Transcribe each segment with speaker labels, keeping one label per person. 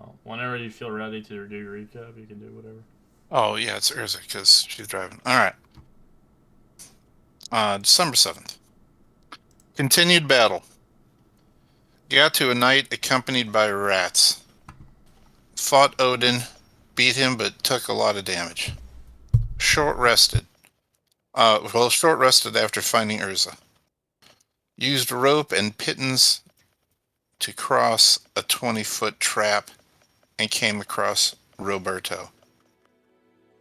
Speaker 1: Oh, whenever you feel ready to do your recap, you can do whatever.
Speaker 2: Oh, yeah, it's Urza, because she's driving. Alright. December 7th. Continued battle. Got to a knight accompanied by rats. Fought Odin, beat him, but took a lot of damage. Short rested. Short rested after finding Urza. Used rope and pittons to cross a 20-foot trap and came across Roberto.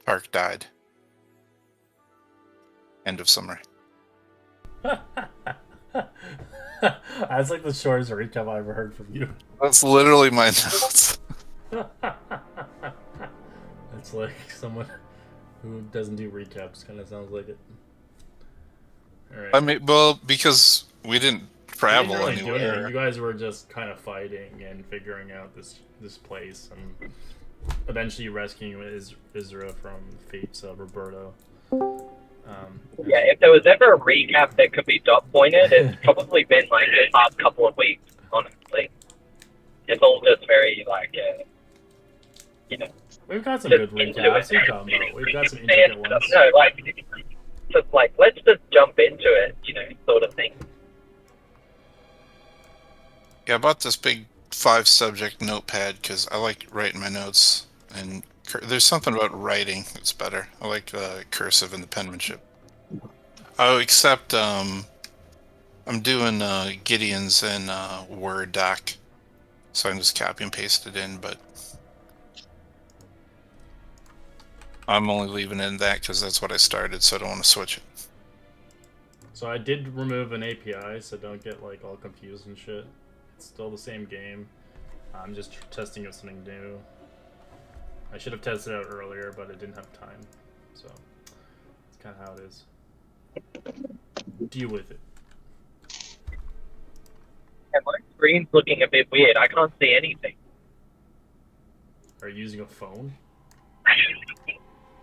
Speaker 2: Park died. End of summary.
Speaker 1: That's like the shortest recap I ever heard from you.
Speaker 2: That's literally my notes.
Speaker 1: It's like someone who doesn't do recaps kind of sounds like it. All right.
Speaker 2: I mean, well, because we didn't
Speaker 1: We didn't
Speaker 2: travel
Speaker 1: really do anything.
Speaker 2: anywhere.
Speaker 1: You guys were just kind of fighting and figuring out this place, and eventually rescuing Isra from fate's Roberto.
Speaker 3: Yeah, if there was ever a recap that could be dot pointed, it's probably been like the past couple of weeks, honestly. It's all just very like, you know.
Speaker 1: We've got some good recaps. We've got some intricate ones.
Speaker 3: No, like, just like let's just jump into it, sort of thing.
Speaker 2: Yeah, I bought this big 5-subject notepad because I like writing my notes, and there's something about writing that's better. I like cursive and the penmanship. Oh, except I'm doing Gideon's in Word doc, so I can just copy and paste it in, but I'm only leaving it in that because that's what I started, so I don't want to switch it.
Speaker 1: So I did remove an API, so don't get like all confused and shit. It's still the same game. I'm just testing out something new. I should have tested it out earlier, but I didn't have time. So it's kind of how it is. Deal with it.
Speaker 3: And my screen's looking a bit weird. I can't see anything.
Speaker 1: Are you using a phone?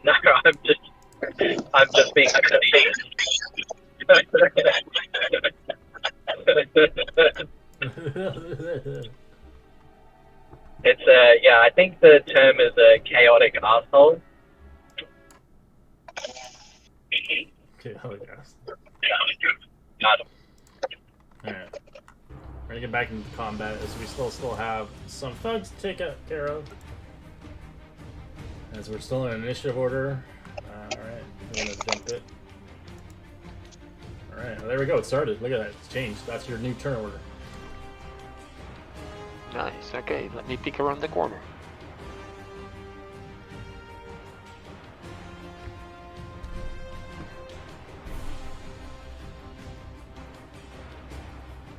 Speaker 3: No, I'm just being It's yeah, I think the term is a chaotic asshole.
Speaker 1: Okay, oh yes.
Speaker 3: Got him.
Speaker 1: Alright. We're gonna get back into combat as we still have some thugs to take care of. As we're still in initiative order. Alright, we're gonna jump it. Alright, well, there we go, it started. Look at that, it's changed. That's your new turn order.
Speaker 4: Nice. Okay, let me peek around the corner.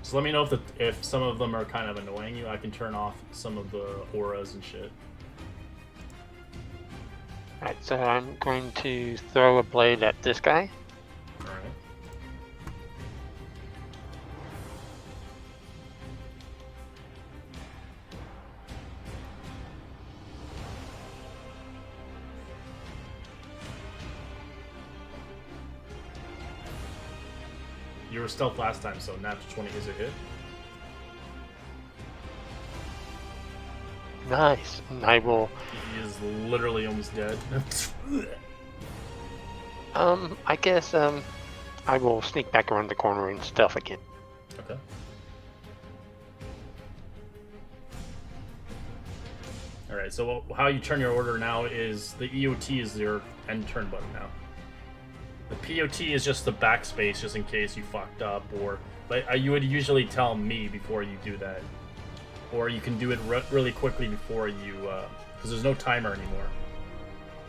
Speaker 1: So let me know if some of them are kind of annoying you. I can turn off some of the auras and shit.
Speaker 4: Alright, so I'm going to throw a blade at this guy.
Speaker 1: Alright. You were stealth last time, so natural 20 is a hit.
Speaker 4: Nice. And I will.
Speaker 1: He is literally almost dead.
Speaker 4: I guess I will sneak back around the corner and stealth again.
Speaker 1: Okay. Alright, so how you turn your order now is the EOT is your end turn button now. The POT is just the backspace, just in case you fucked up, but you would usually tell me before you do that. Or you can do it really quickly before you, because there's no timer anymore.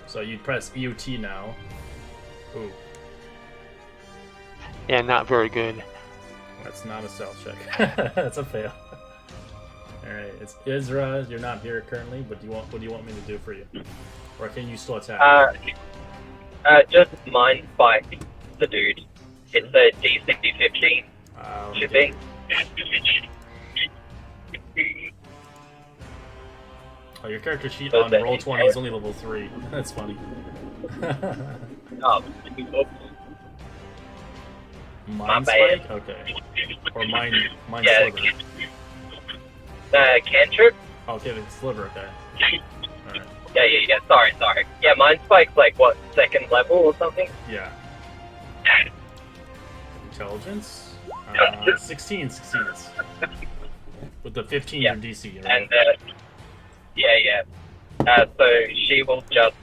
Speaker 1: So you'd press EOT now. Ooh.
Speaker 4: Yeah, not very good.
Speaker 1: That's not a stealth check. That's a fail. Alright, it's Isra. You're not here currently, but what do you want me to do for you? Or can you still attack?
Speaker 3: Just mind spike the dude. It's a D60-15 should be.
Speaker 1: Oh, your character sheet on Roll20 is only level 3. That's funny.
Speaker 3: Oh,
Speaker 1: Mind spike? Okay. Or mind
Speaker 3: yeah,
Speaker 1: sliver.
Speaker 3: cantrip?
Speaker 1: Okay, the sliver. Okay. All right.
Speaker 3: Yeah. Sorry. Yeah, mine spikes like what, second level or something?
Speaker 1: Yeah. Intelligence. 16 succeeds. With the 15
Speaker 3: Yeah.
Speaker 1: your DC, right?
Speaker 3: And yeah. So she will just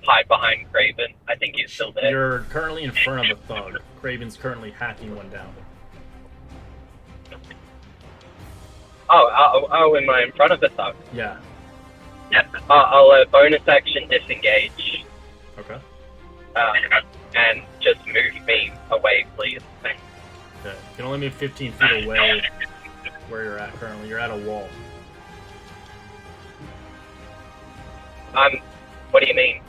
Speaker 3: hide behind Craven. I think he's still there.
Speaker 1: You're currently in front of a thug. Craven's currently hacking one down.
Speaker 3: Oh, am I in front of the thug?
Speaker 1: Yeah.
Speaker 3: I'll bonus action disengage.
Speaker 1: Okay.
Speaker 3: And just move me away, please.
Speaker 1: Okay. You can only move 15 feet away where you're at currently. You're at a wall.
Speaker 3: What do you mean?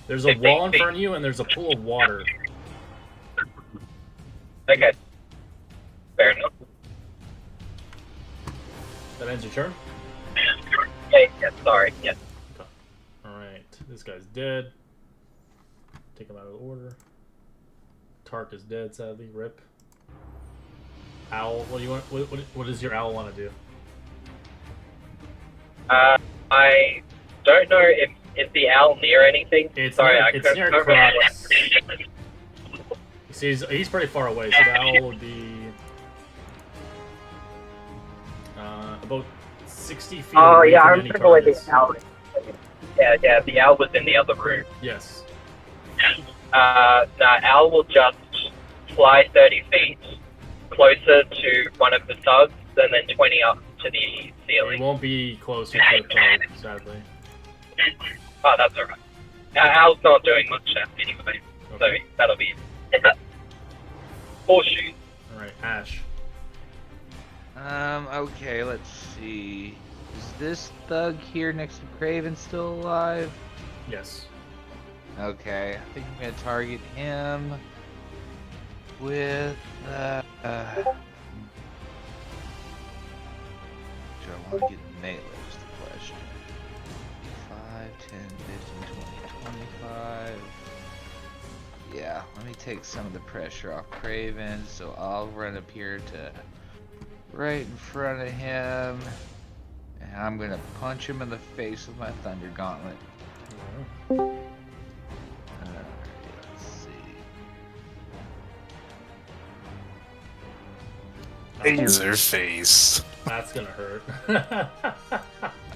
Speaker 1: There's a wall in front of you, and there's a pool of water.
Speaker 3: Okay. Fair enough.
Speaker 1: That ends your turn?
Speaker 3: Yeah, sorry. Yeah.
Speaker 1: Okay. Alright. This guy's dead. Take him out of order. Tark is dead, sadly. Rip. Owl, what do you want? What does your owl want to do?
Speaker 3: I don't know if is the owl near anything.
Speaker 1: It's
Speaker 3: sorry,
Speaker 1: near,
Speaker 3: I
Speaker 1: it's
Speaker 3: couldn't
Speaker 1: near
Speaker 3: remember.
Speaker 1: Crux. See, he's pretty far away, so the owl would be about 60 feet
Speaker 3: Oh
Speaker 1: away
Speaker 3: yeah, I
Speaker 1: from any
Speaker 3: remember where the
Speaker 1: targets.
Speaker 3: owl is. Yeah, the owl was in the other room.
Speaker 1: Yes.
Speaker 3: The owl will just fly 30 feet closer to one of the thugs and then 20 up to the
Speaker 1: It
Speaker 3: ceiling.
Speaker 1: won't be closer to the thug, sadly.
Speaker 3: Oh, that's alright. Owl's not doing much anyway, so
Speaker 1: Okay.
Speaker 3: that'll be it. Horseshoes.
Speaker 1: Alright, Ash.
Speaker 5: Okay, let's see. Is this thug here next to Craven still alive?
Speaker 1: Yes.
Speaker 5: Okay, I think I'm gonna target him with do I want to get melee is the question. 5, 10, 15, 20, 25. Yeah, let me take some of the pressure off Craven, so I'll run up here to right in front of him. And I'm gonna punch him in the face with my Thunder Gauntlet. Alright, let's see.
Speaker 2: Laser face.
Speaker 1: That's gonna hurt.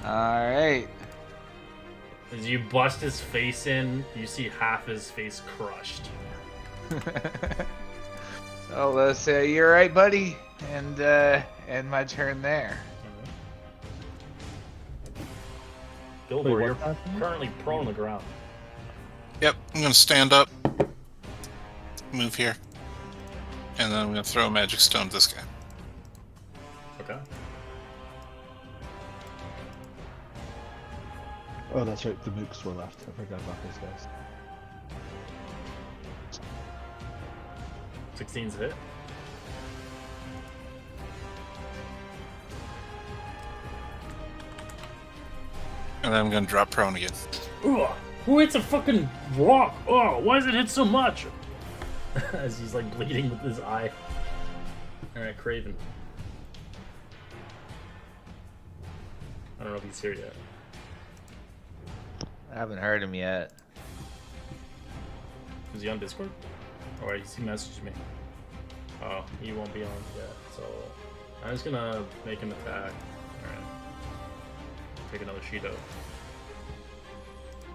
Speaker 5: Alright.
Speaker 1: As you bust his face in, you see half his face crushed.
Speaker 5: Oh, let's say you're right, buddy. And my turn there.
Speaker 1: Gilbert,
Speaker 6: Wait,
Speaker 1: you're
Speaker 6: what's happening?
Speaker 1: currently prone on the ground.
Speaker 2: Yep, I'm gonna stand up, move here, and then I'm gonna throw a magic stone at this guy.
Speaker 1: Okay.
Speaker 6: Oh, that's right. The mooks were left. I forgot about those guys.
Speaker 1: 16's a hit.
Speaker 2: And then I'm gonna drop prone again.
Speaker 1: Ugh, who hits a fucking rock? Oh, why does it hit so much? As he's like bleeding with his eye. Alright, Craven. I don't know if he's here yet.
Speaker 5: I haven't heard him yet.
Speaker 1: Is he on Discord? Oh, wait, he messaged me. Oh, he won't be on yet, so I'm just gonna make him attack. Alright. Take another sheet out.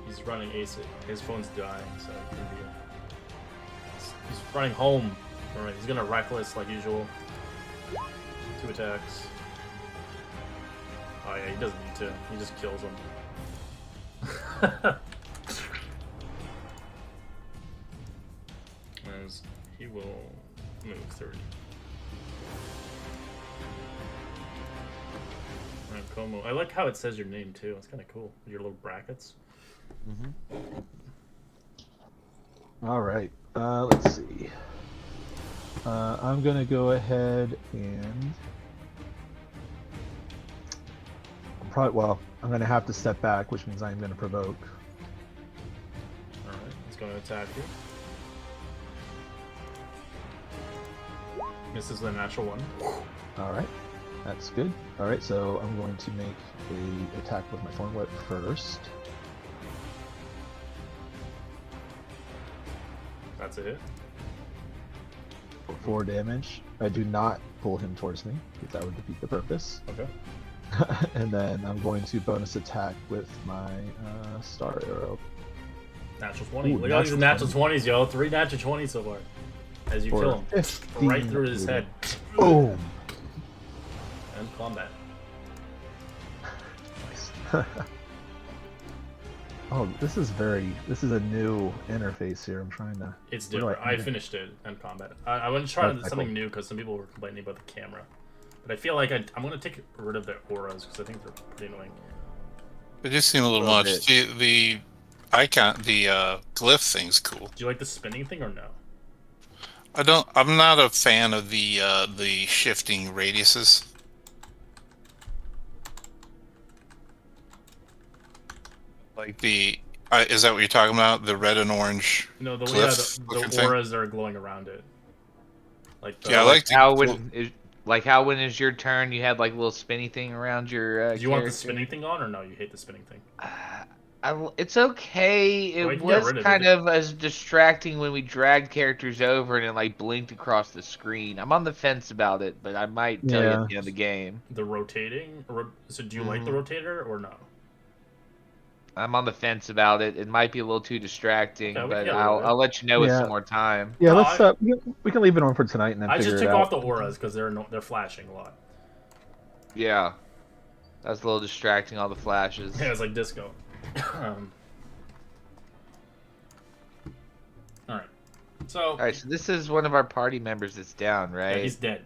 Speaker 1: He's running ace. His phone's dying, so it can be. He's running home. Alright, he's gonna reckless like usual. 2 attacks. Oh yeah, he doesn't need to. He just kills him. As he will move 30. Alright, Como. I like how it says your name too. It's kind of cool. Your little brackets.
Speaker 6: All right. Let's see. I'm gonna go ahead and I'm gonna have to step back, which means I'm gonna provoke.
Speaker 1: Alright, he's going to attack you. Misses the natural one.
Speaker 6: All right. That's good. All right, so I'm going to make a attack with my thorn whip first.
Speaker 1: That's a hit.
Speaker 6: For 4 damage. I do not pull him towards me, because that would defeat the purpose.
Speaker 1: Okay.
Speaker 6: And then I'm going to bonus attack with my star arrow.
Speaker 1: Natural 20.
Speaker 6: Ooh,
Speaker 1: Look at all these
Speaker 6: natural
Speaker 1: natural 20s, yo. 3 natural 20s so far. As you kill him.
Speaker 6: 15
Speaker 1: Right through his head.
Speaker 6: Boom!
Speaker 1: And combat.
Speaker 6: Nice. Oh, this is a new interface here. I'm trying to.
Speaker 1: It's
Speaker 6: Where do
Speaker 1: different. I finished it in combat. I want to try
Speaker 6: That's
Speaker 1: something
Speaker 6: cool.
Speaker 1: new because some people were complaining about the camera. But I feel like I'm going to take rid of the auras because I think they're pretty annoying.
Speaker 2: They just seem a little
Speaker 5: Little
Speaker 2: much. The icon, the glyph thing's cool.
Speaker 1: Do you like the spinning thing or no?
Speaker 2: I'm not a fan of the shifting radiuses. Like is that what you're talking about? The red and orange
Speaker 1: No, the
Speaker 2: glyph
Speaker 1: the
Speaker 2: looking thing?
Speaker 1: auras that are glowing around it. Like the,
Speaker 2: Yeah, I like the
Speaker 5: How when is your turn? You had like a little spinny thing around your.
Speaker 1: Do you want the
Speaker 5: character?
Speaker 1: spinning thing on or no? You hate the spinning thing.
Speaker 5: It's okay.
Speaker 1: Well, you
Speaker 5: It
Speaker 1: can get
Speaker 5: was
Speaker 1: rid of
Speaker 5: kind
Speaker 1: it.
Speaker 5: of as distracting when we dragged characters over and it like blinked across the screen. I'm on the fence about it, but I might tell you
Speaker 6: Yeah.
Speaker 5: at the end of the game.
Speaker 1: The rotating? So do you like the
Speaker 5: Mhm.
Speaker 1: rotator or no?
Speaker 5: I'm on the fence about it. It might be a little too distracting,
Speaker 1: Okay, we can
Speaker 5: but
Speaker 1: get rid of it.
Speaker 5: I'll let you know with
Speaker 6: Yeah.
Speaker 5: some more time.
Speaker 6: Yeah,
Speaker 1: No,
Speaker 6: let's. We can leave it on for tonight and then
Speaker 1: I
Speaker 6: figure
Speaker 1: just
Speaker 6: it
Speaker 1: took
Speaker 6: out.
Speaker 1: off the auras because they're flashing a lot.
Speaker 5: Yeah, that's a little distracting. All the flashes.
Speaker 1: Yeah, it's like disco. Alright. So,
Speaker 5: All right, so this is one of our party members that's down,
Speaker 1: yeah,
Speaker 5: right?
Speaker 1: he's dead.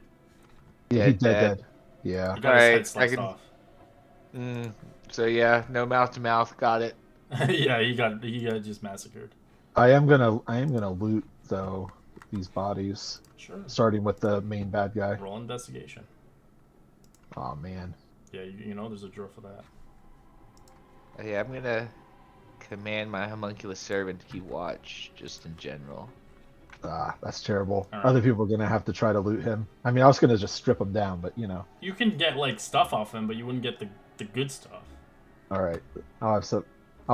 Speaker 6: Yeah, he's
Speaker 5: Dead.
Speaker 6: dead. Yeah.
Speaker 1: He got his
Speaker 5: Alright,
Speaker 1: head sliced
Speaker 5: I can-
Speaker 1: off.
Speaker 5: So yeah, no mouth to mouth. Got it.
Speaker 1: Yeah, he got just massacred.
Speaker 6: I am gonna loot though these bodies,
Speaker 1: Sure.
Speaker 6: starting with the main bad guy.
Speaker 1: Roll investigation.
Speaker 6: Oh man.
Speaker 1: Yeah, you know there's a drawer for that.
Speaker 5: Yeah, I'm gonna command my homunculus servant to keep watch, just in general.
Speaker 6: Ah, that's terrible.
Speaker 1: Alright.
Speaker 6: Other people are gonna have to try to loot him. I mean, I was gonna just strip him down, but you know.
Speaker 1: You can get like stuff off him, but you wouldn't get the good stuff.
Speaker 6: All right, I'll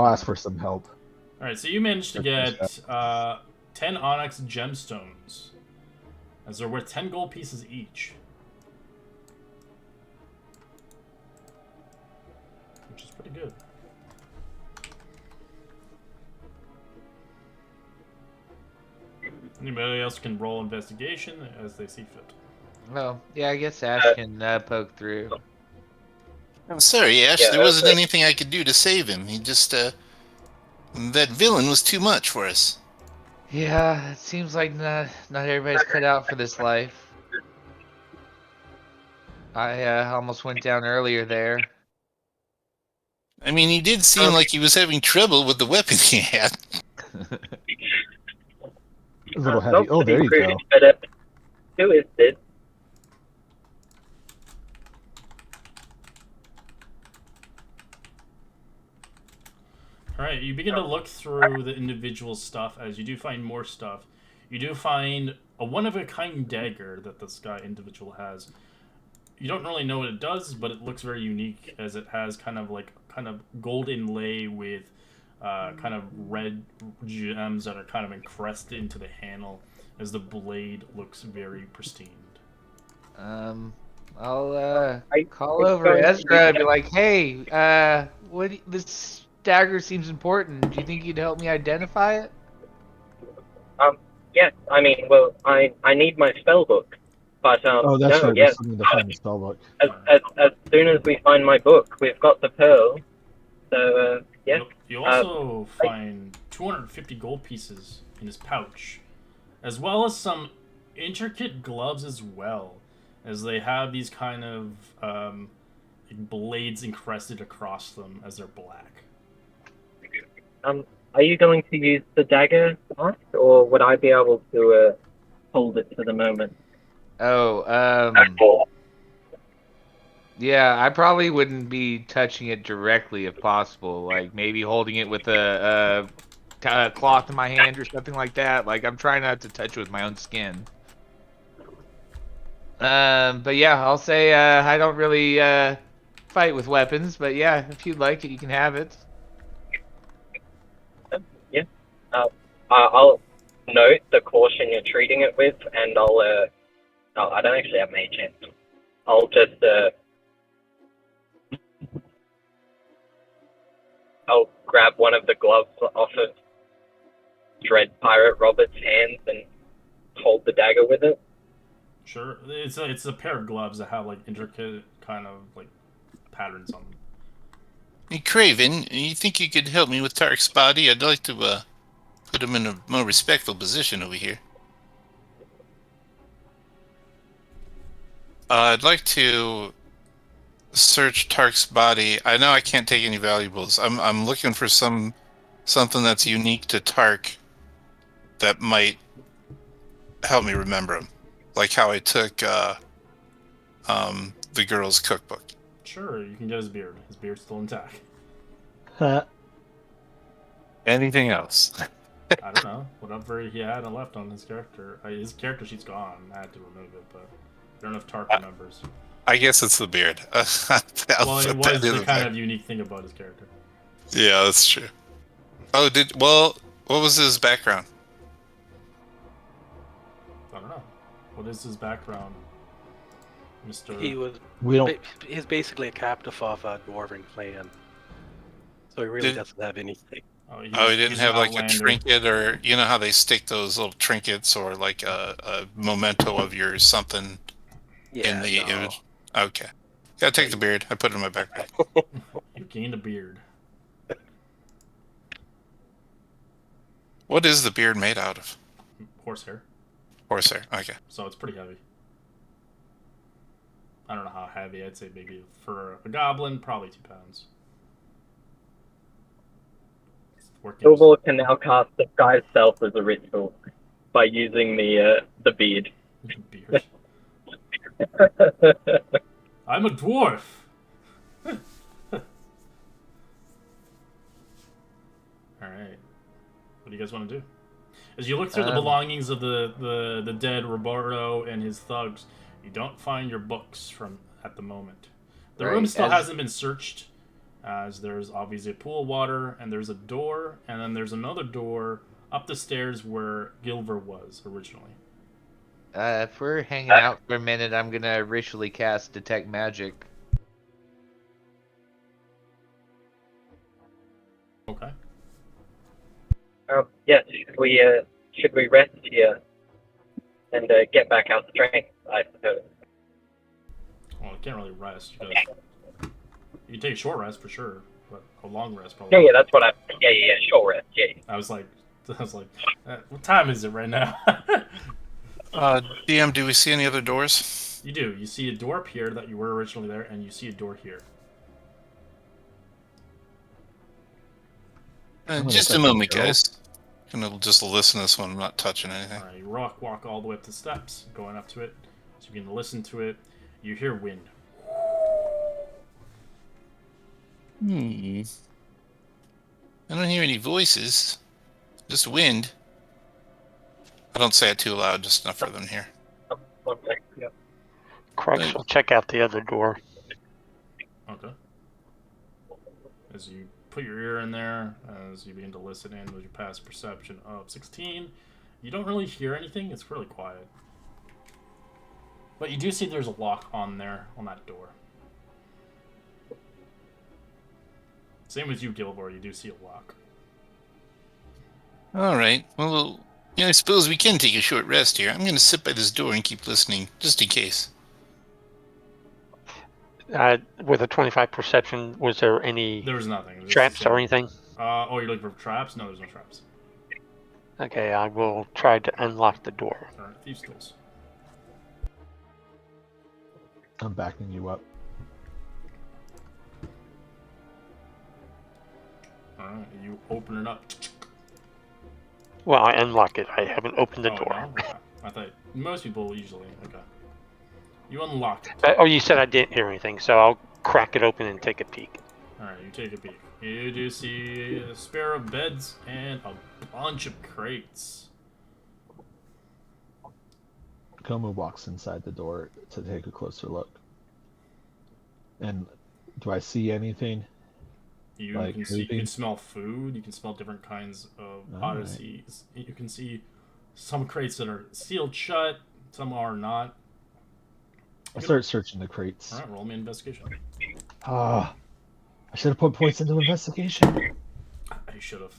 Speaker 6: ask for some help.
Speaker 1: All right, so you managed to get 10 onyx gemstones, as they're worth 10 gold pieces each, which is pretty good. Anybody else can roll investigation as they see fit.
Speaker 5: Well, yeah, I guess Ash can poke through.
Speaker 2: I'm sorry, Ash.
Speaker 3: Yeah,
Speaker 2: there wasn't
Speaker 3: okay.
Speaker 2: anything I could do to save him. He just that villain was too much for us.
Speaker 5: Yeah, it seems like not everybody's cut out for this life. I almost went down earlier there.
Speaker 2: I mean, he did seem like he was having trouble with the weapon he had.
Speaker 6: A little
Speaker 3: Not
Speaker 6: heavy.
Speaker 3: to
Speaker 6: Oh,
Speaker 3: be
Speaker 6: there you
Speaker 3: crude,
Speaker 6: go.
Speaker 3: but who is this?
Speaker 1: Alright, you begin to look through the individual stuff as you do find more stuff. You do find a one-of-a-kind dagger that this guy individual has. You don't really know what it does, but it looks very unique as it has kind of gold inlay with kind of red gems that are kind of encrusted into the handle as the blade looks very pristine.
Speaker 5: I'll
Speaker 3: I
Speaker 5: call
Speaker 3: think
Speaker 5: over
Speaker 3: going to
Speaker 5: Ezra and
Speaker 3: be-
Speaker 5: be like, "Hey, this dagger seems important. Do you think you'd help me identify it?"
Speaker 3: Yes, I mean, well, I need my spell book, but
Speaker 6: Oh, that's
Speaker 3: no,
Speaker 6: right.
Speaker 3: yes.
Speaker 6: We still need to find the spell book.
Speaker 3: As soon as we find my book, we've got the pearl. So yes,
Speaker 1: You also find 250 gold pieces in his pouch, as well as some intricate gloves as well, as they have these kind of blades encrusted across them as they're black.
Speaker 3: are you going to use the dagger, Mark, or would I be able to hold it for the moment?
Speaker 5: Oh, yeah, I probably wouldn't be touching it directly if possible. Like maybe holding it with a cloth in my hand or something like that. Like I'm trying not to touch it with my own skin. But yeah, I'll say I don't really fight with weapons, but yeah, if you'd like it, you can have it.
Speaker 3: Yeah. I'll note the caution you're treating it with, and I'll. Oh, I don't actually have mage hand. I'll just. I'll grab one of the gloves off of Dread Pirate Robert's hands and hold the dagger with it.
Speaker 1: Sure. It's a pair of gloves that have like intricate kind of like patterns on them.
Speaker 2: Hey, Craven, you think you could help me with Tark's body? I'd like to put him in a more respectful position over here. I'd like to search Tark's body. I know I can't take any valuables. I'm looking for something that's unique to Tark that might help me remember him, like how I took the girl's cookbook.
Speaker 1: Sure, you can get his beard. His beard's still intact.
Speaker 2: Anything else?
Speaker 1: I don't know. Whatever he had left on his character. His character sheet's gone. I had to remove it, but I don't know if Tark remembers.
Speaker 2: I guess it's the beard.
Speaker 1: Well, it was the kind of unique thing about his character.
Speaker 2: Yeah, that's true. Oh, what was his background?
Speaker 1: I don't know. What is his background, Mr.
Speaker 7: He was.
Speaker 6: We don't.
Speaker 7: He's basically a captive of a dwarven clan, so he really doesn't have anything.
Speaker 2: He didn't
Speaker 1: he's
Speaker 2: have
Speaker 1: an
Speaker 2: like
Speaker 1: outlander.
Speaker 2: a trinket, or you know how they stick those little trinkets, or like a memento of your something in the image. Okay, gotta take the beard. I put it in my backpack.
Speaker 1: You gained a beard.
Speaker 2: What is the beard made out of?
Speaker 1: Horsehair.
Speaker 2: Horsehair. Okay.
Speaker 1: So it's pretty heavy. I don't know how heavy. I'd say maybe for a goblin, probably 2 pounds.
Speaker 3: Silver can now cast Disguise Self as a ritual by using the beard.
Speaker 1: Beard. I'm a dwarf. Alright. What do you guys want to do? As you look through the belongings of the dead Roberto and his thugs, you don't find your books from at the moment. The room still hasn't been searched, as there's obviously a pool of water, and there's a door, and then there's another door up the stairs where Gilver was originally.
Speaker 5: If we're hanging out for a minute, I'm gonna ritually cast Detect Magic.
Speaker 1: Okay.
Speaker 3: Yes, should we rest here and get back our strength, I suppose?
Speaker 1: Well, you can't really rest. You can take a short rest for sure, but a long rest probably.
Speaker 3: Yeah, that's what yeah, short rest, yeah.
Speaker 1: I was like, what time is it right now?
Speaker 2: DM, do we see any other doors?
Speaker 1: You do. You see a door up here that you were originally there, and you see a door here.
Speaker 2: Just a moment, guys. I'm gonna just listen to this one. I'm not touching anything.
Speaker 1: Alright, you walk all the way up the steps, going up to it. So you begin to listen to it. You hear wind.
Speaker 2: I don't hear any voices. Just wind. I don't say it too loud, just enough for them to hear.
Speaker 3: 1 second, yeah.
Speaker 4: Correct. So check out the other door.
Speaker 1: Okay. As you put your ear in there, as you begin to listen in with your past perception of 16, you don't really hear anything. It's really quiet. But you do see there's a lock on there, on that door. Same with you, Gilmore. You do see a lock.
Speaker 2: All right. Well, I suppose we can take a short rest here. I'm going to sit by this door and keep listening, just in case.
Speaker 4: With a 25 perception, was there any
Speaker 1: There was nothing.
Speaker 4: traps or anything?
Speaker 1: Oh, you're looking for traps? No, there's no traps.
Speaker 4: Okay, I will try to unlock the door.
Speaker 1: Alright, thieves' tools.
Speaker 6: I'm backing you up.
Speaker 1: Alright, you open it up.
Speaker 4: Well, I unlock it. I haven't opened the door.
Speaker 1: No? Okay. I thought most people usually. Okay. You unlock it.
Speaker 4: Oh, you said I didn't hear anything, so I'll crack it open and take a peek.
Speaker 1: Alright, you take a peek. You do see a spare of beds and a bunch of crates.
Speaker 6: Komu walks inside the door to take a closer look. And do I see anything?
Speaker 1: You
Speaker 6: Like
Speaker 1: can see, you can
Speaker 6: moving?
Speaker 1: smell food. You can smell different kinds of
Speaker 6: All right.
Speaker 1: oddities. You can see some crates that are sealed shut. Some are not.
Speaker 6: I'll start searching the crates.
Speaker 1: All right, roll me an investigation.
Speaker 6: Ah, I should have put points into investigation.
Speaker 1: I should have.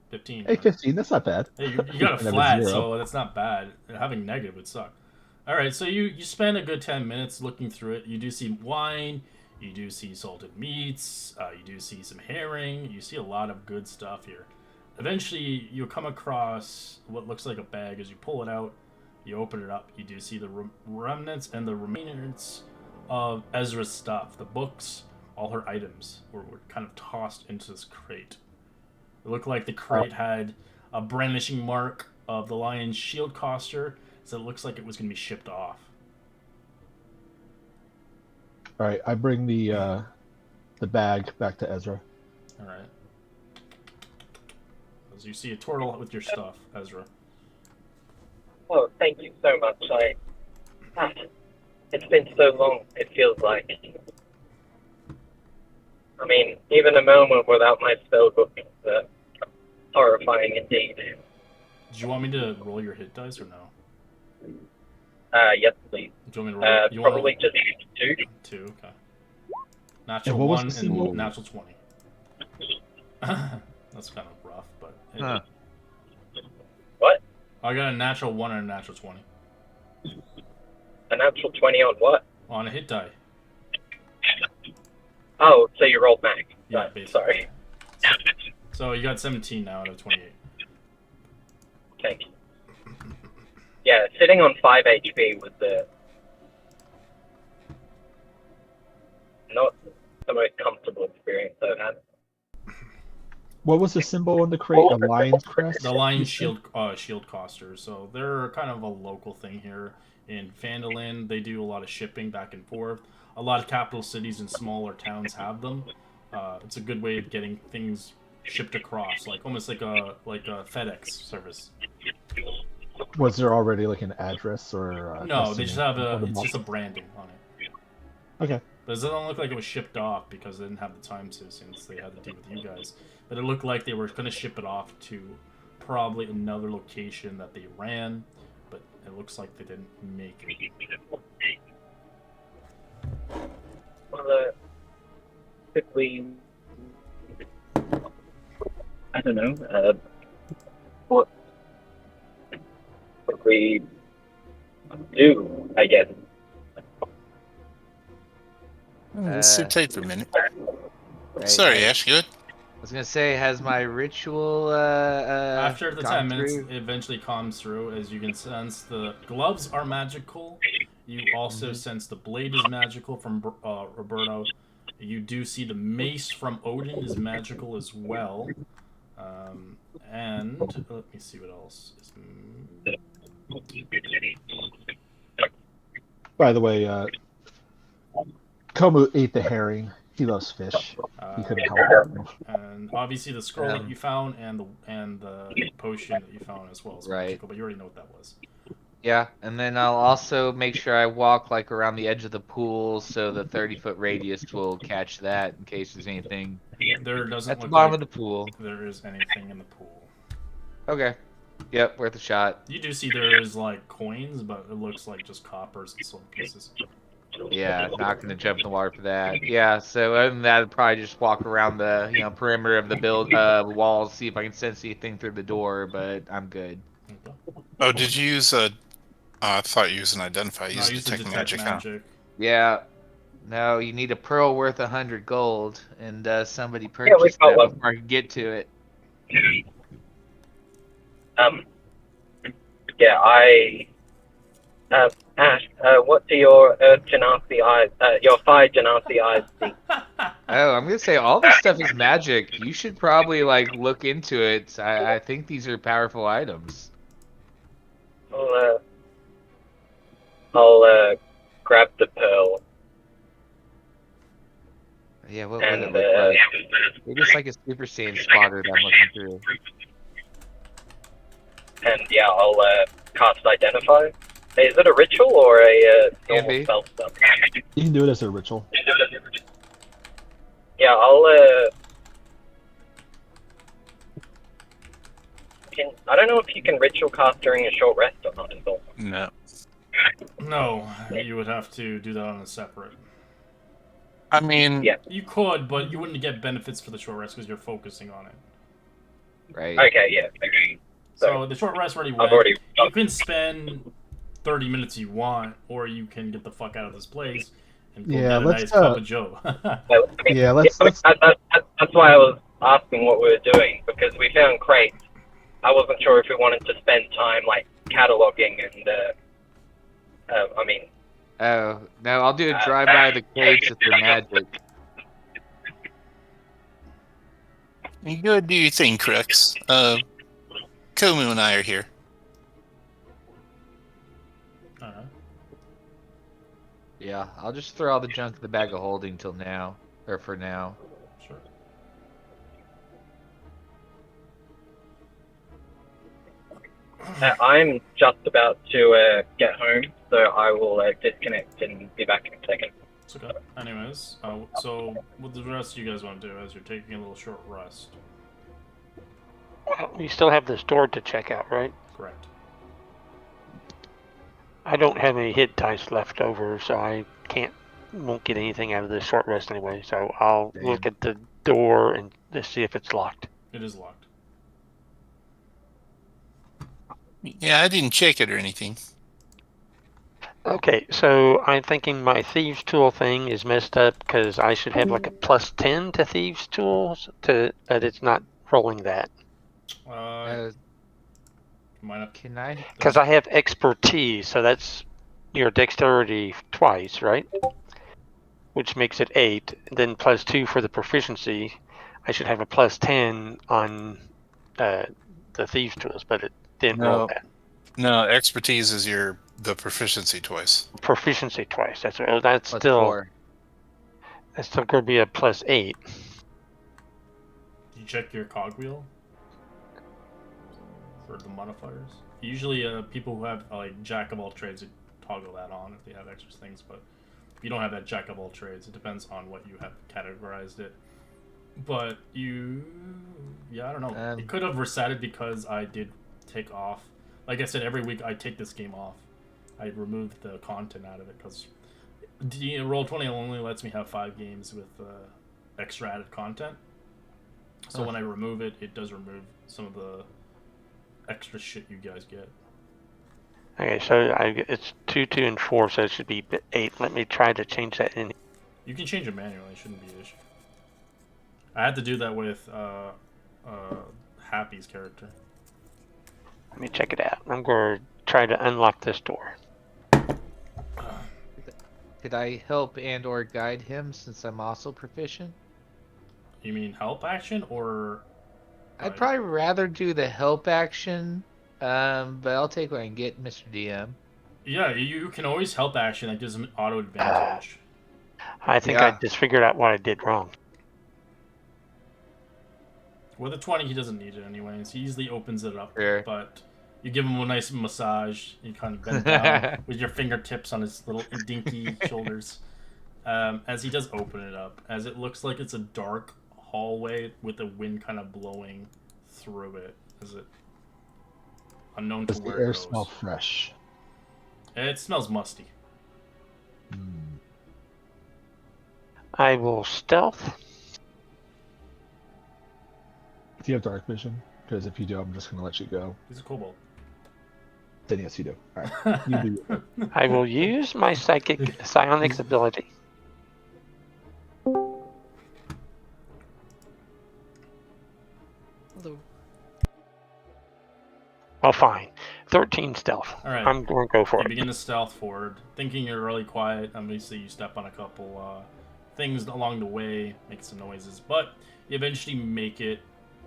Speaker 1: 15.
Speaker 6: Hey, 15. That's not bad.
Speaker 1: Hey, you got a
Speaker 6: And then
Speaker 1: flat,
Speaker 6: 0.
Speaker 1: so that's not bad. Having negative would suck. All right, so you spend a good 10 minutes looking through it. You do see wine. You do see salted meats. You do see some herring. You see a lot of good stuff here. Eventually, you come across what looks like a bag. As you pull it out, you open it up. You do see the remnants and the remains of Ezra's stuff. The books, all her items were kind of tossed into this crate. It looked like the crate had a brandishing mark of the lion's shield coster, so it looks like it was going to be shipped off.
Speaker 6: All right, I bring the bag back to Ezra.
Speaker 1: All right. As you see a turtle with your stuff, Ezra.
Speaker 3: Oh, thank you so much. It's been so long, it feels like. I mean, even a moment without my spellbook is horrifying indeed.
Speaker 1: Do you want me to roll your hit dice or no?
Speaker 3: Yes, please.
Speaker 1: Do you want me to roll? You want
Speaker 3: Probably just 2.
Speaker 1: 2, okay. Natural
Speaker 6: what was
Speaker 1: 1
Speaker 6: the symbol?
Speaker 1: and natural 20. That's kind of rough, but...
Speaker 5: Huh.
Speaker 3: What?
Speaker 1: I got a natural 1 and a natural 20.
Speaker 3: A natural 20 on what?
Speaker 1: On a hit die.
Speaker 3: Oh, so you rolled mag.
Speaker 1: Yeah,
Speaker 3: Right,
Speaker 1: basically.
Speaker 3: sorry.
Speaker 1: So you got 17 now out of 28.
Speaker 3: Thank you. Yeah, sitting on 5 HP was not the most comfortable experience I've had.
Speaker 6: What was the symbol on the crate? A lion's crest?
Speaker 1: The Lion Shield coster. So they're kind of a local thing here in Phandalin. They do a lot of shipping back and forth. A lot of capital cities and smaller towns have them. It's a good way of getting things shipped across, like almost like a FedEx service.
Speaker 6: Was there already like an address or?
Speaker 1: No, they just have
Speaker 6: on the
Speaker 1: it's
Speaker 6: box?
Speaker 1: just a branding on it.
Speaker 6: Okay.
Speaker 1: But it doesn't look like it was shipped off because they didn't have the time to, since they had to deal with you guys. But it looked like they were going to ship it off to probably another location that they ran, but it looks like they didn't make it.
Speaker 3: Well, could we... I don't know, what could we do, I guess?
Speaker 2: Sit tight for a minute.
Speaker 5: Right,
Speaker 2: Sorry, Ash. Good.
Speaker 5: I was gonna say, has my ritual
Speaker 1: After the 10
Speaker 5: gone
Speaker 1: minutes,
Speaker 5: through?
Speaker 1: it eventually calms through. As you can sense, the gloves are magical. You also sense the blade is magical from Roberto. You do see the mace from Odin is magical as well. And let me see what else is.
Speaker 6: By the way, Komu ate the herring. He loves fish. He couldn't help it.
Speaker 1: And obviously the scroll that you found and the potion that you found as well is
Speaker 5: Right.
Speaker 1: magical, but you already know what that was.
Speaker 5: Yeah, and then I'll also make sure I walk like around the edge of the pool so the 30-foot radius will catch that in case there's anything
Speaker 1: There doesn't
Speaker 5: at the
Speaker 1: look
Speaker 5: bottom
Speaker 1: like
Speaker 5: of the pool.
Speaker 1: there is anything in the pool.
Speaker 5: Okay. Yep, worth a shot.
Speaker 1: You do see there is like coins, but it looks like just coppers and silver pieces.
Speaker 5: Yeah, not gonna jump in the water for that. Yeah, so other than that, I'd probably just walk around the perimeter of the walls, see if I can sense anything through the door, but I'm good.
Speaker 1: Okay.
Speaker 2: Oh, did you use a? I thought you used an identify.
Speaker 1: No,
Speaker 2: Use
Speaker 1: use the
Speaker 2: detect
Speaker 1: detect
Speaker 2: magic. Huh?
Speaker 1: magic.
Speaker 5: Yeah. No, you need a pearl worth 100 gold, and somebody
Speaker 3: we've
Speaker 5: purchased
Speaker 3: got
Speaker 5: that
Speaker 3: one.
Speaker 5: before I could get to it.
Speaker 3: Ash, what do your Genasi eyes, your 5 Genasi eyes see?
Speaker 5: Oh, I'm gonna say all this stuff is magic. You should probably like look into it. I think these are powerful items.
Speaker 3: I'll grab the pearl
Speaker 5: Yeah, what would it
Speaker 3: and
Speaker 5: look like? Maybe it's like a Super Saiyan spotter that I'm looking through.
Speaker 3: I'll cast identify. Is it a ritual or a
Speaker 5: Can
Speaker 3: normal
Speaker 5: be.
Speaker 3: spell stuff?
Speaker 6: You can do it as a ritual.
Speaker 3: Yeah, I'll I don't know if you can ritual cast during a short rest or not. As well.
Speaker 2: No.
Speaker 1: No, you would have to do that on a separate.
Speaker 2: I mean,
Speaker 3: Yeah.
Speaker 1: You could, but you wouldn't get benefits for the short rest because you're focusing on it.
Speaker 5: Right.
Speaker 3: Okay, yeah. Okay.
Speaker 1: So the short rest already
Speaker 3: I've
Speaker 1: went.
Speaker 3: already.
Speaker 1: You can spend 30 minutes you want, or you can get the fuck out of this place and go
Speaker 6: Yeah,
Speaker 1: get a
Speaker 6: let's,
Speaker 1: nice cup of Joe.
Speaker 6: Yeah, let's
Speaker 3: That's why I was asking what we were doing because we found crates. I wasn't sure if we wanted to spend time like cataloging and. I mean.
Speaker 5: Oh, no, I'll do a drive-by of the crates if they're magic.
Speaker 2: you go do your thing, Crux. Komu and I are here.
Speaker 1: Uh-huh.
Speaker 5: Yeah, I'll just throw all the junk in the bag of holding till now, or for now.
Speaker 1: Sure.
Speaker 3: I'm just about to get home, so I will disconnect and be back in a second.
Speaker 1: It's okay. Anyways, so what the rest you guys want to do as you're taking a little short rest?
Speaker 4: We still have the store to check out, right?
Speaker 1: Correct.
Speaker 4: I don't have any hit dice left over, so I won't get anything out of this short rest anyway. So I'll look at the door and just see if it's locked.
Speaker 1: It is locked.
Speaker 2: Yeah, I didn't check it or anything.
Speaker 4: Okay, so I'm thinking my thieves tool thing is messed up because I should have like a +10 to thieves tools but it's not rolling that.
Speaker 1: Might have,
Speaker 5: Can I?
Speaker 4: Because I have expertise, so that's your dexterity twice, right? Which makes it 8. Then +2 for the proficiency. I should have a +10 on the thieves tools, but it didn't roll that.
Speaker 2: No, expertise is the proficiency twice.
Speaker 4: Proficiency twice. That's
Speaker 5: Plus
Speaker 4: still
Speaker 5: 4.
Speaker 4: that's still going to be a +8.
Speaker 1: Did you check your cogwheel for the modifiers? Usually, people who have like jack of all trades would toggle that on if they have extra things, but if you don't have that jack of all trades, it depends on what you have categorized it. But I don't know. It could have resetted because I did take off. Like I said, every week I take this game off. I removed the content out of it because Roll20 only lets me have 5 games with extra added content. So when I remove it, it does remove some of the extra shit you guys get.
Speaker 4: Okay, so it's 2, 2, and 4, so it should be 8. Let me try to change that in.
Speaker 1: You can change it manually. It shouldn't be an issue. I had to do that with Happy's character.
Speaker 4: Let me check it out. I'm going to try to unlock this door.
Speaker 5: Could I help and or guide him since I'm also proficient?
Speaker 1: You mean help action or?
Speaker 5: I'd probably rather do the help action, but I'll take what I can get, Mr. DM.
Speaker 1: Yeah, you can always help action. That gives him auto advantage.
Speaker 4: I think I just figured out what I did wrong.
Speaker 1: With a 20, he doesn't need it anyways. He easily opens it up,
Speaker 5: Sure.
Speaker 1: but you give him a nice massage. You kind of bend down with your fingertips on his little dinky shoulders. As he does open it up, as it looks like it's a dark hallway with the wind kind of blowing through it. Is it unknown to
Speaker 6: Does the
Speaker 1: where it
Speaker 6: air
Speaker 1: goes?
Speaker 6: smell fresh?
Speaker 1: It smells musty.
Speaker 4: I will stealth.
Speaker 6: Do you have dark vision? Because if you do, I'm just going to let you go.
Speaker 1: He's a kobold.
Speaker 6: Then yes, you do. All right. You do.
Speaker 4: I will use my psionics ability.
Speaker 5: Hello.
Speaker 4: Oh, fine. 13 stealth.
Speaker 1: All right.
Speaker 4: I'm going to go for
Speaker 1: You
Speaker 4: it.
Speaker 1: begin to stealth forward, thinking you're really quiet. Obviously, you step on a couple things along the way, make some noises, but you eventually make it.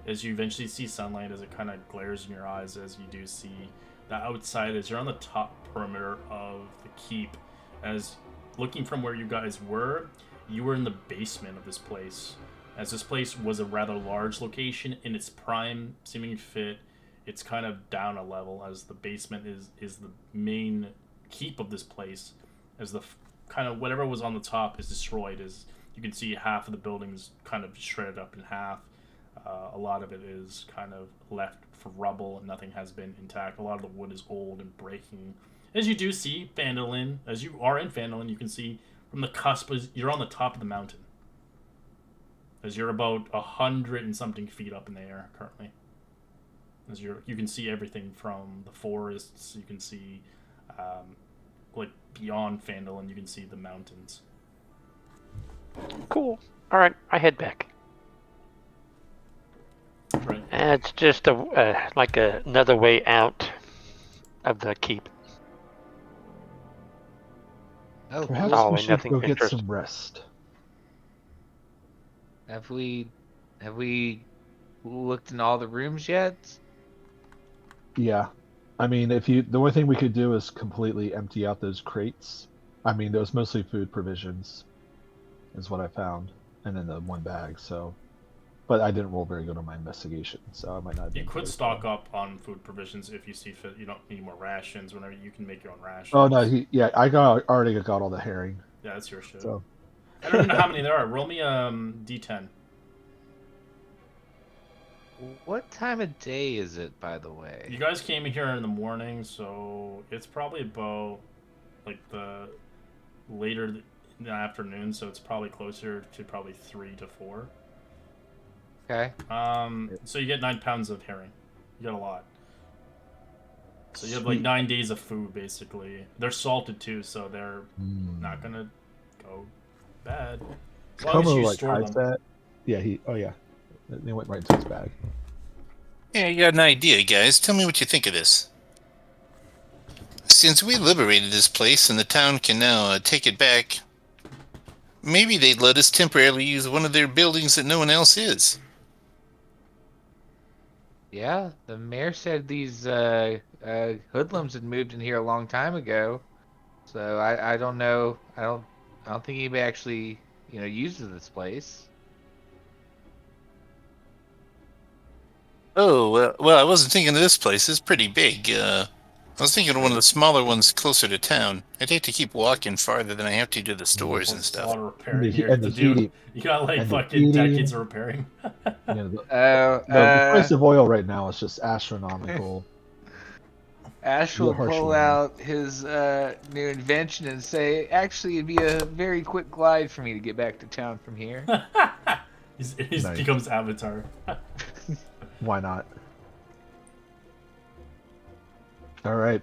Speaker 1: As you eventually see sunlight, as it kind of glares in your eyes, as you do see the outside, as you're on the top perimeter of the keep. As looking from where you guys were, you were in the basement of this place. As this place was a rather large location in its prime seeming fit, it's kind of down a level, as the basement is the main keep of this place, as the kind of whatever was on the top is destroyed. As you can see, half of the building's kind of shredded up in half. A lot of it is kind of left for rubble, and nothing has been intact. A lot of the wood is old and breaking. As you do see Phandalin, as you are in Phandalin, you can see from the cusp, you're on the top of the mountain. As you're about 100 and something feet up in the air currently. As you can see everything from the forests, you can see like beyond Phandalin, you can see the mountains.
Speaker 4: Cool. All right, I head back.
Speaker 1: Right.
Speaker 4: It's just like another way out of the keep.
Speaker 5: Oh,
Speaker 6: Perhaps
Speaker 5: cool.
Speaker 6: we
Speaker 4: and
Speaker 6: should
Speaker 4: nothing
Speaker 6: go
Speaker 4: of
Speaker 6: get
Speaker 4: interest.
Speaker 6: some rest.
Speaker 5: Have we looked in all the rooms yet?
Speaker 6: Yeah. I mean, the only thing we could do is completely empty out those crates. I mean, there was mostly food provisions, is what I found, and in the one bag. So, but I didn't roll very good on my investigation, so I might not. Have
Speaker 1: You
Speaker 6: been
Speaker 1: could
Speaker 6: very
Speaker 1: stock
Speaker 6: far.
Speaker 1: up on food provisions if you see fit. You don't need more rations. Whenever you can make your own rations.
Speaker 6: Oh no, I already got all the herring.
Speaker 1: Yeah, that's your shit.
Speaker 6: So.
Speaker 1: I don't even know how many there are. Roll me D10.
Speaker 5: What time of day is it, by the way?
Speaker 1: You guys came here in the morning, so it's probably about like the later in the afternoon. So it's probably closer to probably 3 to 4.
Speaker 5: Okay.
Speaker 1: So you get 9 pounds of herring. You get a lot. So you have like 9 days of food basically. They're salted too, so they're not gonna go bad. As long as
Speaker 6: Como
Speaker 1: you
Speaker 6: like
Speaker 1: store
Speaker 6: hides
Speaker 1: them.
Speaker 6: that. Yeah, they went right into his bag.
Speaker 2: Yeah, you got an idea, guys. Tell me what you think of this. Since we liberated this place and the town can now take it back, maybe they'd let us temporarily use one of their buildings that no one else is.
Speaker 5: Yeah, the mayor said these hoodlums had moved in here a long time ago. So I don't know. I don't think anybody actually uses this place.
Speaker 2: Oh, well, I wasn't thinking of this place. It's pretty big. I was thinking of one of the smaller ones closer to town. I'd hate to keep walking farther than I have to the stores and
Speaker 1: A
Speaker 2: stuff.
Speaker 1: lot of repairing
Speaker 6: And
Speaker 1: here
Speaker 6: the
Speaker 1: to do.
Speaker 6: heating.
Speaker 1: You got like
Speaker 6: and the
Speaker 1: fucking
Speaker 6: heating.
Speaker 1: decades of repairing.
Speaker 6: The price of oil right now is just astronomical.
Speaker 5: Ash
Speaker 6: Yeah,
Speaker 5: will
Speaker 6: harsh
Speaker 5: pull
Speaker 6: one.
Speaker 5: out his new invention and say, "Actually, it'd be a very quick glide for me to get back to town from here."
Speaker 1: He
Speaker 6: Nice.
Speaker 1: becomes Avatar.
Speaker 6: Why not? All right.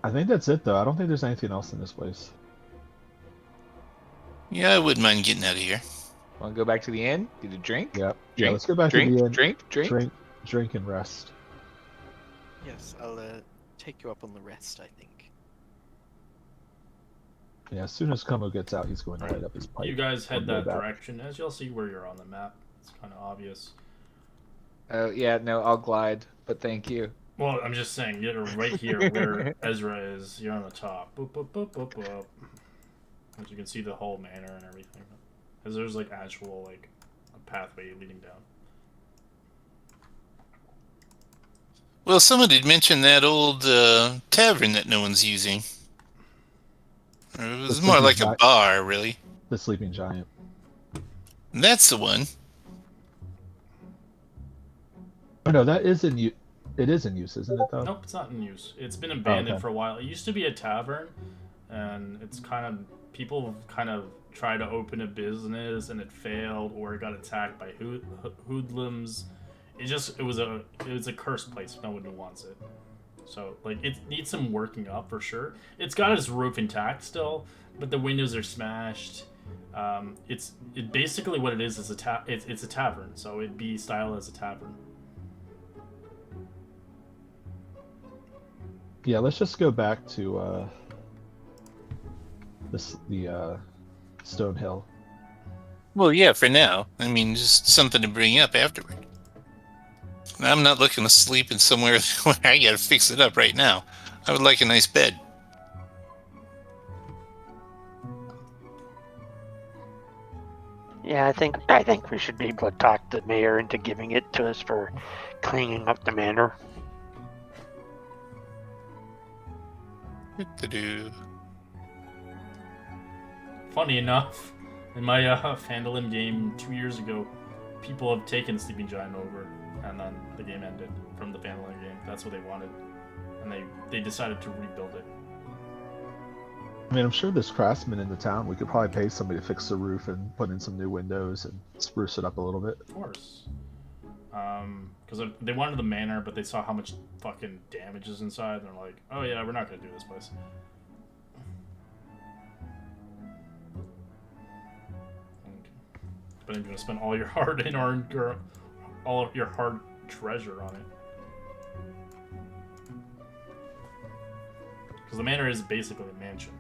Speaker 6: I think that's it, though. I don't think there's anything else in this place.
Speaker 2: Yeah, I wouldn't mind getting out of here.
Speaker 5: Want to go back to the inn? Get a drink?
Speaker 6: Yep.
Speaker 5: Drink.
Speaker 6: Yeah, let's go back
Speaker 5: drink,
Speaker 6: to the inn.
Speaker 5: Drink.
Speaker 6: Drink and rest.
Speaker 8: Yes, I'll take you up on the rest, I think.
Speaker 6: Yeah, as soon as Como gets out, he's going to light up his pipe.
Speaker 1: You guys head
Speaker 6: on the way
Speaker 1: that
Speaker 6: back.
Speaker 1: direction. As you'll see where you're on the map, it's kind of obvious.
Speaker 5: Oh yeah, no, I'll glide, but thank you.
Speaker 1: Well, I'm just saying, you're right here where Ezra is. You're on the top. Boop, boop, boop, boop, boop. As you can see the whole manor and everything. As there's like actual like a pathway leading down.
Speaker 2: Well, someone had mentioned that old tavern that no one's using. Or it was more like a bar, really.
Speaker 6: The Sleeping Giant.
Speaker 2: That's the one.
Speaker 6: Oh no, that is in use. It is in use, isn't it? Though.
Speaker 1: Nope, it's not in use. It's been abandoned
Speaker 6: okay.
Speaker 1: for a while. It used to be a tavern, and it's kind of people kind of tried to open a business and it failed, or it got attacked by hoodlums. It was a cursed place. No one wants it. So like it needs some working up for sure. It's got its roof intact still, but the windows are smashed. It's basically what it is a it's a tavern, so it'd be styled as a tavern.
Speaker 6: Yeah, let's just go back to the Stone Hill.
Speaker 2: Well, yeah, for now. I mean, just something to bring up afterward. I'm not looking to sleep in somewhere where I gotta fix it up right now. I would like a nice bed.
Speaker 4: Yeah, I think we should be able to talk the mayor into giving it to us for cleaning up the manor.
Speaker 2: Do-do-do.
Speaker 1: Funny enough, in my Phandalin game 2 years ago, people have taken Sleeping Giant over, and then the game ended from the Phandalin game. That's what they wanted, and they decided to rebuild it.
Speaker 6: I mean, I'm sure there's craftsmen in the town. We could probably pay somebody to fix the roof and put in some new windows and spruce it up a little bit.
Speaker 1: Of course. Because they wanted the manor, but they saw how much fucking damage is inside, and they're like, oh yeah, we're not gonna do this place. But you're gonna spend all your hard-earned, all of your hard treasure on it. Because the manor is basically a mansion.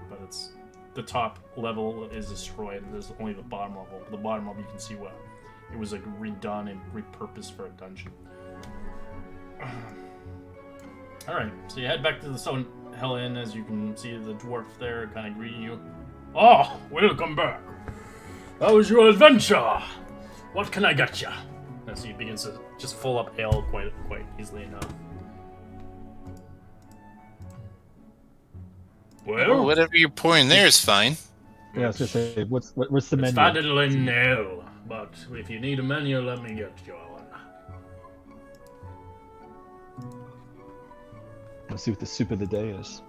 Speaker 1: But it's the top level is destroyed, and there's only the bottom level. But the bottom level, you can see what it was like redone and repurposed for a dungeon. All right, so you head back to the Stone Hell Inn, as you can see the dwarf there, kind of greeting you. Oh, welcome back. How was your adventure? What can I get you? As he begins to just fill up ale quite easily enough. Well,
Speaker 2: Whatever you're pouring there is fine.
Speaker 6: Yeah, I was gonna say, what's the
Speaker 1: it's
Speaker 6: menu?
Speaker 1: Phandalin ale, but if you need a menu, let me get you one.
Speaker 6: Let's see what the soup of the day is.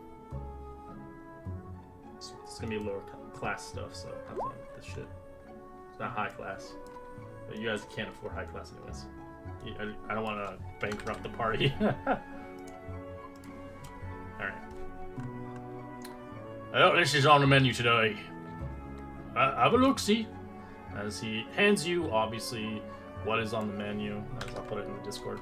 Speaker 1: It's gonna be lower class stuff, so have fun with this shit. It's not high class, but you guys can't afford high class anyways. I don't want to bankrupt the party. Alright. Well, this is on the menu today. Have a look-see. As he hands you, obviously, what is on the menu. As I'll put it in the Discord.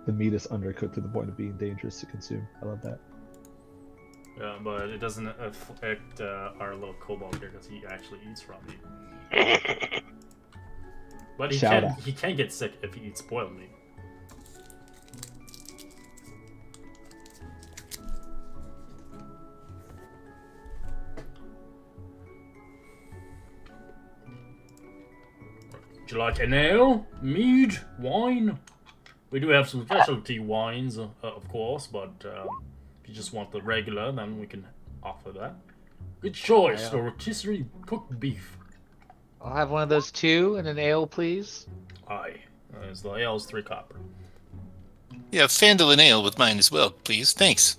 Speaker 6: The meat is undercooked to the point of being dangerous to consume. I love that.
Speaker 1: Yeah, but it doesn't affect our little kobold here because he actually eats raw meat. But he can get sick if he eats boiled meat. Would you like an ale, mead, wine? We do have some specialty wines, of course, but if you just want the regular, then we can offer that. Good choice for rotisserie cooked beef.
Speaker 5: I'll have one of those too, and an ale, please.
Speaker 1: Aye. As the ale is 3 copper.
Speaker 2: Yeah, Phandalin ale with mine as well, please. Thanks.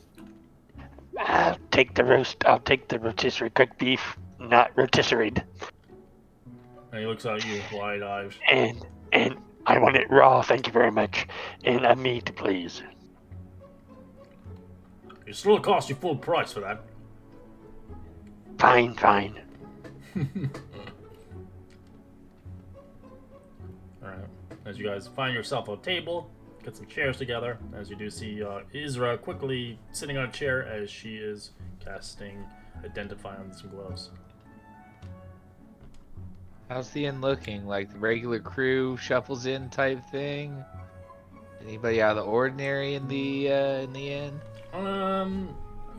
Speaker 4: I'll take the rotisserie cooked beef, not rotisseried.
Speaker 1: And he looks at you, wide eyes.
Speaker 4: And I want it raw, thank you very much. And a meat, please.
Speaker 1: It still cost you full price for that.
Speaker 4: Fine.
Speaker 1: Alright. As you guys find yourself a table, get some chairs together. As you do see Isra quickly sitting on a chair as she is casting Identify on some gloves.
Speaker 5: How's the inn looking? Like the regular crew shuffles in type thing? Anybody out of the ordinary in the inn?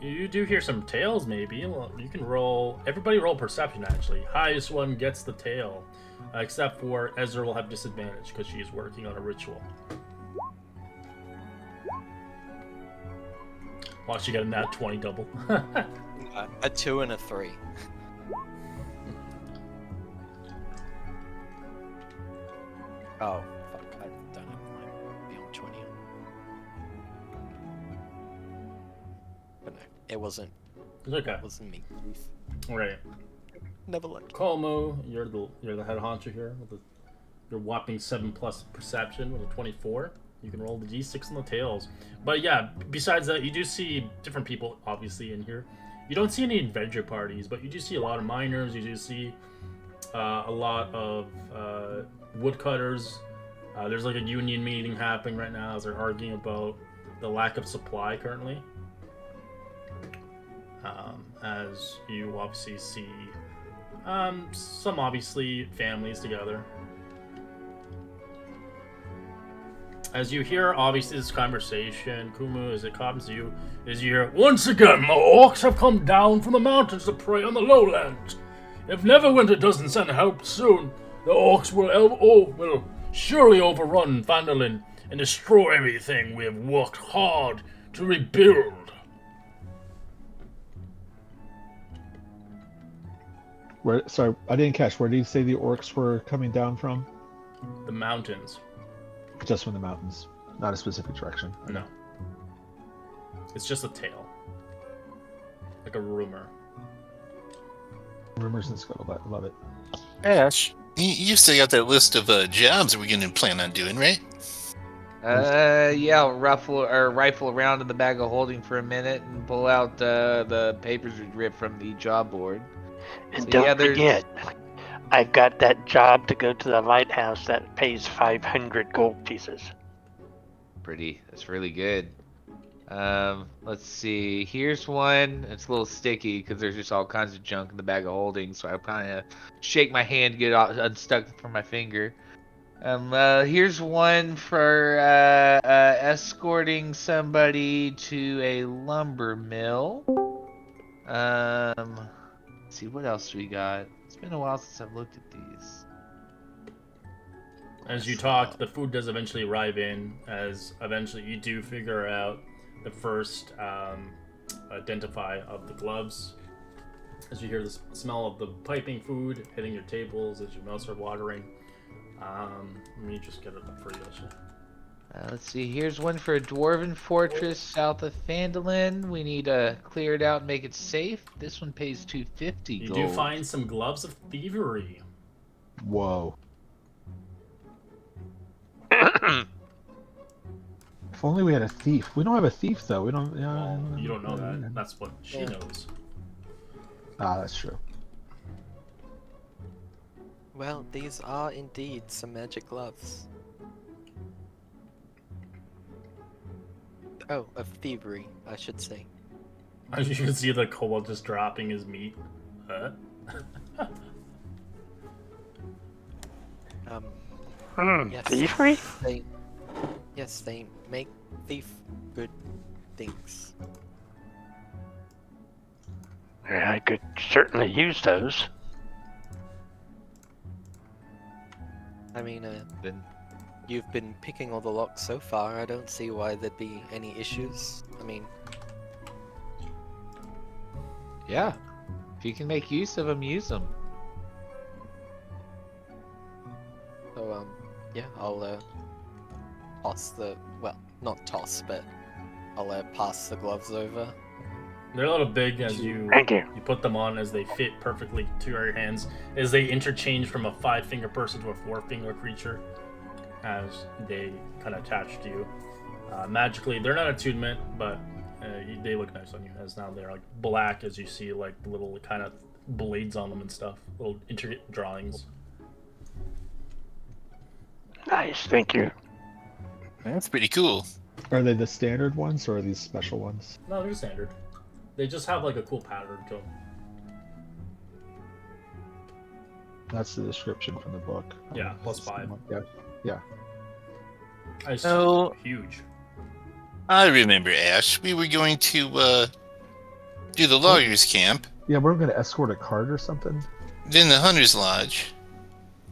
Speaker 1: You do hear some tales, maybe. Well, you can roll. Everybody roll perception, actually. Highest one gets the tale, except for Ezra will have disadvantage because she is working on a ritual. Watch, you get a nat 20 double.
Speaker 8: A 2 and a 3. Oh, fuck. I don't have my Beyond 20 on. But no, it wasn't.
Speaker 1: It's okay.
Speaker 8: It wasn't me.
Speaker 1: Alright.
Speaker 8: Never looked.
Speaker 1: Colmo, you're the head honcho here with your whopping 7+ perception with a 24. You can roll the d6 on the tails. But yeah, besides that, you do see different people obviously in here. You don't see any adventure parties, but you do see a lot of miners. You do see a lot of woodcutters. There's like a union meeting happening right now as they're arguing about the lack of supply currently. As you obviously see some obviously families together. As you hear, obviously, this conversation, Kumu, as it comes to you, is you hear, "Once again, the orcs have come down from the mountains to prey on the lowlands. If Neverwinter doesn't send help soon, the orcs will surely overrun Vandalin and destroy everything we have worked hard to rebuild."
Speaker 6: Sorry, I didn't catch. Where did you say the orcs were coming down from?
Speaker 1: The mountains.
Speaker 6: Just from the mountains, not a specific direction.
Speaker 1: No. It's just a tale. Like a rumor.
Speaker 6: Rumors and scuttlebutt. Love it.
Speaker 2: Ash, you still got that list of jobs we're gonna plan on doing, right?
Speaker 5: Yeah, I'll rifle around in the bag of holding for a minute and pull out the papers we ripped from the job board.
Speaker 4: And
Speaker 5: So,
Speaker 4: don't
Speaker 5: yeah, there's-
Speaker 4: forget, I've got that job to go to the lighthouse that pays 500 gold pieces.
Speaker 5: That's really good. Let's see. Here's one. It's a little sticky because there's just all kinds of junk in the bag of holding. So I kind of shake my hand to get it unstuck from my finger. Here's one for escorting somebody to a lumber mill. Let's see, what else we got? It's been a while since I've looked at these.
Speaker 1: As you talk, the food does eventually arrive in, as eventually you do figure out the first identify of the gloves. As you hear the smell of the piping food hitting your tables, as your mouths are watering. Let me just get it up for you, actually.
Speaker 5: Let's see, here's one for a dwarven fortress south of Phandalin. We need to clear it out and make it safe. This one pays 250
Speaker 1: You
Speaker 5: gold.
Speaker 1: do find some gloves of thievery.
Speaker 6: Whoa. If only we had a thief. We don't have a thief though. We don't.
Speaker 1: Well, you don't know that. That's what she knows.
Speaker 6: Ah, that's true.
Speaker 8: Well, these are indeed some magic gloves. Oh, of thievery, I should say.
Speaker 1: As you can see the kobold just dropping his meat.
Speaker 8: Yes,
Speaker 4: Thievery?
Speaker 8: they make thief good things.
Speaker 4: Yeah, I could certainly use those.
Speaker 8: I mean,
Speaker 5: Then-
Speaker 8: you've been picking all the locks so far. I don't see why there'd be any issues. I mean,
Speaker 5: Yeah, if you can make use of them, use them.
Speaker 8: so yeah, I'll toss the not toss, but I'll pass the gloves over.
Speaker 1: They're a little big as you
Speaker 4: Thank you.
Speaker 1: put them on, as they fit perfectly to your hands, as they interchange from a 5-finger person to a 4-finger creature, as they kind of attach to you. Magically, they're not attunement, but they look nice on you, as now they're like black, as you see like the little kind of blades on them and stuff, little intricate drawings.
Speaker 4: Nice, thank you.
Speaker 2: That's pretty cool.
Speaker 6: Are they the standard ones or are these special ones?
Speaker 1: No, they're standard. They just have like a cool pattern to them.
Speaker 6: That's the description from the book.
Speaker 1: Yeah, +5.
Speaker 6: Yeah.
Speaker 1: It's
Speaker 2: So-
Speaker 1: huge.
Speaker 2: I remember, Ash. We were going to do the lawyer's camp,
Speaker 6: Yeah, we're gonna escort a cart or something.
Speaker 2: then the hunter's lodge,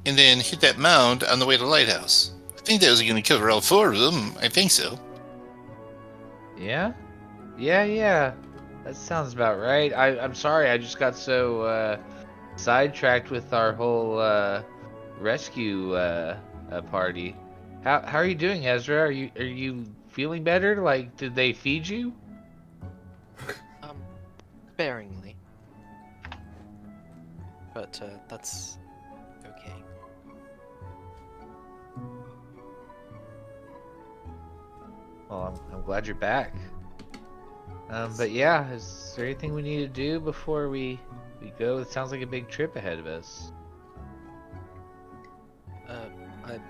Speaker 2: and then hit that mound on the way to Lighthouse. I think that was going to cover all 4 of them. I think so.
Speaker 5: Yeah? Yeah. That sounds about right. I'm sorry, I just got so sidetracked with our whole rescue party. How are you doing, Ezra? Are you feeling better? Like, did they feed you?
Speaker 8: Sparingly. But that's okay.
Speaker 5: Well, I'm glad you're back. But yeah, is there anything we need to do before we go? It sounds like a big trip ahead of us.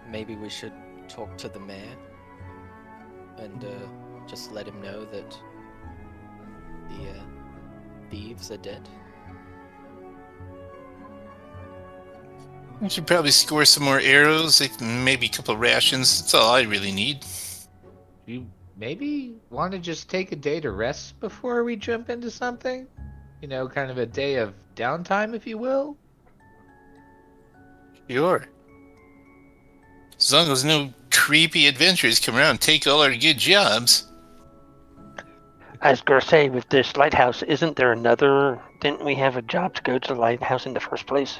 Speaker 8: Maybe we should talk to the mayor and just let him know that the thieves are dead.
Speaker 2: I should probably score some more arrows, like maybe a couple rations. That's all I really need.
Speaker 5: You maybe want to just take a day to rest before we jump into something? You know, kind of a day of downtime, if you will?
Speaker 2: Sure. As long as no creepy adventurers come around and take all our good jobs.
Speaker 4: I was gonna say, with this lighthouse, isn't there another? Didn't we have a job to go to the lighthouse in the first place?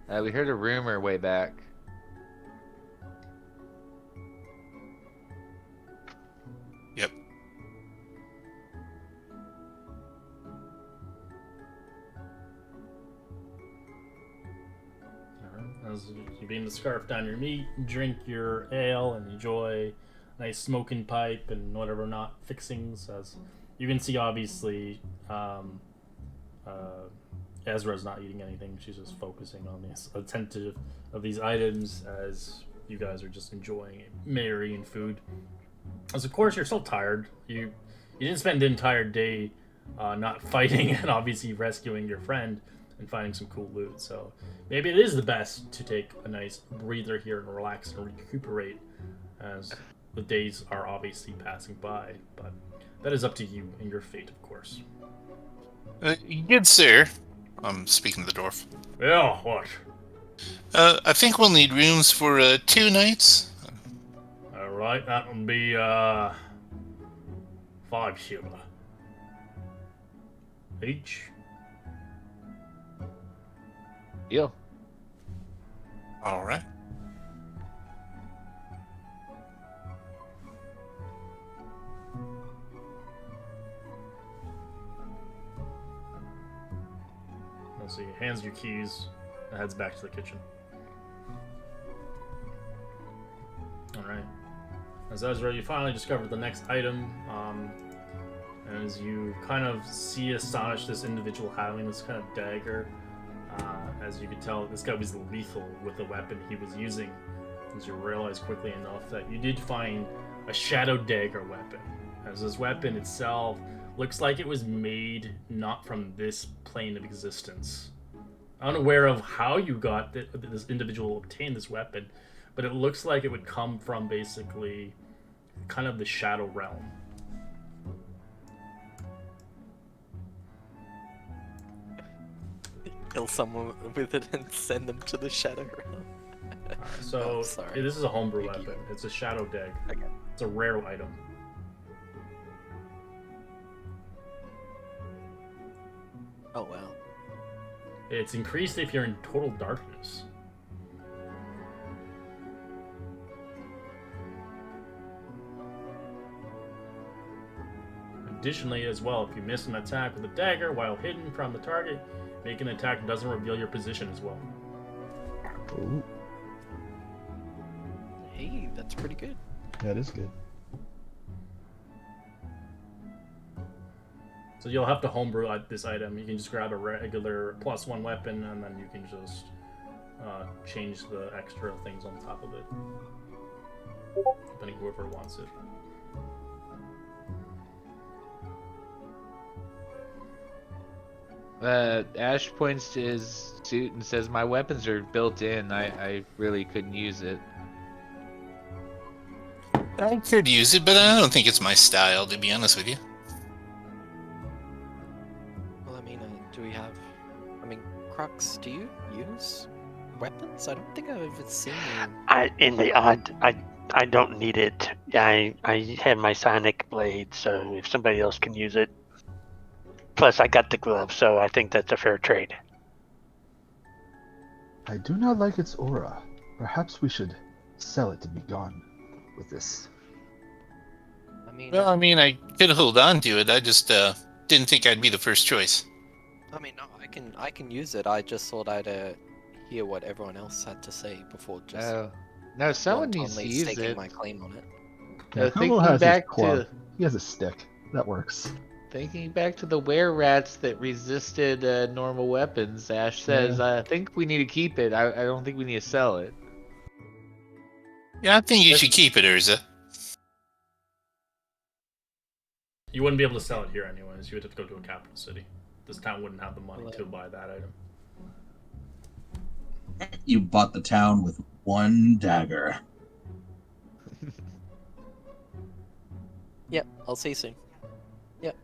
Speaker 5: We heard a rumor way back.
Speaker 2: Yep.
Speaker 1: As you beam the scarf down your meat, drink your ale, and enjoy a nice smoking pipe and whatever not fixings. As you can see, obviously, Ezra's not eating anything. She's just focusing on this attentive of these items as you guys are just enjoying it, marrying food. As of course, you're still tired. You didn't spend the entire day not fighting and obviously rescuing your friend and finding some cool loot. So maybe it is the best to take a nice breather here and relax and recuperate as the days are obviously passing by. But that is up to you and your fate, of course.
Speaker 2: Good sir. I'm speaking to the dwarf.
Speaker 1: Yeah, what?
Speaker 2: I think we'll need rooms for 2 nights.
Speaker 1: Alright, that will be 5 silver. Each.
Speaker 5: Deal.
Speaker 2: All right.
Speaker 1: Let's see, hands your keys and heads back to the kitchen. Alright. As Ezra, you finally discovered the next item, and as you kind of see astonished this individual having this kind of dagger, as you could tell, this guy was lethal with the weapon he was using, as you realize quickly enough that you did find a shadow dagger weapon, as this weapon itself looks like it was made not from this plane of existence. Unaware of how you got this individual obtained this weapon, but it looks like it would come from basically kind of the shadow realm.
Speaker 8: Kill someone with it and send them to the shadow realm.
Speaker 1: So
Speaker 8: Oh, sorry.
Speaker 1: this is a homebrew
Speaker 8: Thank you.
Speaker 1: weapon. It's a shadow dagger.
Speaker 8: Okay.
Speaker 1: It's a rare item.
Speaker 8: Oh wow.
Speaker 1: It's increased if you're in total darkness. Additionally, as well, if you miss an attack with a dagger while hidden from the target, make an attack that doesn't reveal your position as well.
Speaker 6: Ooh,
Speaker 8: Hey, that's pretty good.
Speaker 6: that is good.
Speaker 1: So you'll have to homebrew this item. You can just grab a regular +1 weapon, and then you can just change the extra things on top of it, depending whoever wants it.
Speaker 5: Ash points to his suit and says, "My weapons are built in. I really couldn't use it."
Speaker 2: I could use it, but I don't think it's my style, to be honest with you.
Speaker 8: Well, I mean, do we have? I mean, Crux, do you use weapons? I don't think I've ever seen you.
Speaker 4: I don't need it. I have my sonic blade, so if somebody else can use it. Plus, I got the glove, so I think that's a fair trade.
Speaker 6: I do not like its aura. Perhaps we should sell it to be gone with this.
Speaker 8: I mean,
Speaker 2: Well, I mean, I could hold on to it. I just didn't think I'd be the first choice.
Speaker 8: no, I can use it. I just thought I'd hear what everyone else had to say before just
Speaker 5: No, someone needs to
Speaker 8: wantonly
Speaker 5: use
Speaker 8: staking
Speaker 5: it.
Speaker 8: my claim on it.
Speaker 6: Yeah,
Speaker 5: Thinking
Speaker 6: Kumo has
Speaker 5: back
Speaker 6: his club.
Speaker 5: to
Speaker 6: He has a stick. That works.
Speaker 5: thinking back to the were-rats that resisted normal weapons. Ash says, "I think we need to keep it. I don't think we need to sell it."
Speaker 2: Yeah, I think you should keep it, Urza.
Speaker 1: You wouldn't be able to sell it here anyways. You would have to go to a capital city. This town wouldn't have the money
Speaker 8: Well,
Speaker 1: to buy that item.
Speaker 9: You bought the town with one dagger.
Speaker 8: Yep, I'll see you soon. Yep.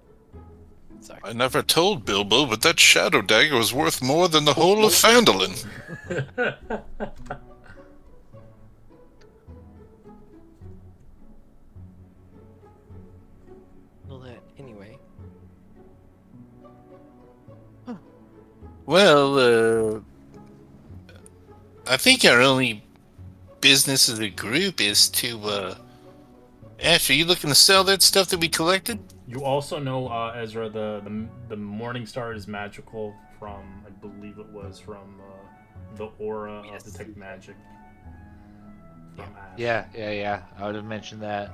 Speaker 8: Sorry.
Speaker 2: I never told Bilbo, but that shadow dagger was worth more than the whole of Phandalin.
Speaker 8: Well, anyway.
Speaker 2: Well, I think our only business as a group is to, Ash, are you looking to sell that stuff that we collected?
Speaker 1: You also know, Ezra, the Morning Star is magical from, I believe it was from the aura of Detect Magic. From Ash.
Speaker 5: Yeah. I would have mentioned that.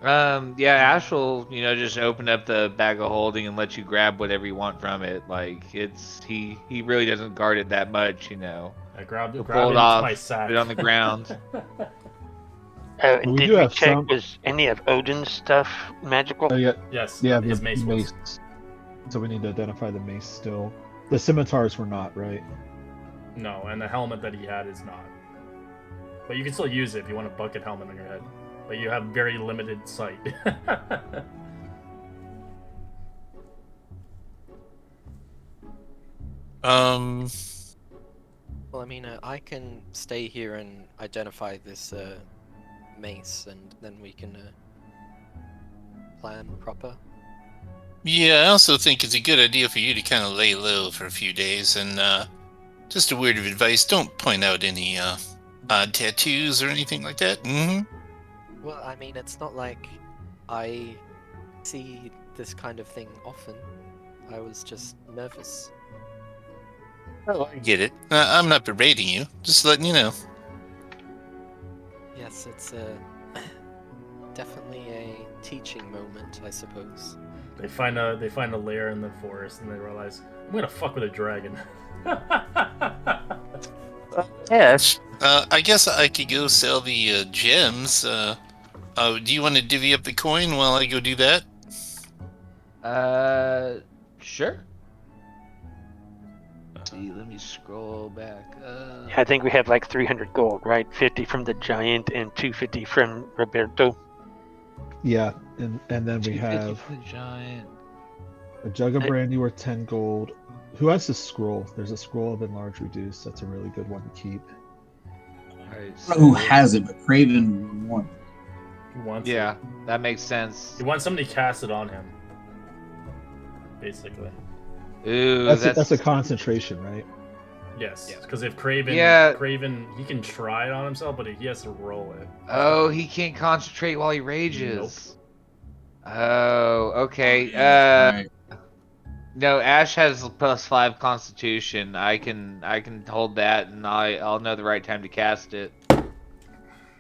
Speaker 5: Yeah, Ash will, just open up the bag of holding and let you grab whatever you want from it. Like, he really doesn't guard it that much,
Speaker 1: I grabbed
Speaker 5: He'll
Speaker 1: it
Speaker 5: pull it
Speaker 1: into
Speaker 5: off,
Speaker 1: my sack.
Speaker 5: put it on the ground.
Speaker 4: And
Speaker 6: We
Speaker 4: did
Speaker 6: do
Speaker 4: we
Speaker 6: have
Speaker 4: check,
Speaker 6: some-
Speaker 4: was any of Odin's stuff magical?
Speaker 6: Oh, yeah,
Speaker 1: Yes,
Speaker 6: yeah,
Speaker 1: his
Speaker 6: the
Speaker 1: mace was.
Speaker 6: So we need to identify the mace still. The scimitars were not, right?
Speaker 1: No, and the helmet that he had is not. But you can still use it if you want a bucket helmet on your head. But you have very limited sight.
Speaker 8: Well, I mean, I can stay here and identify this mace, and then we can plan proper.
Speaker 2: Yeah, I also think it's a good idea for you to kind of lay low for a few days, and just a word of advice, don't point out any odd tattoos or anything like that.
Speaker 8: Well, I mean, it's not like I see this kind of thing often. I was just nervous.
Speaker 2: Oh, I get it. I'm not berating you, just letting you know.
Speaker 8: Yes, it's definitely a teaching moment, I suppose.
Speaker 1: They find a lair in the forest and they realize I'm gonna fuck with a dragon.
Speaker 2: Yes. I guess I could go sell the gems. Do you want to divvy up the coin while I go do that?
Speaker 5: Sure. See, let me scroll back up.
Speaker 4: I think we have like 300 gold, right? 50 from the giant and 250 from Roberto.
Speaker 6: Yeah, and then we
Speaker 5: 250
Speaker 6: have
Speaker 5: for the giant.
Speaker 6: a jug of brandy worth 10 gold. Who has the scroll? There's a scroll of enlarge reduce. That's a really good one to keep.
Speaker 5: Alright,
Speaker 9: I don't know who has it, but Craven won.
Speaker 1: He wants
Speaker 5: Yeah,
Speaker 1: it.
Speaker 5: that makes sense.
Speaker 1: He wants somebody to cast it on him. Basically.
Speaker 5: Ooh,
Speaker 6: That's a concentration, right?
Speaker 1: Yes. Because if Craven he can try it on himself, but he has to roll it.
Speaker 5: Oh, he can't concentrate while he rages. Oh, okay.
Speaker 9: Right.
Speaker 5: No, Ash has +5 Constitution. I can hold that, and I'll know the right time to cast it.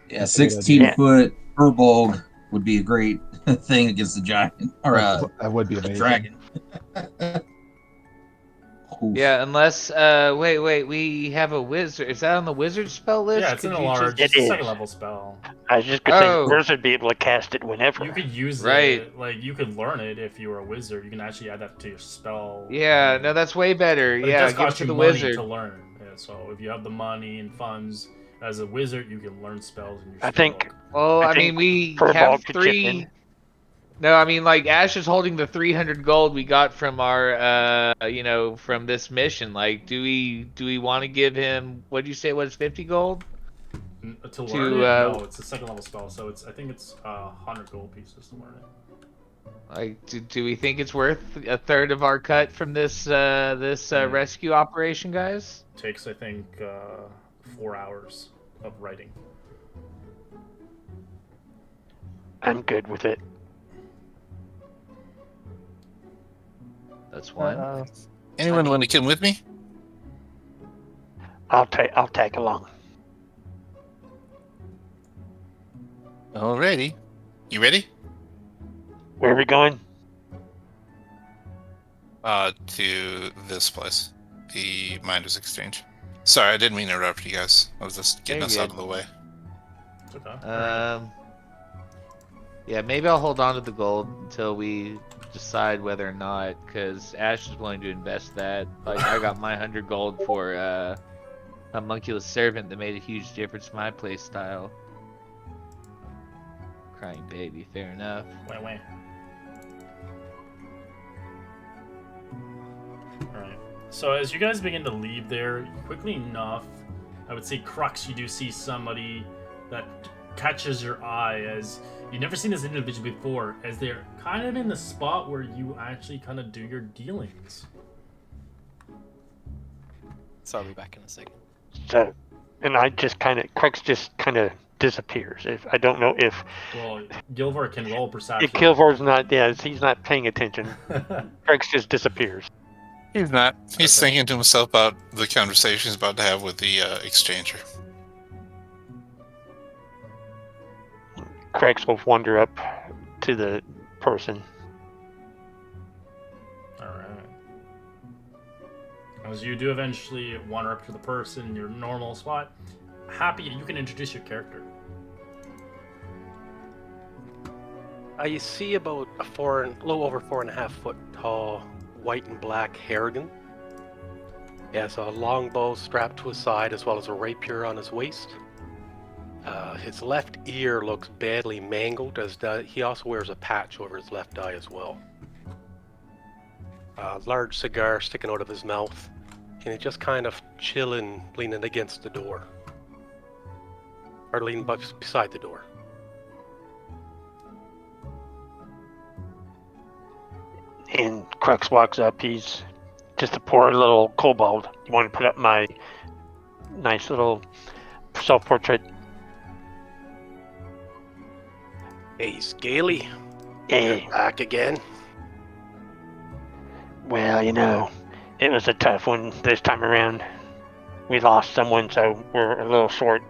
Speaker 9: Yeah, 16-foot Urbolg would be a great thing against the giant or
Speaker 6: that would be
Speaker 9: the
Speaker 6: amazing.
Speaker 9: dragon.
Speaker 5: Yeah, unless wait, we have a wizard. Is that on the wizard spell list?
Speaker 1: Yeah, it's
Speaker 5: Could
Speaker 1: an
Speaker 5: you
Speaker 1: enlarge.
Speaker 5: just-
Speaker 1: It's a second level spell.
Speaker 4: I was just gonna say,
Speaker 5: Oh.
Speaker 4: the wizard would be able to cast it whenever.
Speaker 1: You could use
Speaker 5: Right.
Speaker 1: it, like you could learn it if you were a wizard. You can actually add that to your spell.
Speaker 5: Yeah, no, that's way better.
Speaker 1: But
Speaker 5: Yeah,
Speaker 1: it does
Speaker 5: give it
Speaker 1: cost
Speaker 5: to
Speaker 1: you
Speaker 5: the
Speaker 1: money
Speaker 5: wizard.
Speaker 1: to learn. Yeah, so if you have the money and funds as a wizard, you can learn spells in your
Speaker 4: I think.
Speaker 5: Well, I
Speaker 4: think
Speaker 5: mean, we
Speaker 4: Furball
Speaker 5: have
Speaker 4: could chip
Speaker 5: 3.
Speaker 4: in.
Speaker 5: No, I mean, like Ash is holding the 300 gold we got from our, from this mission. Like, do we want to give him? What did you say was 50 gold?
Speaker 1: To learn it? No, it's a second level spell, so I think it's 100 gold pieces to learn it.
Speaker 5: Like, do we think it's worth a third of our cut from this rescue operation, guys?
Speaker 1: Takes I think 4 hours of writing.
Speaker 4: I'm good with it.
Speaker 5: That's one.
Speaker 2: Anyone want to come with me?
Speaker 4: I'll tag along.
Speaker 2: Alrighty. You ready?
Speaker 4: Where are we going?
Speaker 2: To this place. The Minders Exchange. Sorry, I didn't mean to interrupt you guys. I was just getting
Speaker 5: You're
Speaker 2: us
Speaker 5: good.
Speaker 2: out of the way.
Speaker 1: Okay.
Speaker 5: Yeah, maybe I'll hold on to the gold until we decide whether or not, because Ash is willing to invest that. Like, I got my 100 gold for homunculus servant that made a huge difference in my play style. Crying baby, fair enough.
Speaker 1: Wait. Alright. So as you guys begin to leave there, quickly enough, I would say, Crux, you do see somebody that catches your eye as you've never seen this individual before, as they're kind of in the spot where you actually kind of do your dealings.
Speaker 8: So I'll be back in a second.
Speaker 4: So, and I just kind of, Crux just kind of disappears. If I don't know if
Speaker 1: Well, Gilvar can roll perception.
Speaker 4: Kilvor's not, he's not paying attention. Crux just disappears.
Speaker 2: He's not. He's
Speaker 1: Okay.
Speaker 2: thinking to himself about the conversation he's about to have with the exchanger.
Speaker 4: Crux will wander up to the person.
Speaker 1: Alright. As you do eventually wander up to the person in your normal spot, Happy, you can introduce your character.
Speaker 7: You see about a little over 4.5 foot tall, white and black Harrigan. He has a longbow strapped to his side as well as a rapier on his waist. His left ear looks badly mangled, he also wears a patch over his left eye as well. A large cigar sticking out of his mouth, and he's just kind of chilling, leaning against the door. Or leaning beside the door.
Speaker 4: And Crux walks up. He's just a poor little kobold. You want to put up my nice little self-portrait?
Speaker 7: Hey, Scaly.
Speaker 4: Hey.
Speaker 7: You're back again.
Speaker 4: Well, it was a tough one this time around. We lost someone, so we're a little short.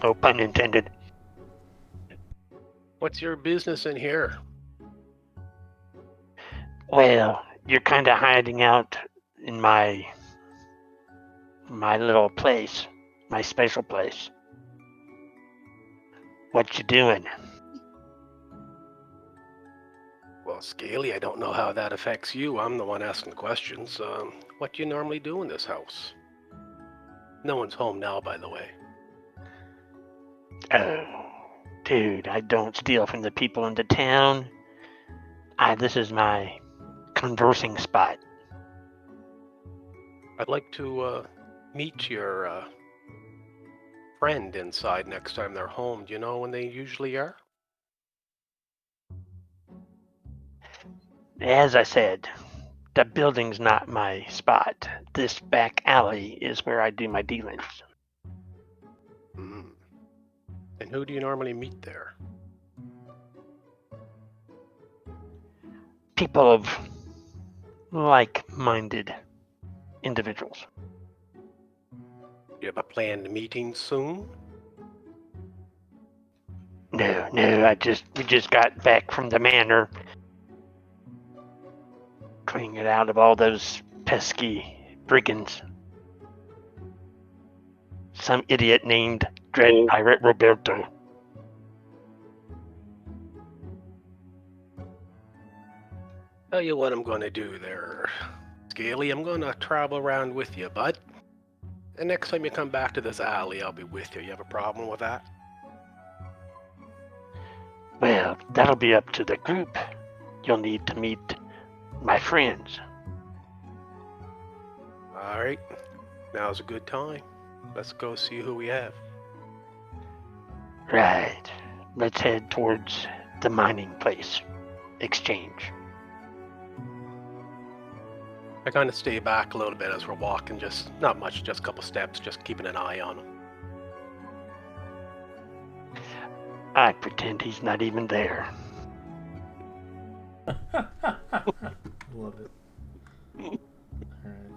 Speaker 4: No pun intended.
Speaker 7: What's your business in here?
Speaker 4: Well, you're kind of hiding out in my little place, my special place. What you doing?
Speaker 7: Well, Scaly, I don't know how that affects you. I'm the one asking questions. What do you normally do in this house? No one's home now, by the way.
Speaker 4: Oh, dude, I don't steal from the people in the town. This is my conversing spot.
Speaker 7: I'd like to meet your friend inside next time they're home. Do you know when they usually are?
Speaker 4: As I said, the building's not my spot. This back alley is where I do my dealings.
Speaker 7: And who do you normally meet there?
Speaker 4: People of like-minded individuals.
Speaker 7: You have a planned meeting soon?
Speaker 4: No, we just got back from the manor. Cleaning it out of all those pesky brigands. Some idiot named Dread Pirate Roberto.
Speaker 7: Tell you what I'm going to do there, Scaly. I'm going to travel around with you, bud. And next time you come back to this alley, I'll be with you. You have a problem with that?
Speaker 4: Well, that'll be up to the group. You'll need to meet my friends.
Speaker 7: All right. Now's a good time. Let's go see who we have.
Speaker 4: Right. Let's head towards the mining place. Exchange.
Speaker 7: I kind of stay back a little bit as we're walking, just not much, just a couple steps, just keeping an eye on him.
Speaker 4: I pretend he's not even there.
Speaker 1: Love it. Alright.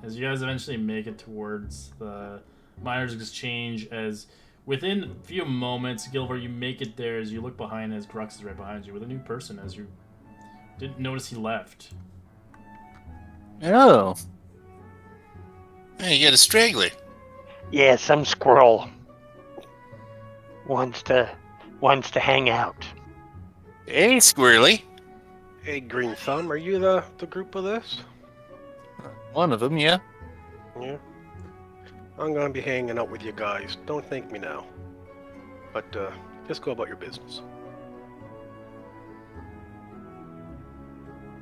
Speaker 1: As you guys eventually make it towards the miners' exchange, as within a few moments, Gilbert, you make it there as you look behind as Grux is right behind you with a new person as you didn't notice he left.
Speaker 2: Oh. Hey, you got a straggler.
Speaker 4: Yeah, some squirrel wants to hang out.
Speaker 2: Hey, Squirrely.
Speaker 7: Hey, Green Thumb, are you the group of this?
Speaker 2: One of them, yeah.
Speaker 7: Yeah. I'm gonna be hanging out with you guys. Don't thank me now. But just go about your business.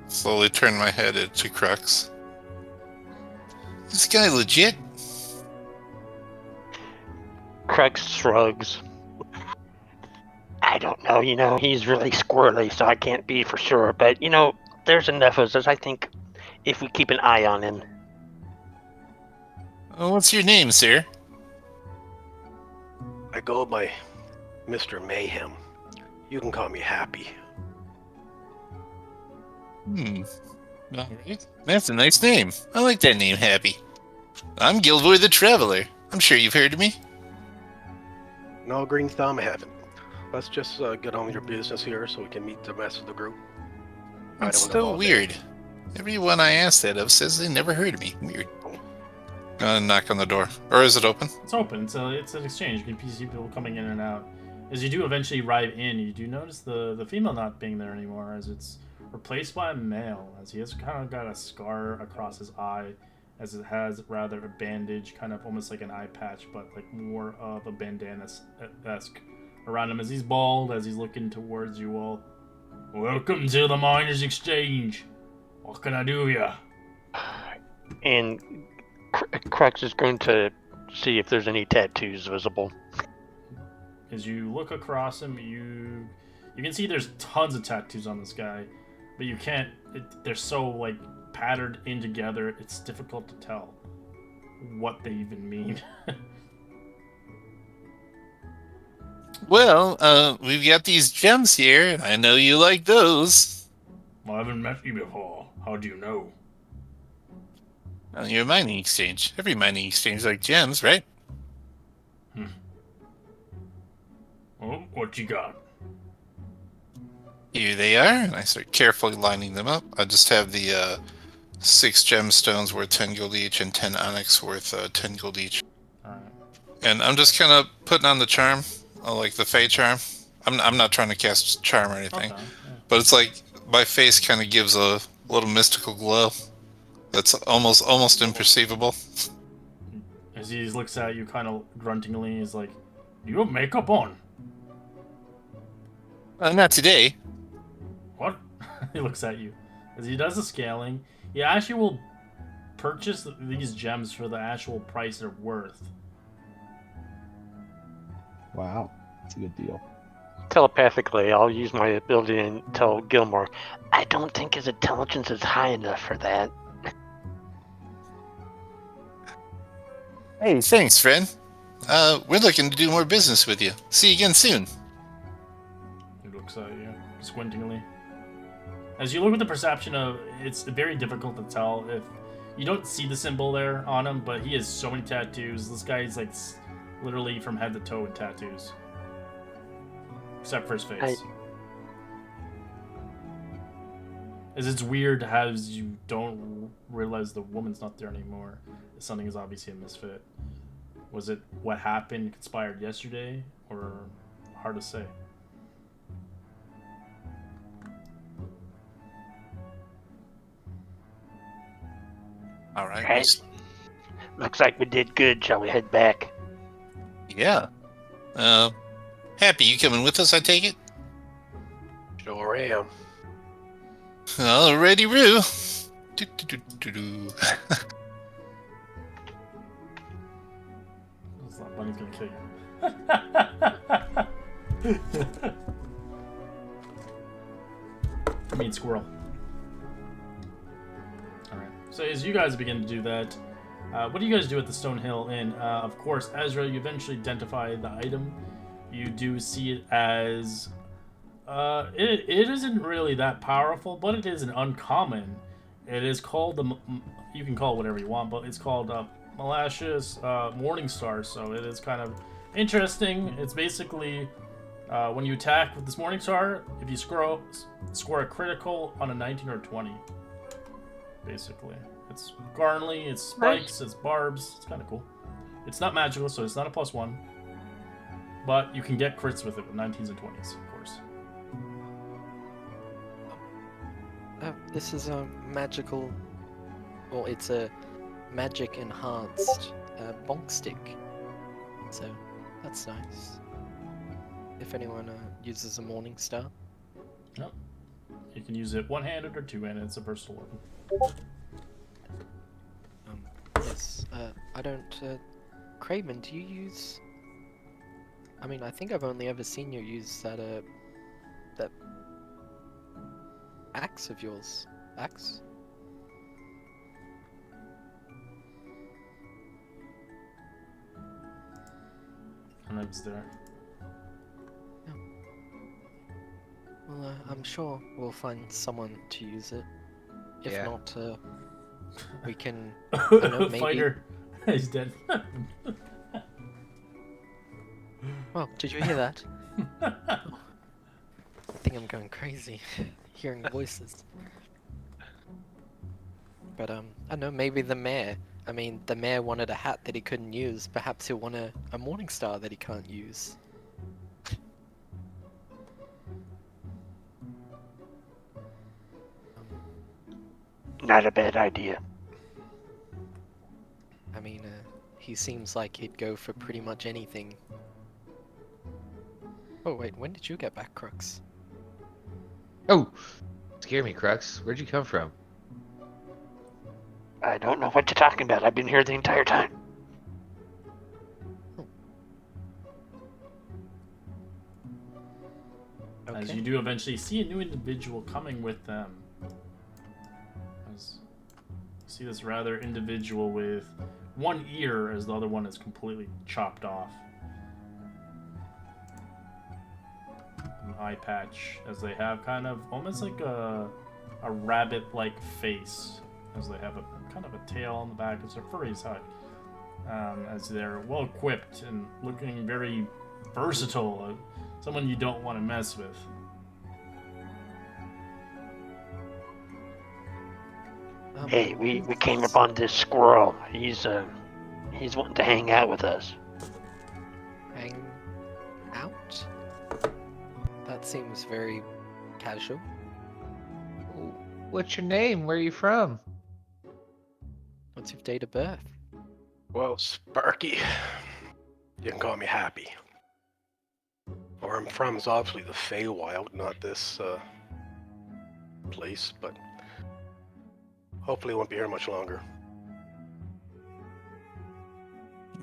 Speaker 2: Slowly turn my head to Crux. This guy legit?
Speaker 4: Crux shrugs. I don't know, he's really squirrely, so I can't be for sure. But, there's enough of us, I think, if we keep an eye on him.
Speaker 2: What's your name, sir?
Speaker 7: I go by Mr. Mayhem. You can call me Happy.
Speaker 2: Alright. That's a nice name. I like that name, Happy. I'm Gilvoy the Traveler. I'm sure you've heard of me.
Speaker 7: No, Green Thumb, I haven't. Let's just get on with your business here so we can meet the rest of the group.
Speaker 2: That's
Speaker 7: Right, I wanna
Speaker 2: so
Speaker 7: go
Speaker 2: weird. Everyone I asked that of says they never heard of me. Weird. Knock on the door. Or is it open?
Speaker 1: It's open. It's an exchange. You can see people coming in and out. As you do eventually arrive in, you do notice the female not being there anymore, as it's replaced by a male, as he has kind of got a scar across his eye, as it has rather a bandage, kind of almost like an eye patch, but like more of a bandana-esque around him, as he's bald, as he's looking towards you all. Welcome to the Miners Exchange. What can I do for you?
Speaker 4: And Crux is going to see if there's any tattoos visible.
Speaker 1: As you look across him, you can see there's tons of tattoos on this guy, but you can't. They're so like patterned in together. It's difficult to tell what they even mean.
Speaker 2: Well, we've got these gems here, and I know you like those.
Speaker 1: Well, I haven't met you before. How do you know?
Speaker 2: Well, you're a mining exchange. Every mining exchange like gems, right?
Speaker 1: Oh, what you got?
Speaker 2: Here they are, and I start carefully lining them up. I just have the 6 gemstones worth 10 gold each and 10 onyx worth 10 gold each.
Speaker 1: Alright.
Speaker 2: And I'm just kind of putting on the charm, like the Fey charm. I'm not trying to cast charm or anything,
Speaker 1: Okay, yeah.
Speaker 2: but it's like my face kind of gives a little mystical glow that's almost imperceivable.
Speaker 1: As he looks at you kind of gruntingly, he's like, "Do you have makeup on?"
Speaker 2: Not today.
Speaker 1: What? He looks at you. As he does the scaling, he actually will purchase these gems for the actual price they're worth.
Speaker 6: Wow, that's a good deal.
Speaker 4: Telepathically, I'll use my ability and tell Gilmore, I don't think his intelligence is high enough for that.
Speaker 2: Hey, thanks, friend. We're looking to do more business with you. See you again soon.
Speaker 1: He looks at you, squintingly. As you look with the perception of, it's very difficult to tell if you don't see the symbol there on him, but he has so many tattoos. This guy is like literally from head to toe with tattoos, except for his face. As it's weird how you don't realize the woman's not there anymore. Something is obviously a misfit. Was it what happened conspired yesterday, or hard to say?
Speaker 2: All right.
Speaker 4: Right. Looks like we did good. Shall we head back?
Speaker 2: Yeah. Happy, you coming with us, I take it?
Speaker 7: Sure am.
Speaker 2: Alrighty, Roo. Do.
Speaker 1: Bunny's gonna kill you. I mean, squirrel. Alright. So as you guys begin to do that, what do you guys do at the Stonehill Inn? Of course, Ezra, you eventually identify the item. You do see it as... it isn't really that powerful, but it is an uncommon. It is called the... You can call it whatever you want, but it's called Malicious Morningstar, so it is kind of interesting. It's basically when you attack with this Morningstar, if you score a critical on a 19 or 20, basically. It's garnly, it's spikes, it's barbs, it's kind of cool. It's not magical, so it's not a +1, but you can get crits with it with 19s and 20s, of course.
Speaker 8: This is a magical... Well, it's a magic enhanced bonk stick. So that's nice. If anyone uses a Morning Star.
Speaker 1: Yep. You can use it one-handed or two-handed. It's a versatile weapon.
Speaker 8: Yes. I don't. Craven, do you use? I mean, I think I've only ever seen you use that axe of yours. Axe?
Speaker 1: And it's there.
Speaker 8: Well, I'm sure we'll find someone to use it. If
Speaker 5: Yeah.
Speaker 8: not, we can. I know, maybe.
Speaker 1: Fighter. He's dead.
Speaker 8: Oh, did you hear that? I think I'm going crazy, hearing voices. But I know, maybe the mayor. I mean, the mayor wanted a hat that he couldn't use. Perhaps he'll want a Morning Star that he can't use.
Speaker 4: Not a bad idea.
Speaker 8: I mean, he seems like he'd go for pretty much anything. Oh wait, when did you get back, Crux?
Speaker 5: Oh, scare me, Crux. Where'd you come from?
Speaker 4: I don't know what you're talking about. I've been here the entire time.
Speaker 1: As
Speaker 8: Okay.
Speaker 1: you do eventually see a new individual coming with them. As you see this rather individual with one ear as the other one is completely chopped off. An eye patch as they have kind of almost like a rabbit-like face as they have a kind of a tail on the back. It's a furry side. As they're well equipped and looking very versatile. Someone you don't want to mess with.
Speaker 4: Hey, we came upon this squirrel. He's wanting to hang out with us.
Speaker 8: Hang out? That seems very casual.
Speaker 5: What's your name? Where are you from?
Speaker 8: What's your date of birth?
Speaker 7: Well, Sparky, you can call me Happy. Where I'm from is obviously the Feywild, not this place, but hopefully it won't be here much longer.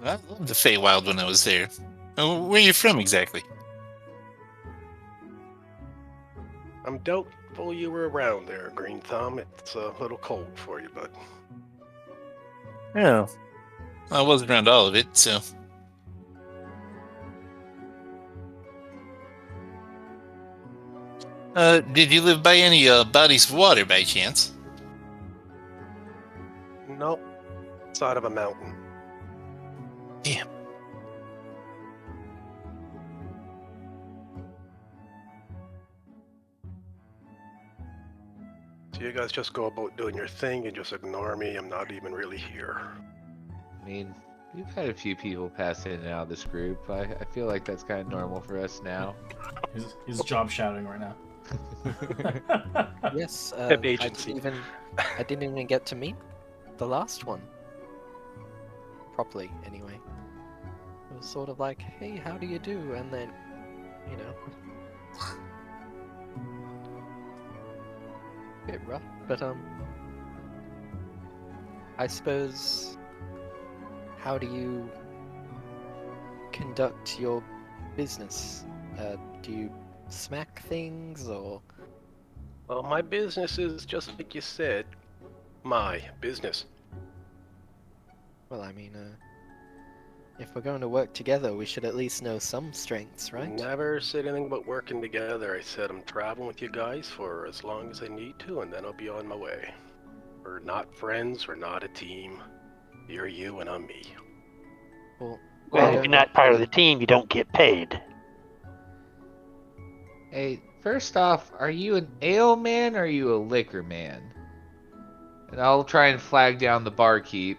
Speaker 2: I loved the Feywild when I was there. Where are you from exactly?
Speaker 7: I'm doubtful you were around there, Green Thumb. It's a little cold for you, bud.
Speaker 2: Oh. I wasn't around all of it, so. Did you live by any bodies of water by chance?
Speaker 7: Nope. Side of a mountain.
Speaker 2: Damn.
Speaker 7: So you guys just go about doing your thing and just ignore me. I'm not even really here.
Speaker 5: I mean, we've had a few people pass in and out of this group. I feel like that's kind of normal for us now.
Speaker 1: He's job shouting right now.
Speaker 8: Yes,
Speaker 7: Temp agency.
Speaker 8: I didn't even get to meet the last one. Properly, anyway. It was sort of like, hey, how do you do? And then, you know. Bit rough, but I suppose, how do you conduct your business? Do you smack things, or?
Speaker 7: Well, my business is just like you said. My business.
Speaker 8: Well, I mean, if we're going to work together, we should at least know some strengths, right?
Speaker 7: Never said anything about working together. I said I'm traveling with you guys for as long as I need to, and then I'll be on my way. We're not friends, we're not a team. You're you and I'm me.
Speaker 8: Well,
Speaker 4: Well, if you're not part of the team, you don't get paid.
Speaker 5: Hey, first off, are you an ale man or are you a liquor man? And I'll try and flag down the barkeep.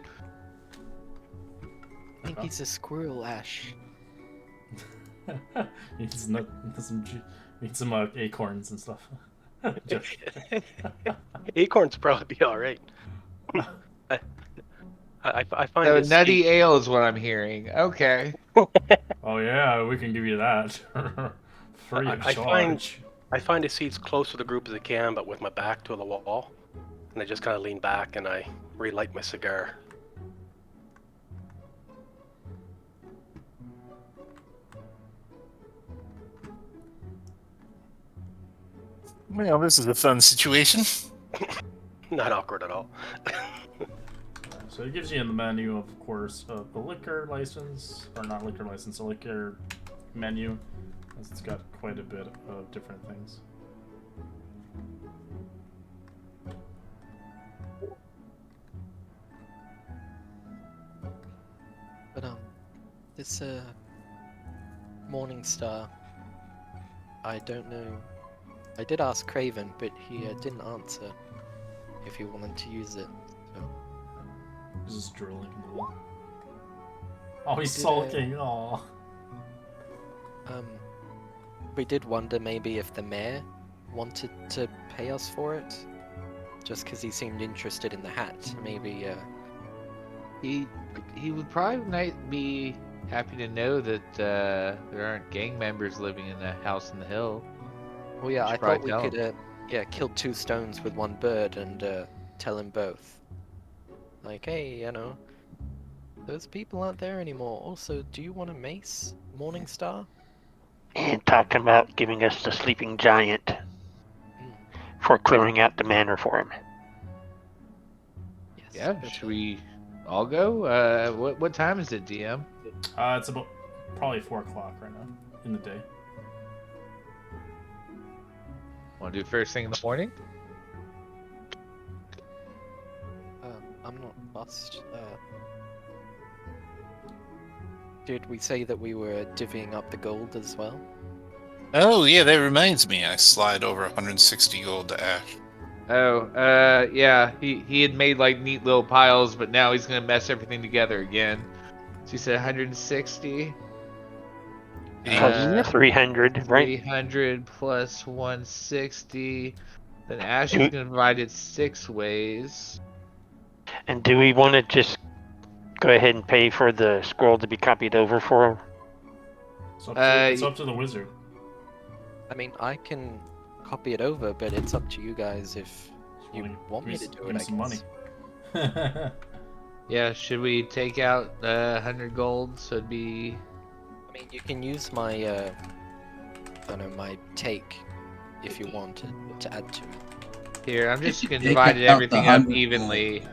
Speaker 8: I think he's a squirrel, Ash.
Speaker 1: Needs some acorns and stuff.
Speaker 7: Acorns probably be alright. I find
Speaker 5: So
Speaker 7: this
Speaker 5: nutty ale is what I'm hearing. Okay.
Speaker 1: Oh yeah, we can give you that. Free of charge.
Speaker 7: I find the seats close to the group as I can, but with my back to the wall, and I just kind of lean back and I relight my cigar.
Speaker 2: Well, this is a fun situation.
Speaker 7: Not awkward at all.
Speaker 1: So it gives you in the menu, of course, the liquor license, or not liquor license, a liquor menu. As it's got quite a bit of different things.
Speaker 8: But this Morning Star, I don't know. I did ask Craven, but he didn't answer if he wanted to use it. So.
Speaker 1: He's just drilling in the wall. Oh, he's
Speaker 8: Did,
Speaker 1: sulking. Aw.
Speaker 8: We did wonder maybe if the mayor wanted to pay us for it, just because he seemed interested in the hat. Maybe.
Speaker 5: He would probably be happy to know that there aren't gang members living in the house in the hill.
Speaker 8: Well, yeah,
Speaker 5: You
Speaker 8: I
Speaker 5: should
Speaker 8: thought
Speaker 5: probably
Speaker 8: we
Speaker 5: tell
Speaker 8: could, kill two stones with one bird and tell him both. Like, hey, those people aren't there anymore. Also, do you want a mace, Morningstar?
Speaker 4: And talking about giving us the sleeping giant for clearing out the manor for him.
Speaker 8: Yes.
Speaker 5: Yeah,
Speaker 8: but,
Speaker 5: should we all go? What time is it, DM?
Speaker 1: It's about probably 4 o'clock right now in the day.
Speaker 5: Want to do first thing in the morning?
Speaker 8: I'm not fussed. Did we say that we were divvying up the gold as well?
Speaker 2: Oh, yeah, that reminds me. I slide over 160 gold to Ash.
Speaker 5: Oh, yeah. He had made like neat little piles, but now he's gonna mess everything together again. So you said 160.
Speaker 4: Plus 300, right?
Speaker 5: 300 plus 160. Then Ash is gonna divide it 6 ways.
Speaker 4: And do we want to just go ahead and pay for the scroll to be copied over for him?
Speaker 1: It's up to the wizard.
Speaker 8: I mean, I can copy it over, but it's up to you guys if you
Speaker 1: Well,
Speaker 8: want me to do
Speaker 1: give
Speaker 8: it.
Speaker 1: me
Speaker 8: I
Speaker 1: some money.
Speaker 8: guess.
Speaker 5: Yeah, should we take out 100 gold? So it'd be.
Speaker 8: I mean, you can use my, I don't know, my take if you want to add to it.
Speaker 5: Here, I'm just gonna
Speaker 9: Take
Speaker 5: divide
Speaker 9: out the
Speaker 5: everything up
Speaker 9: 100
Speaker 5: evenly.
Speaker 9: gold.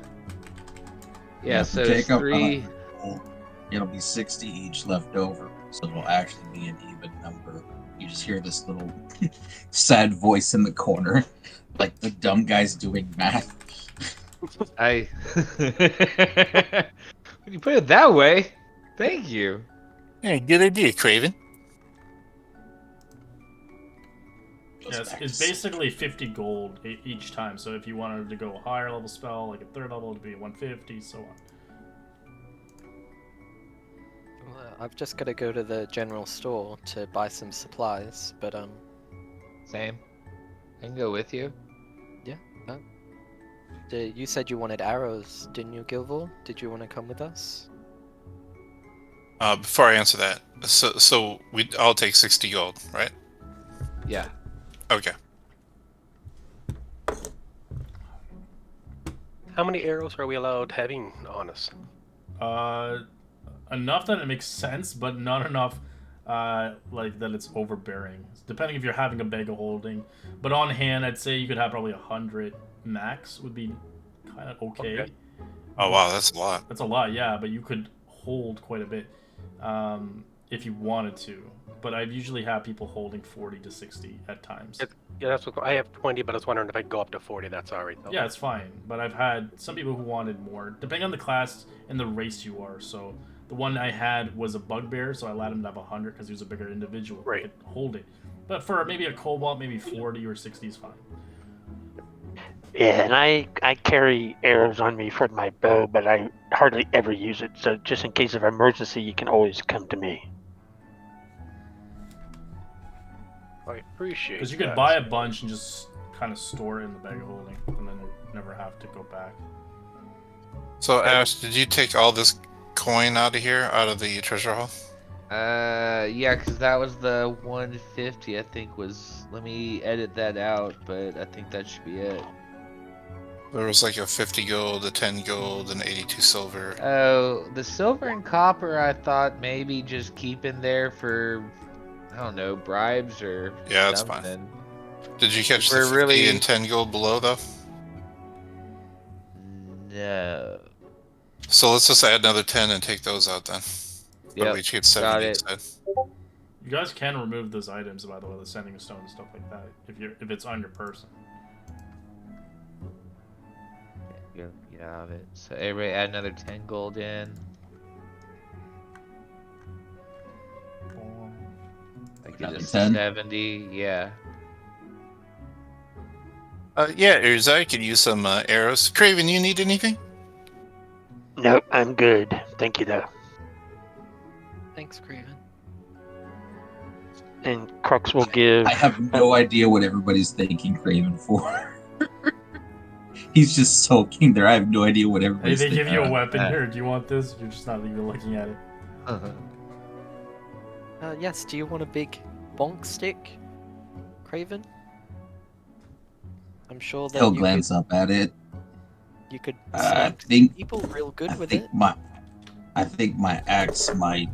Speaker 5: Yeah,
Speaker 9: if
Speaker 5: so
Speaker 9: you
Speaker 5: it's
Speaker 9: take out
Speaker 5: 3.
Speaker 9: 100 gold, it'll be 60 each left over, so it'll actually be an even number. You just hear this little sad voice in the corner, like the dumb guy's doing math.
Speaker 5: When you put it that way, thank you.
Speaker 2: Hey, good idea, Craven.
Speaker 1: Yeah, it's basically 50 gold each time. So if you wanted to go a higher level spell, like a 3rd level, it'd be 150, so on.
Speaker 8: Well, I've just got to go to the general store to buy some supplies, but
Speaker 5: Same. I can go with you.
Speaker 8: you said you wanted arrows, didn't you, Gilvor? Did you want to come with us?
Speaker 2: Before I answer that, so I'll take 60 gold, right?
Speaker 5: Yeah.
Speaker 2: Okay.
Speaker 7: How many arrows are we allowed having on us?
Speaker 1: Enough that it makes sense, but not enough like that it's overbearing. Depending if you're having a bag of holding. But on hand, I'd say you could have probably 100 max would be kind of okay.
Speaker 2: Oh, wow, that's a lot.
Speaker 1: That's a lot, yeah, but you could hold quite a bit if you wanted to. But I've usually had people holding 40 to 60 at times.
Speaker 7: Yeah, that's what I have 20, but I was wondering if I could go up to 40. That's all right, though.
Speaker 1: Yeah, it's fine. But I've had some people who wanted more, depending on the class and the race you are. So the one I had was a bugbear, so I allowed him to have 100 because he was a bigger individual.
Speaker 7: Right.
Speaker 1: He could hold it. But for maybe a cobalt, maybe 40 or 60 is fine.
Speaker 4: Yeah, and I carry arrows on me for my bow, but I hardly ever use it. So just in case of emergency, you can always come to me.
Speaker 7: I appreciate
Speaker 1: Because you could
Speaker 7: that.
Speaker 1: buy a bunch and just kind of store it in the bag of holding, and then never have to go back.
Speaker 2: So Ash, did you take all this coin out of here, out of the treasure hall?
Speaker 5: Yeah, because that was the 150. I think was. Let me edit that out, but I think that should be it.
Speaker 2: There was like a 50 gold, a 10 gold, and 82 silver.
Speaker 5: Oh, the silver and copper I thought maybe just keep in there for, I don't know, bribes or
Speaker 2: Yeah, that's fine.
Speaker 5: something.
Speaker 2: Did you catch the
Speaker 5: We're
Speaker 2: 50
Speaker 5: really-
Speaker 2: and 10 gold below though?
Speaker 5: No.
Speaker 2: So let's just add another 10 and take those out then. But
Speaker 5: Yep,
Speaker 2: we each get
Speaker 5: got
Speaker 2: 70
Speaker 5: it.
Speaker 2: instead.
Speaker 1: You guys can remove those items, by the way, the sending stone and stuff like that, if it's on your person.
Speaker 5: Get out of it. So everybody add another 10 gold in. That gives
Speaker 9: Another
Speaker 5: us
Speaker 9: 10?
Speaker 5: 70. Yeah.
Speaker 2: Yeah, Urza, I could use some arrows. Craven, you need anything?
Speaker 4: Nope, I'm good. Thank you, though.
Speaker 8: Thanks, Craven.
Speaker 4: And Crux will give.
Speaker 9: I have no idea what everybody's thanking Craven for. He's just sulking there. I have no idea what
Speaker 1: Hey,
Speaker 9: everybody's
Speaker 1: they give
Speaker 9: thinking.
Speaker 1: you a weapon here. Do you want this? You're just not even looking at it.
Speaker 8: Yes, do you want a big bonk stick, Craven? I'm sure that
Speaker 9: He'll
Speaker 8: you
Speaker 9: glance up at it.
Speaker 8: could
Speaker 9: I
Speaker 8: smack
Speaker 9: think
Speaker 8: people real good
Speaker 9: I
Speaker 8: with
Speaker 9: think
Speaker 8: it.
Speaker 9: I think my axe might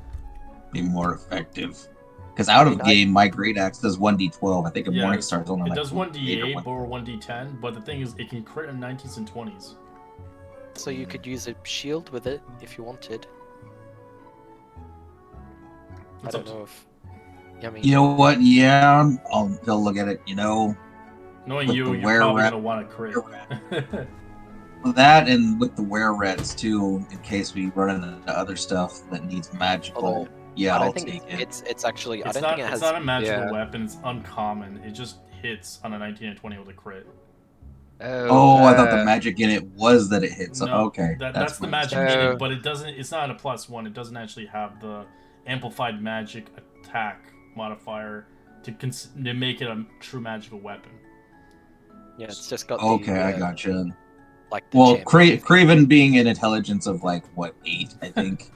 Speaker 9: be more effective. Because out of game, my great axe does 1d12. I think a morning star is only
Speaker 1: It
Speaker 9: like
Speaker 1: does 1d8
Speaker 9: 1.
Speaker 1: or 1d10, but the thing is, it can crit in 19s and 20s.
Speaker 8: So you could use a shield with it if you wanted. I don't know if. I mean,
Speaker 9: You know what? Yeah, he'll look at it. You know,
Speaker 1: knowing
Speaker 9: with
Speaker 1: you,
Speaker 9: the
Speaker 1: you're probably
Speaker 9: were-rat-
Speaker 1: gonna want to crit.
Speaker 9: that and with the were-rats too, in case we run into other stuff that needs magical.
Speaker 8: Although,
Speaker 9: Yeah,
Speaker 8: I don't
Speaker 9: I'll
Speaker 8: think
Speaker 9: take it.
Speaker 8: it's actually. I
Speaker 1: It's
Speaker 8: don't
Speaker 1: not.
Speaker 8: think it has.
Speaker 1: It's not a magical
Speaker 5: yeah.
Speaker 1: weapon. It's uncommon. It just hits on a 19 and 20 with a crit.
Speaker 9: Oh, I thought the magic in it was that it hits.
Speaker 1: No,
Speaker 9: Okay,
Speaker 1: that's the
Speaker 9: my
Speaker 1: magic
Speaker 9: mistake.
Speaker 1: in it, but it doesn't. It's not a +1. It doesn't actually have the amplified magic attack modifier to make it a true magical weapon.
Speaker 8: Yeah, it's just got.
Speaker 9: Okay,
Speaker 8: the,
Speaker 9: I gotcha.
Speaker 8: Like the
Speaker 9: Well,
Speaker 8: champion.
Speaker 9: Craven being an intelligence of like what 8, I think.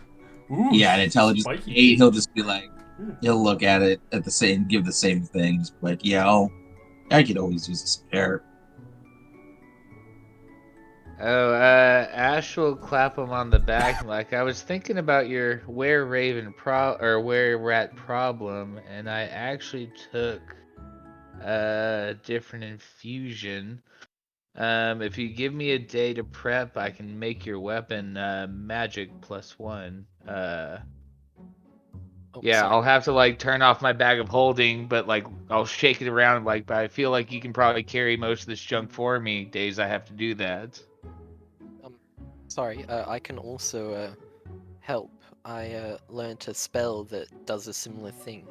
Speaker 1: Ooh,
Speaker 9: Yeah, an intelligence of
Speaker 1: spiky.
Speaker 9: 8. He'll just be like, he'll look at it at the same, give the same thing. Just be like, yeah, I could always use a spare.
Speaker 5: Oh, Ash will clap him on the back. Like, I was thinking about your were-rat problem, and I actually took a different infusion. If you give me a day to prep, I can make your weapon magic +1. Yeah,
Speaker 8: sorry.
Speaker 5: I'll have to like turn off my bag of holding, but like I'll shake it around. Like, but I feel like you can probably carry most of this junk for me. Days I have to do that.
Speaker 8: Sorry, I can also help. I learned a spell that does a similar thing.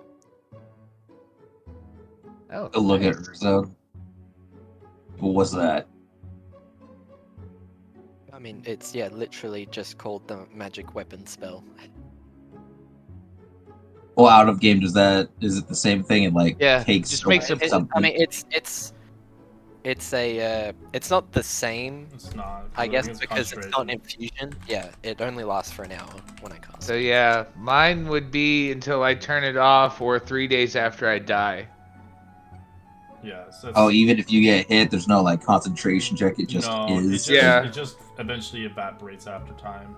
Speaker 5: Oh,
Speaker 9: Look at
Speaker 5: nice.
Speaker 9: Urza. What was that?
Speaker 8: I mean, it's literally just called the magic weapon spell.
Speaker 9: Well, out of game, is it the same thing? It like takes
Speaker 5: just makes a
Speaker 9: something.
Speaker 8: I mean, it's not the same.
Speaker 1: It's not.
Speaker 8: I guess
Speaker 1: it's
Speaker 8: because it's not an
Speaker 1: concentration.
Speaker 8: infusion. Yeah, it only lasts for an hour when I cast.
Speaker 5: So yeah, mine would be until I turn it off or 3 days after I die.
Speaker 1: Yeah. So
Speaker 9: Oh, even if you get hit, there's no like concentration check. It just
Speaker 1: no,
Speaker 9: is.
Speaker 1: it just eventually evaporates after time.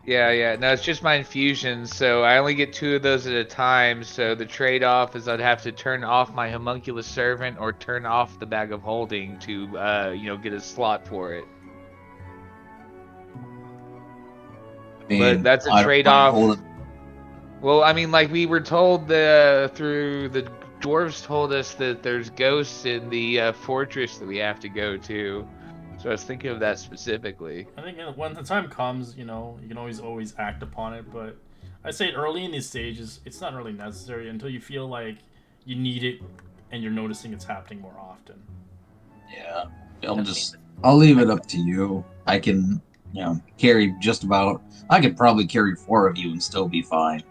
Speaker 5: Yeah. No, it's just my infusions, so I only get 2 of those at a time. So the trade-off is I'd have to turn off my homunculus servant or turn off the bag of holding to, get a slot for it.
Speaker 9: I mean,
Speaker 5: But that's a
Speaker 9: I don't mind
Speaker 5: trade-off.
Speaker 9: holding-
Speaker 5: Well, I mean, like we were told through the dwarves told us that there's ghosts in the fortress that we have to go to. So I was thinking of that specifically.
Speaker 1: I think when the time comes, you can always act upon it. But I say early in these stages, it's not really necessary until you feel like you need it and you're noticing it's happening more often.
Speaker 9: Yeah, I'll leave it up to you. I can, carry just about. I could probably carry 4 of you and still be fine.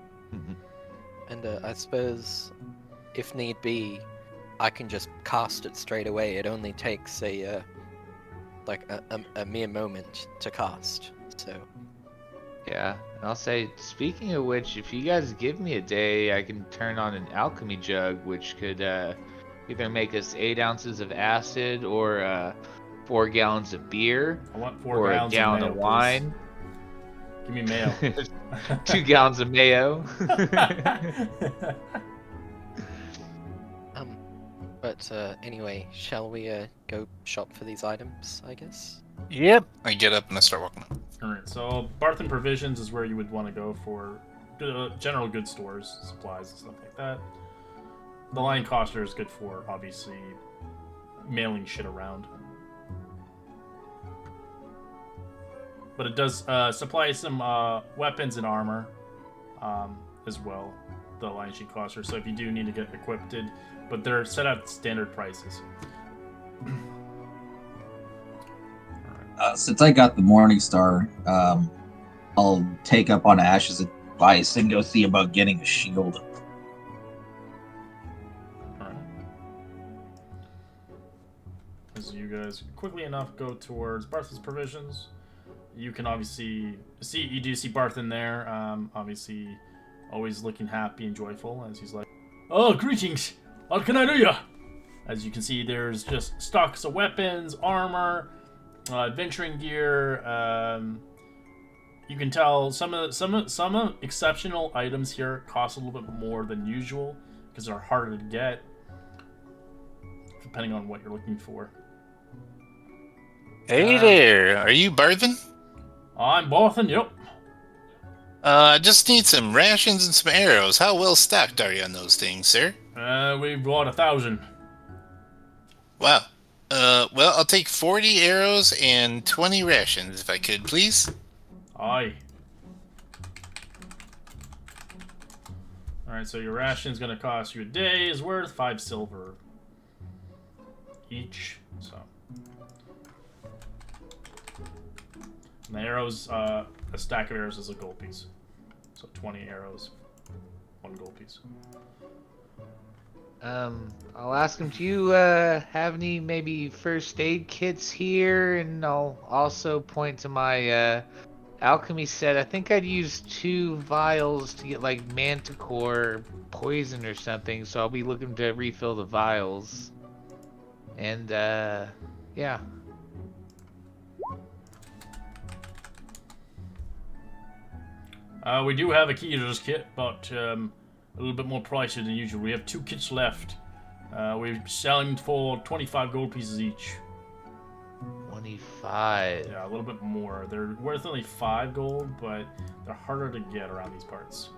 Speaker 8: And I suppose, if need be, I can just cast it straight away. It only takes a like a mere moment to cast. So
Speaker 5: Yeah, and I'll say, speaking of which, if you guys give me a day, I can turn on an alchemy jug, which could either make us 8 ounces of acid or 4 gallons of beer
Speaker 1: I want 4
Speaker 5: or a
Speaker 1: gallons
Speaker 5: gallon
Speaker 1: of
Speaker 5: of
Speaker 1: mayo,
Speaker 5: wine.
Speaker 1: please. Give me mayo.
Speaker 5: 2 gallons of mayo.
Speaker 8: but anyway, shall we go shop for these items? I guess.
Speaker 10: Yep.
Speaker 2: I get up and I start walking up.
Speaker 1: Alright, so Barthen Provisions is where you would want to go for general goods stores, supplies, and stuff like that. The Lion Coster is good for, obviously, mailing shit around. But it does supply some weapons and armor as well, the Lion Sheet Coster, so if you do need to get equipped, but they're set at standard prices.
Speaker 9: Since I got the Morning Star, I'll take up on Ash's advice and go see about getting a shield.
Speaker 1: Alright. As you guys quickly enough go towards Barthen's Provisions, you can obviously see, you do see Barthen there, obviously always looking happy and joyful as he's like, "Oh, greetings! What can I do ya?" As you can see, there's just stocks of weapons, armor, adventuring gear. You can tell some exceptional items here cost a little bit more than usual because they're harder to get, depending on what you're looking for.
Speaker 10: Hey there.
Speaker 2: Are you Barthen?
Speaker 1: I'm Barthen, yep.
Speaker 2: I just need some rations and some arrows. How well stocked are you on those things, sir?
Speaker 1: We've got 1,000.
Speaker 2: Wow. Well, I'll take 40 arrows and 20 rations, if I could, please.
Speaker 1: Aye. Alright, so your ration's gonna cost you a day's worth, 5 silver each, so. And the arrows, a stack of arrows is a gold piece. So 20 arrows, 1 gold piece.
Speaker 5: I'll ask him, do you have any maybe first aid kits here? And I'll also point to my alchemy set. I think I'd use 2 vials to get like manticore poison or something, so I'll be looking to refill the vials. And yeah.
Speaker 1: We do have a key to this kit, but a little bit more pricey than usual. We have 2 kits left. We're selling for 25 gold pieces each.
Speaker 5: 25.
Speaker 1: Yeah, a little bit more. They're worth only 5 gold, but they're harder to get around these parts.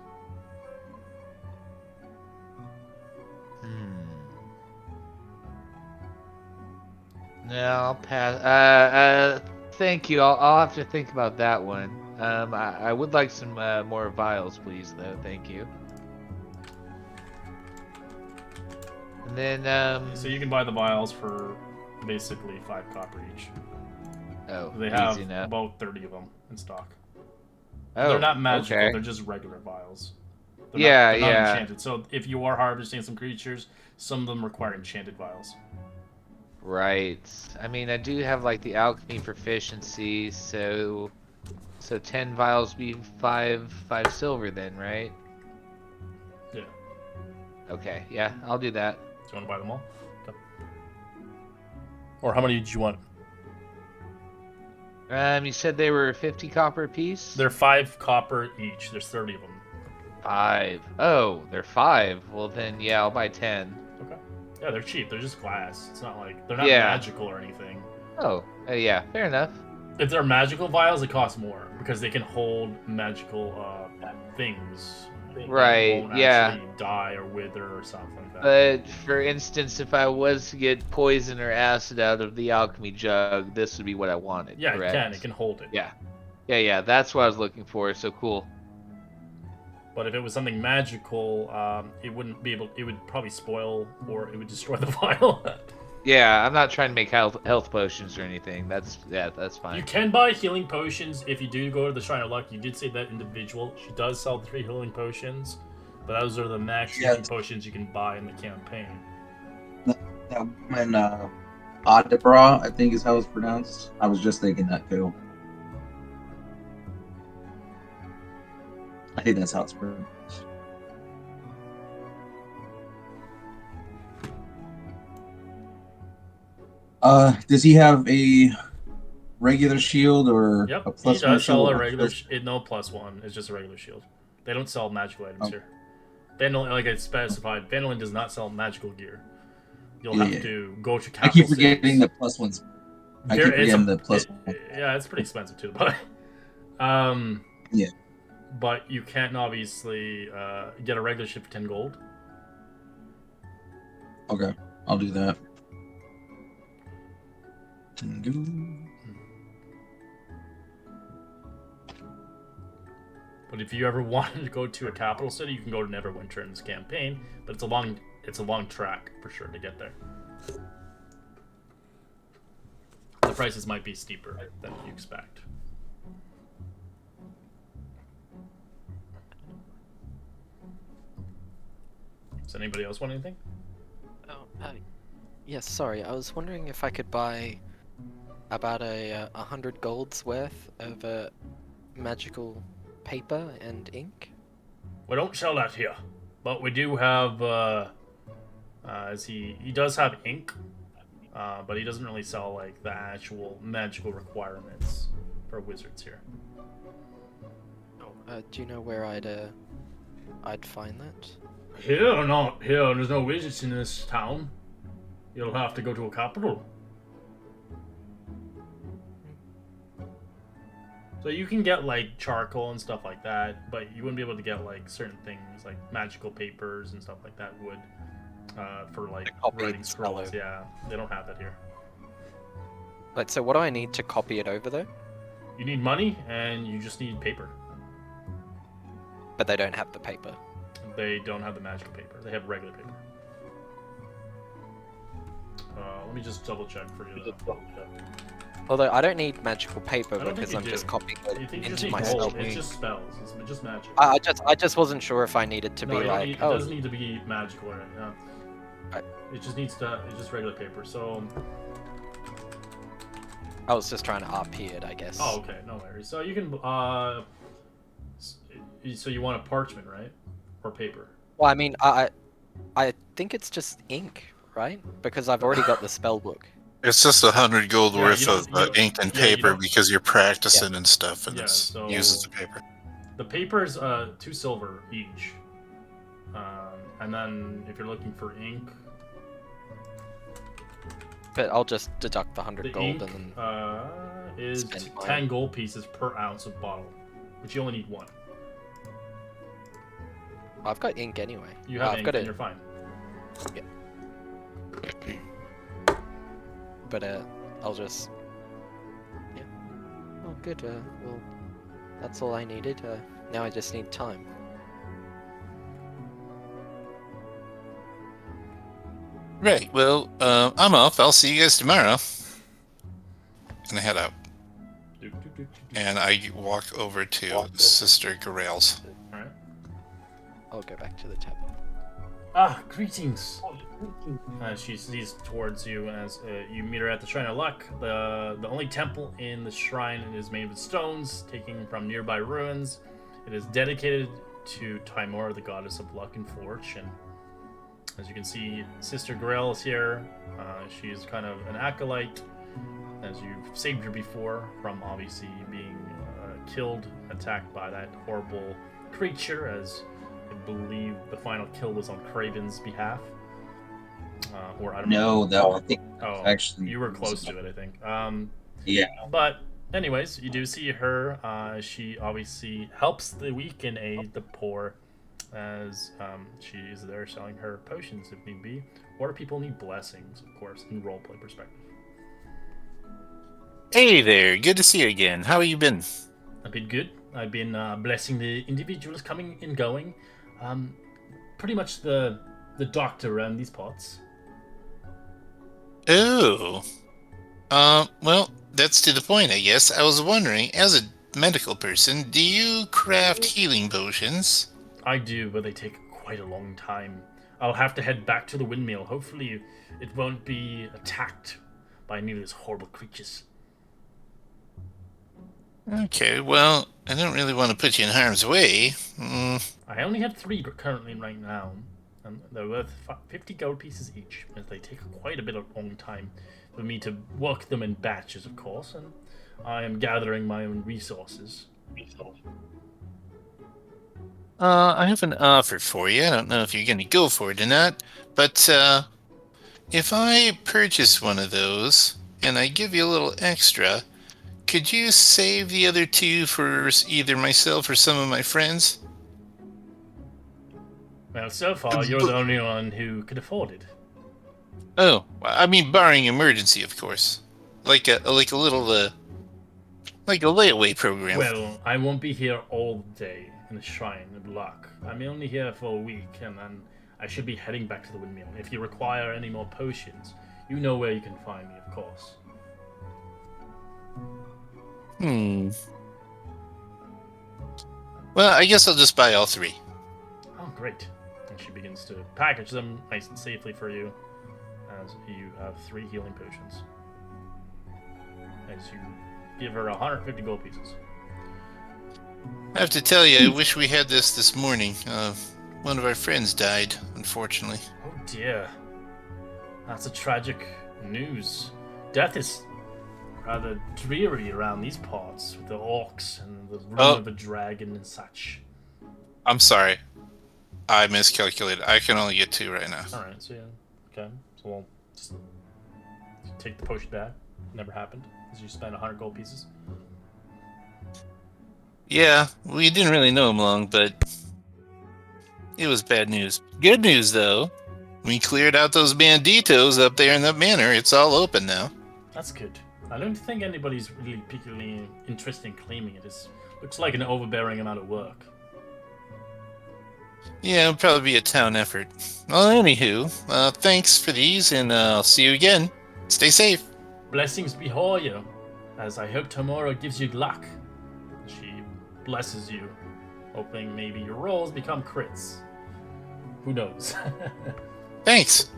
Speaker 5: No, I'll pass. Thank you. I'll have to think about that one. I would like some more vials, please, though. Thank you. And then,
Speaker 1: So you can buy the vials for basically 5 copper each.
Speaker 5: Oh,
Speaker 1: They have
Speaker 5: easy enough.
Speaker 1: about 30 of them in stock.
Speaker 5: Oh,
Speaker 1: They're not magical,
Speaker 5: okay.
Speaker 1: they're just regular vials.
Speaker 5: Yeah,
Speaker 1: they're not
Speaker 5: yeah.
Speaker 1: enchanted. So if you are harvesting some creatures, some of them require enchanted vials.
Speaker 5: Right. I mean, I do have like the alchemy proficiency, so 10 vials be 5 silver then, right?
Speaker 1: Yeah.
Speaker 5: Okay, yeah, I'll do that.
Speaker 1: Do you want to buy them all? Okay. Or how many did you want?
Speaker 5: You said they were 50 copper apiece?
Speaker 1: They're 5 copper each. There's 30 of them.
Speaker 5: 5. Oh, they're 5. Well then, yeah, I'll buy 10.
Speaker 1: Okay. Yeah, they're cheap. They're just glass. It's not like they're not
Speaker 5: Yeah.
Speaker 1: magical or anything.
Speaker 5: Oh, yeah, fair enough.
Speaker 1: If they're magical vials, it costs more because they can hold magical things. They
Speaker 5: Right,
Speaker 1: won't
Speaker 5: yeah.
Speaker 1: actually die or wither or something like that.
Speaker 5: But for instance, if I was to get poison or acid out of the alchemy jug, this would be what I wanted.
Speaker 1: Yeah,
Speaker 5: correct?
Speaker 1: it can. It can hold it.
Speaker 5: Yeah. That's what I was looking for. So cool.
Speaker 1: But if it was something magical, it wouldn't be able. It would probably spoil or it would destroy the vial.
Speaker 5: Yeah, I'm not trying to make health potions or anything. That's fine.
Speaker 1: You can buy healing potions if you do go to the Shrine of Luck. You did say that individual. She does sell 3 healing potions, but those are the max healing potions you can buy in the campaign.
Speaker 9: That woman Adebra, I think is how it's pronounced. I was just thinking that too. I think that's how it's pronounced. Does he have a regular shield or
Speaker 1: Yep,
Speaker 9: a
Speaker 1: he
Speaker 9: plus one
Speaker 1: does sell
Speaker 9: shield?
Speaker 1: a regular. No +1. It's just a regular shield. They don't sell magical items here. Vandal, like I specified, Vandalin does not sell magical gear. You'll have to go to capital
Speaker 9: I keep forgetting
Speaker 1: cities.
Speaker 9: the plus ones. I keep forgetting the plus one.
Speaker 1: Yeah, it's pretty expensive too, but
Speaker 9: Yeah.
Speaker 1: But you can obviously get a regular ship for 10 gold.
Speaker 9: Okay, I'll do that.
Speaker 1: But if you ever wanted to go to a capital city, you can go to Neverwinter in this campaign. But it's a long track for sure to get there. The prices might be steeper than you expect. Does anybody else want anything?
Speaker 8: Oh, yes, sorry. I was wondering if I could buy about 100 golds worth of magical paper and ink.
Speaker 1: We don't sell that here, but we do have. He does have ink, but he doesn't really sell like the actual magical requirements for wizards here.
Speaker 8: Oh, do you know where I'd find that?
Speaker 1: Here, not here. There's no wizards in this town. You'll have to go to a capital. So you can get like charcoal and stuff like that, but you wouldn't be able to get like certain things like magical papers and stuff like that would for like writing scrolls. Yeah, they don't have that here.
Speaker 8: Like, so what do I need to copy it over though?
Speaker 1: You need money and you just need paper.
Speaker 8: But they don't have the paper.
Speaker 1: They don't have the magical paper. They have regular paper. Let me just double check for you though.
Speaker 8: Although I don't need magical paper because I'm
Speaker 1: do.
Speaker 8: just copying
Speaker 1: You
Speaker 8: it
Speaker 1: think you just
Speaker 8: into
Speaker 1: need
Speaker 8: my
Speaker 1: gold.
Speaker 8: spell.
Speaker 1: It's just spells. It's just magic.
Speaker 8: I just wasn't sure if I needed to
Speaker 1: No,
Speaker 8: be
Speaker 1: you don't
Speaker 8: like,
Speaker 1: need, it
Speaker 8: oh,
Speaker 1: doesn't need to be magical or anything.
Speaker 8: Right.
Speaker 1: It just needs to. It's just regular paper. So.
Speaker 8: I was just trying to RP it, I guess.
Speaker 1: Oh, okay. No worries. So you can. So you want a parchment, right? Or paper?
Speaker 8: Well, I mean, I think it's just ink, right? Because I've already got the spell book.
Speaker 2: It's just 100 gold
Speaker 1: Yeah,
Speaker 2: worth
Speaker 1: you
Speaker 2: of
Speaker 1: don't-
Speaker 2: ink and
Speaker 1: yeah, you
Speaker 2: paper
Speaker 1: don't-
Speaker 2: because you're practicing and stuff, and
Speaker 1: Yeah,
Speaker 2: it
Speaker 1: so-
Speaker 2: uses the paper.
Speaker 1: The paper's 2 silver each. And then if you're looking for ink,
Speaker 8: But I'll just deduct the 100
Speaker 1: the
Speaker 8: gold
Speaker 1: ink
Speaker 8: and then.
Speaker 1: is
Speaker 8: spend mine.
Speaker 1: 10 gold pieces per ounce of bottle, which you only need 1.
Speaker 8: I've got ink anyway.
Speaker 1: You have
Speaker 8: I've
Speaker 1: ink
Speaker 8: got
Speaker 1: and
Speaker 8: it.
Speaker 1: you're fine.
Speaker 8: But I'll just. Yeah. Oh, good. Well, that's all I needed. Now I just need time.
Speaker 2: Right. Well, I'm off. I'll see you guys tomorrow. And I head out. And I walk over to Sister Garel's.
Speaker 1: Alright.
Speaker 8: I'll go back to the tab.
Speaker 1: Ah, greetings. She sees towards you as you meet her at the Shrine of Luck. The only temple in the shrine is made with stones taken from nearby ruins. It is dedicated to Timor, the goddess of luck and fortune. As you can see, Sister Grail is here. She is kind of an acolyte, as you've saved her before from obviously being killed, attacked by that horrible creature, as I believe the final kill was on Craven's behalf. Or I don't know.
Speaker 9: No, that I think
Speaker 1: Oh,
Speaker 9: actually
Speaker 1: you were close to it, I think.
Speaker 9: Yeah.
Speaker 1: But anyways, you do see her. She obviously helps the weak and aid the poor, as she is there selling her potions if need be, or people need blessings, of course, in roleplay perspective.
Speaker 2: Hey there. Good to see you again. How have you been?
Speaker 1: I've been good. I've been blessing the individuals coming and going. Pretty much the doctor around these parts.
Speaker 2: Oh. Well, that's to the point, I guess. I was wondering, as a medical person, do you craft healing potions?
Speaker 1: I do, but they take quite a long time. I'll have to head back to the windmill. Hopefully it won't be attacked by any of those horrible creatures.
Speaker 2: Okay, well, I don't really want to put you in harm's way.
Speaker 1: I only have 3 currently right now, and they're worth 50 gold pieces each, as they take quite a bit of long time for me to work them in batches, of course, and I am gathering my own resources.
Speaker 2: I have an offer for you. I don't know if you're going to go for it or not, but if I purchase one of those and I give you a little extra, could you save the other 2 for either myself or some of my friends?
Speaker 1: Well, so far, you're the only one who could afford it.
Speaker 2: Oh, I mean, barring emergency, of course. Like a little like a layaway program.
Speaker 1: Well, I won't be here all day in the shrine of luck. I'm only here for a week, and then I should be heading back to the windmill. If you require any more potions, you know where you can find me, of course.
Speaker 2: Well, I guess I'll just buy all 3.
Speaker 1: Oh, great. And she begins to package them nice and safely for you, as you have 3 healing potions. As you give her 150 gold pieces.
Speaker 2: I have to tell you, I wish we had this morning. One of our friends died, unfortunately.
Speaker 1: Oh dear. That's a tragic news. Death is rather dreary around these parts, with the orcs and the room of a dragon and such.
Speaker 2: I'm sorry. I miscalculated. I can only get 2 right now.
Speaker 1: Alright, so yeah. Okay. So we'll just take the potion back. Never happened. As you spend 100 gold pieces.
Speaker 2: Yeah, we didn't really know him long, but it was bad news. Good news, though. We cleared out those banditos up there in the manor. It's all open now.
Speaker 1: That's good. I don't think anybody's really particularly interested in claiming it. It looks like an overbearing amount of work.
Speaker 2: Yeah, it'll probably be a town effort. Well, anywho, thanks for these, and I'll see you again. Stay safe.
Speaker 1: Blessings be for you, as I hope tomorrow gives you luck. She blesses you, hoping maybe your rolls become crits. Who knows?
Speaker 2: Thanks.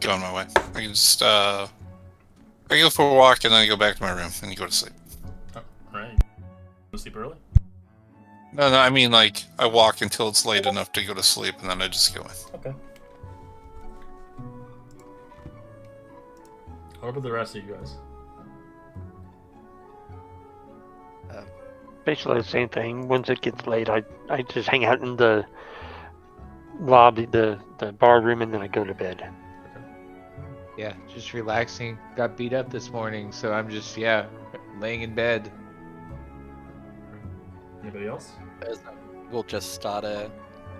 Speaker 2: Go on my way. I can just, I go for a walk and then I go back to my room and you go to sleep.
Speaker 1: Oh, alright. Go to sleep early?
Speaker 2: No, I mean, like, I walk until it's late enough to go to sleep and then I just go in.
Speaker 1: Okay. What about the rest of you guys?
Speaker 4: Basically the same thing. Once it gets late, I just hang out in the lobby, the bar room, and then I go to bed.
Speaker 5: Yeah, just relaxing. Got beat up this morning, so I'm just, laying in bed.
Speaker 1: Anybody else?
Speaker 8: We'll just start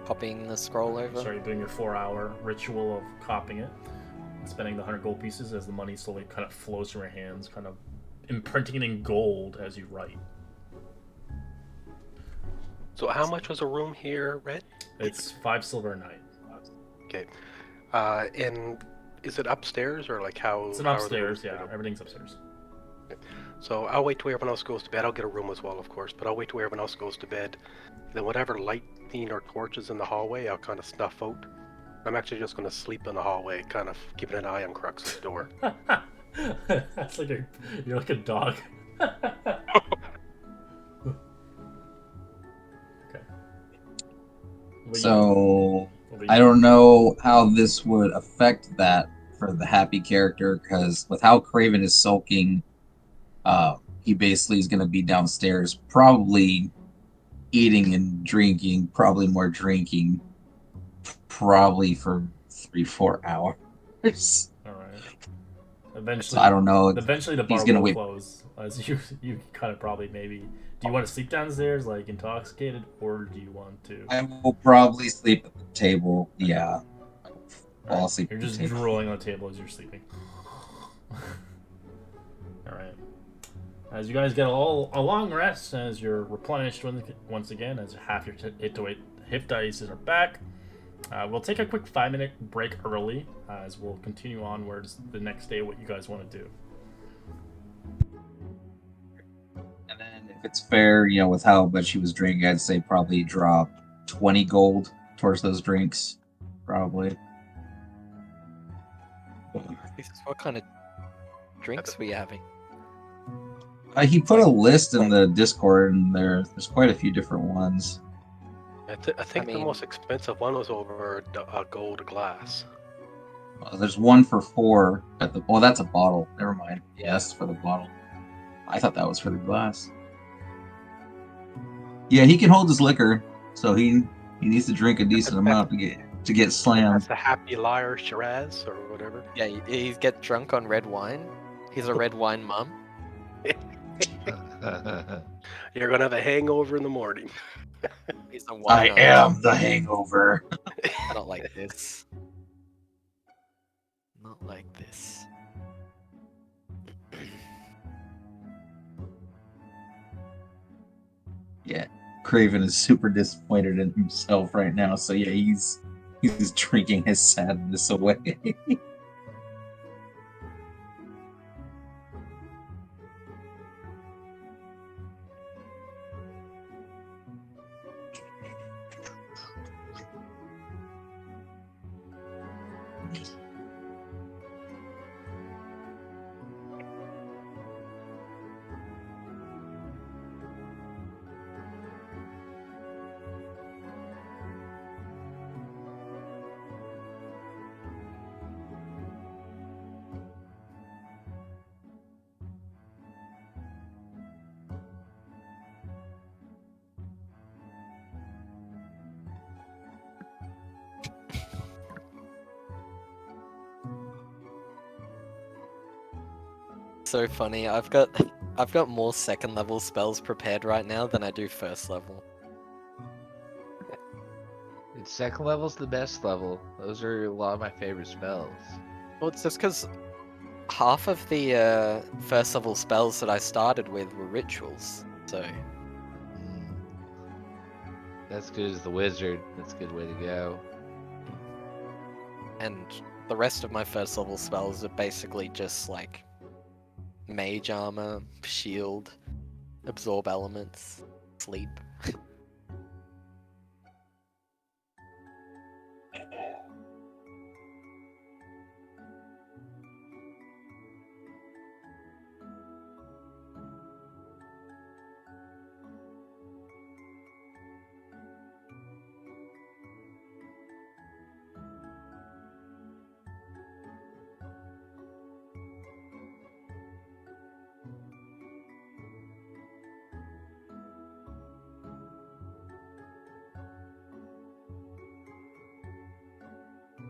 Speaker 8: copying the scroll over.
Speaker 1: Sorry, doing your 4-hour ritual of copying it. Spending the 100 gold pieces as the money slowly kind of flows from your hands, kind of imprinting it in gold as you write.
Speaker 7: So how much was a room here, Red?
Speaker 1: It's 5 silver a night.
Speaker 7: Okay. And is it upstairs or like how?
Speaker 1: It's an
Speaker 7: how are the
Speaker 1: upstairs,
Speaker 7: rooms
Speaker 1: yeah.
Speaker 7: set up?
Speaker 1: Everything's upstairs.
Speaker 7: So I'll wait till everyone else goes to bed. I'll get a room as well, of course, but I'll wait till everyone else goes to bed. Then whatever lighting or torches in the hallway, I'll kind of snuff out. I'm actually just going to sleep in the hallway, kind of keeping an eye on Crux's door.
Speaker 1: That's like you're like a dog. Okay.
Speaker 9: So I don't know how this would affect that for the happy character, because with how Craven is sulking, he basically is going to be downstairs, probably eating and drinking, probably more drinking, probably for 3-4 hours.
Speaker 1: All right. Eventually,
Speaker 9: So I don't know.
Speaker 1: Eventually, the bar
Speaker 9: He's gonna
Speaker 1: will
Speaker 9: wait.
Speaker 1: close. As you kind of probably maybe. Do you want to sleep downstairs, like intoxicated, or do you want to?
Speaker 9: I will probably sleep at the table. Yeah. Fall asleep.
Speaker 1: You're
Speaker 9: at the
Speaker 1: just
Speaker 9: table.
Speaker 1: drooling on the table as you're sleeping. All right. As you guys get a long rest, as you're replenished once again, as half your hit dice are back. We'll take a quick 5-minute break early, as we'll continue onwards the next day. What you guys want to do?
Speaker 9: And then if it's fair, with how much he was drinking, I'd say probably drop 20 gold towards those drinks. Probably.
Speaker 8: What kind of drinks were you having?
Speaker 9: He put a list in the Discord, and there's quite a few different ones.
Speaker 7: I think the
Speaker 8: mean-
Speaker 7: most expensive one was over a gold glass.
Speaker 9: There's one for 4 at the. Oh, that's a bottle. Never mind.
Speaker 8: Yeah.
Speaker 9: Yes, for the bottle. I thought that was for the glass. Yeah, he can hold his liquor, so he needs to drink a decent amount to get slammed.
Speaker 7: That's a Happy Liar Shiraz or whatever.
Speaker 8: Yeah, he's get drunk on red wine. He's a red wine mum.
Speaker 7: You're gonna have a hangover in the morning.
Speaker 8: He's a
Speaker 9: I
Speaker 8: wine
Speaker 9: am the hangover.
Speaker 8: Not like this. Not like this.
Speaker 9: Yeah, Craven is super disappointed in himself right now. So yeah, he's drinking his sadness away.
Speaker 8: So funny. I've got more second level spells prepared right now than I do first level.
Speaker 5: Second level's the best level. Those are a lot of my favorite spells.
Speaker 8: Well, it's just because half of the first level spells that I started with were rituals. So
Speaker 5: That's good as the wizard. That's a good way to go.
Speaker 8: and the rest of my first level spells are basically just like mage armor, shield, absorb elements, sleep.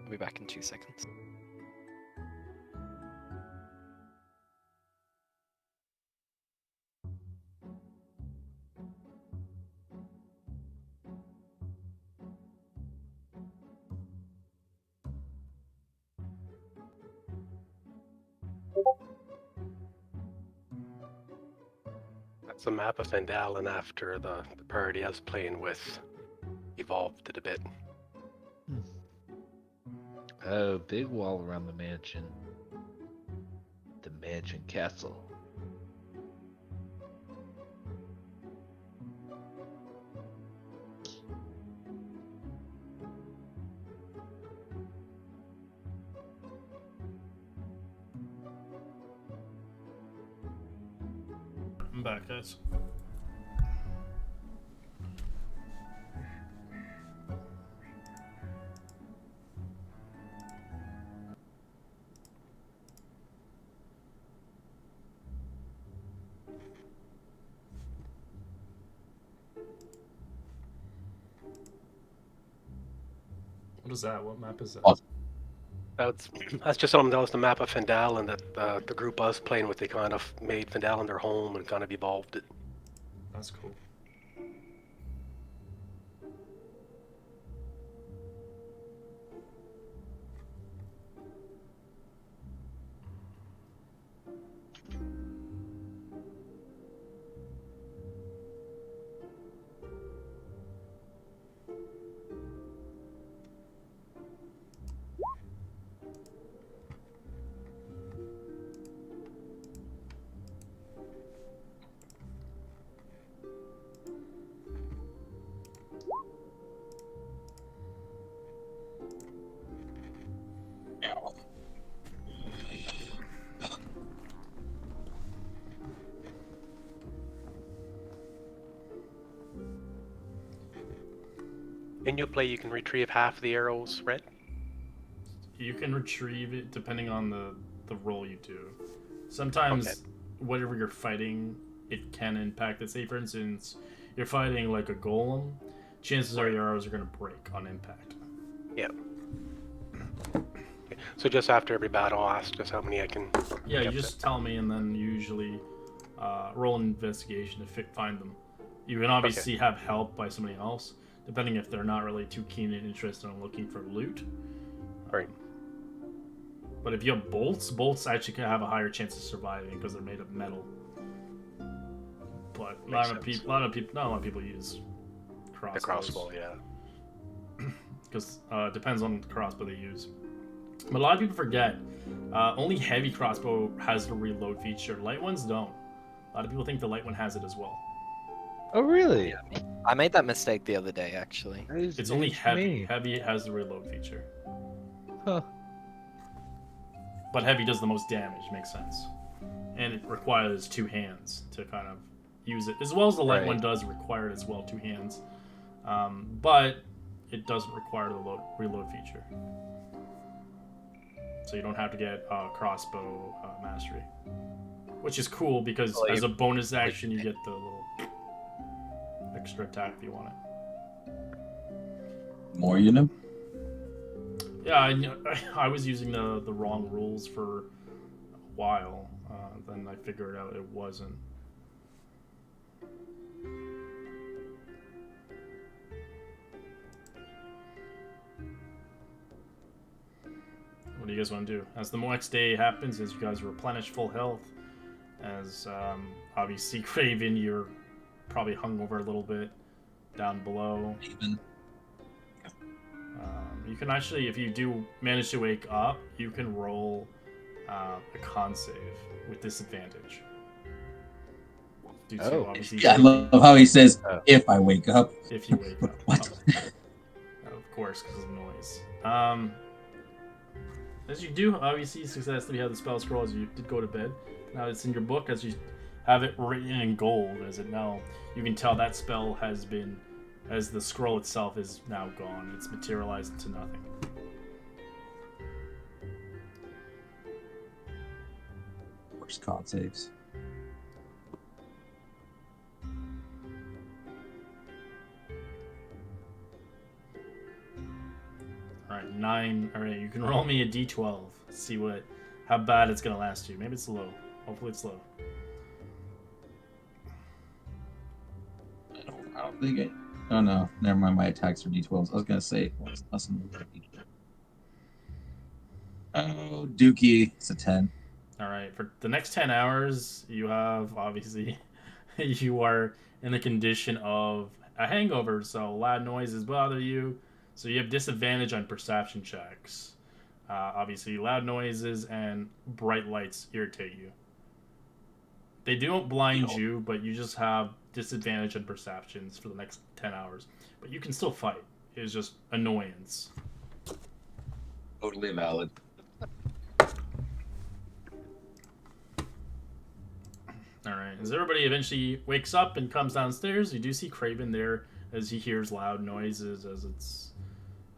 Speaker 8: I'll be back in 2 seconds.
Speaker 7: That's a map of Vandalen after the party I was playing with evolved it a bit.
Speaker 5: Oh, big wall around the mansion. The mansion castle.
Speaker 1: I'm back, guys. What is that? What map is that?
Speaker 9: Oh.
Speaker 7: That's just something that was the map of Vandalen that the group I was playing with, they kind of made Vandalen their home and kind of evolved it.
Speaker 1: That's cool.
Speaker 7: In your play, you can retrieve half the arrows red.
Speaker 1: You can retrieve it depending on the roll you do. Sometimes
Speaker 7: Okay.
Speaker 1: whatever you're fighting, it can impact it. Say for instance, you're fighting like a golem, chances are your arrows are going to break on impact.
Speaker 7: Yeah. So just after every battle, I'll ask just how many I can.
Speaker 1: Yeah, you
Speaker 7: get
Speaker 1: just tell me, and then you usually roll an investigation to find them. You can obviously have help by somebody else, depending if they're not really too keen and interested in looking for loot.
Speaker 7: Right.
Speaker 1: But if you have bolts actually can have a higher chance of surviving because they're made of metal. But not a lot of people use crossbows.
Speaker 7: The crossbow, yeah.
Speaker 1: Because it depends on the crossbow they use. But a lot of people forget, only heavy crossbow has the reload feature. Light ones don't. A lot of people think the light one has it as well.
Speaker 5: Oh, really?
Speaker 8: I made that mistake the other day, actually.
Speaker 5: That is
Speaker 1: It's only
Speaker 5: news to
Speaker 1: heavy.
Speaker 5: me.
Speaker 1: Heavy has the reload feature.
Speaker 5: Huh.
Speaker 1: But heavy does the most damage, makes sense. And it requires two hands to kind of use it. As well as the light one does require it as well, two hands. But it doesn't require the reload feature. So you don't have to get crossbow mastery. Which is cool because as a bonus action you get the little extra attack if you want it.
Speaker 9: More, you know?
Speaker 1: Yeah, I was using the wrong rules for a while. Then I figured out it wasn't. What do you guys want to do? As the next day happens, as you guys replenish full health, as obviously Craven, you're probably hungover a little bit down below.
Speaker 9: Even.
Speaker 1: You can actually, if you do manage to wake up, you can roll a con save with disadvantage. Due to, obviously,
Speaker 9: Yeah, I love how he says, if I wake up.
Speaker 1: if you wake up.
Speaker 9: What?
Speaker 1: Of course, because of noise. As you do, obviously, successfully have the spell scroll as you did go to bed. Now it's in your book as you have it written in gold, as it now, you can tell that spell has been, as the scroll itself is now gone. It's materialized into nothing.
Speaker 9: Worst con saves.
Speaker 1: Alright, 9. Alright, you can roll me a d12. See how bad it's gonna last you. Maybe it's low. Hopefully it's low.
Speaker 9: I don't think it. Oh no, never mind. My attacks are d12s. I was gonna say less than d12. Oh, Dookie, it's a 10.
Speaker 1: Alright, for the next 10 hours, you have, obviously, you are in the condition of a hangover, so loud noises bother you. So you have disadvantage on perception checks. Obviously, loud noises and bright lights irritate you. They don't blind you, but you just have disadvantage on perceptions for the next 10 hours. But you can still fight. It's just annoyance.
Speaker 9: Totally valid.
Speaker 1: Alright, as everybody eventually wakes up and comes downstairs, you do see Craven there as he hears loud noises, as it's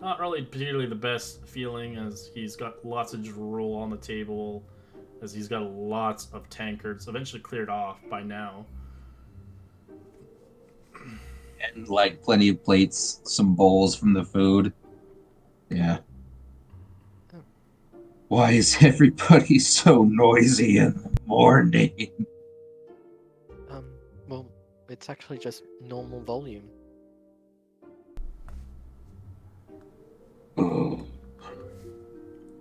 Speaker 1: not really particularly the best feeling, as he's got lots of drool on the table, as he's got lots of tankards, eventually cleared off by now.
Speaker 9: And like plenty of plates, some bowls from the food. Yeah. Why is everybody so noisy in the morning?
Speaker 8: Well, it's actually just normal volume.
Speaker 9: Oh.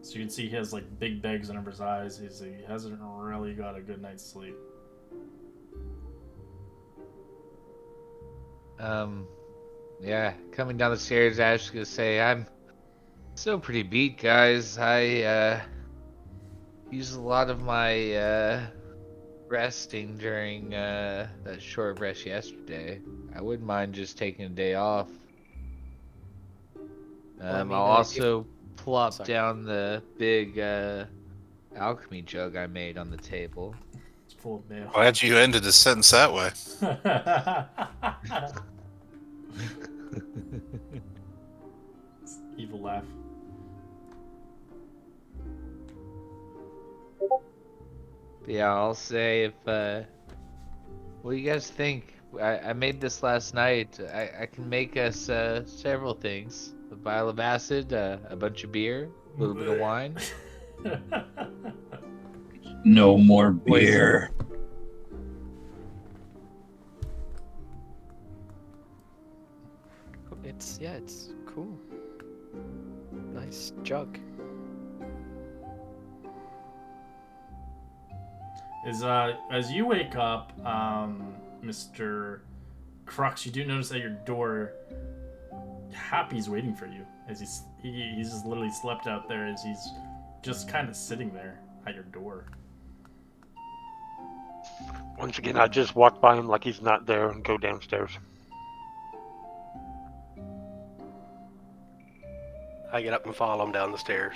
Speaker 1: So you can see he has like big bags under his eyes. He hasn't really got a good night's sleep.
Speaker 5: Yeah, coming down the stairs, Ash gonna say, I'm still pretty beat, guys. I used a lot of my resting during that short rest yesterday. I wouldn't mind just taking a day off.
Speaker 8: Well, I mean,
Speaker 5: I'll also plop
Speaker 8: Sorry.
Speaker 5: down the big alchemy jug I made on the table.
Speaker 1: It's full of mail.
Speaker 2: Glad you ended the sentence that way.
Speaker 1: Evil laugh.
Speaker 5: Yeah, I'll say if what do you guys think? I made this last night. I can make us several things. A vial of acid, a bunch of beer, a little bit of wine.
Speaker 9: No more
Speaker 5: Poison.
Speaker 9: beer.
Speaker 8: It's cool. Nice jug.
Speaker 1: As you wake up, Mr. Crux, you do notice at your door, Happy's waiting for you. As he's just literally slept out there as he's just kind of sitting there at your door.
Speaker 4: Once again, I just walk by him like he's not there and go downstairs.
Speaker 7: I get up and follow him down the stairs.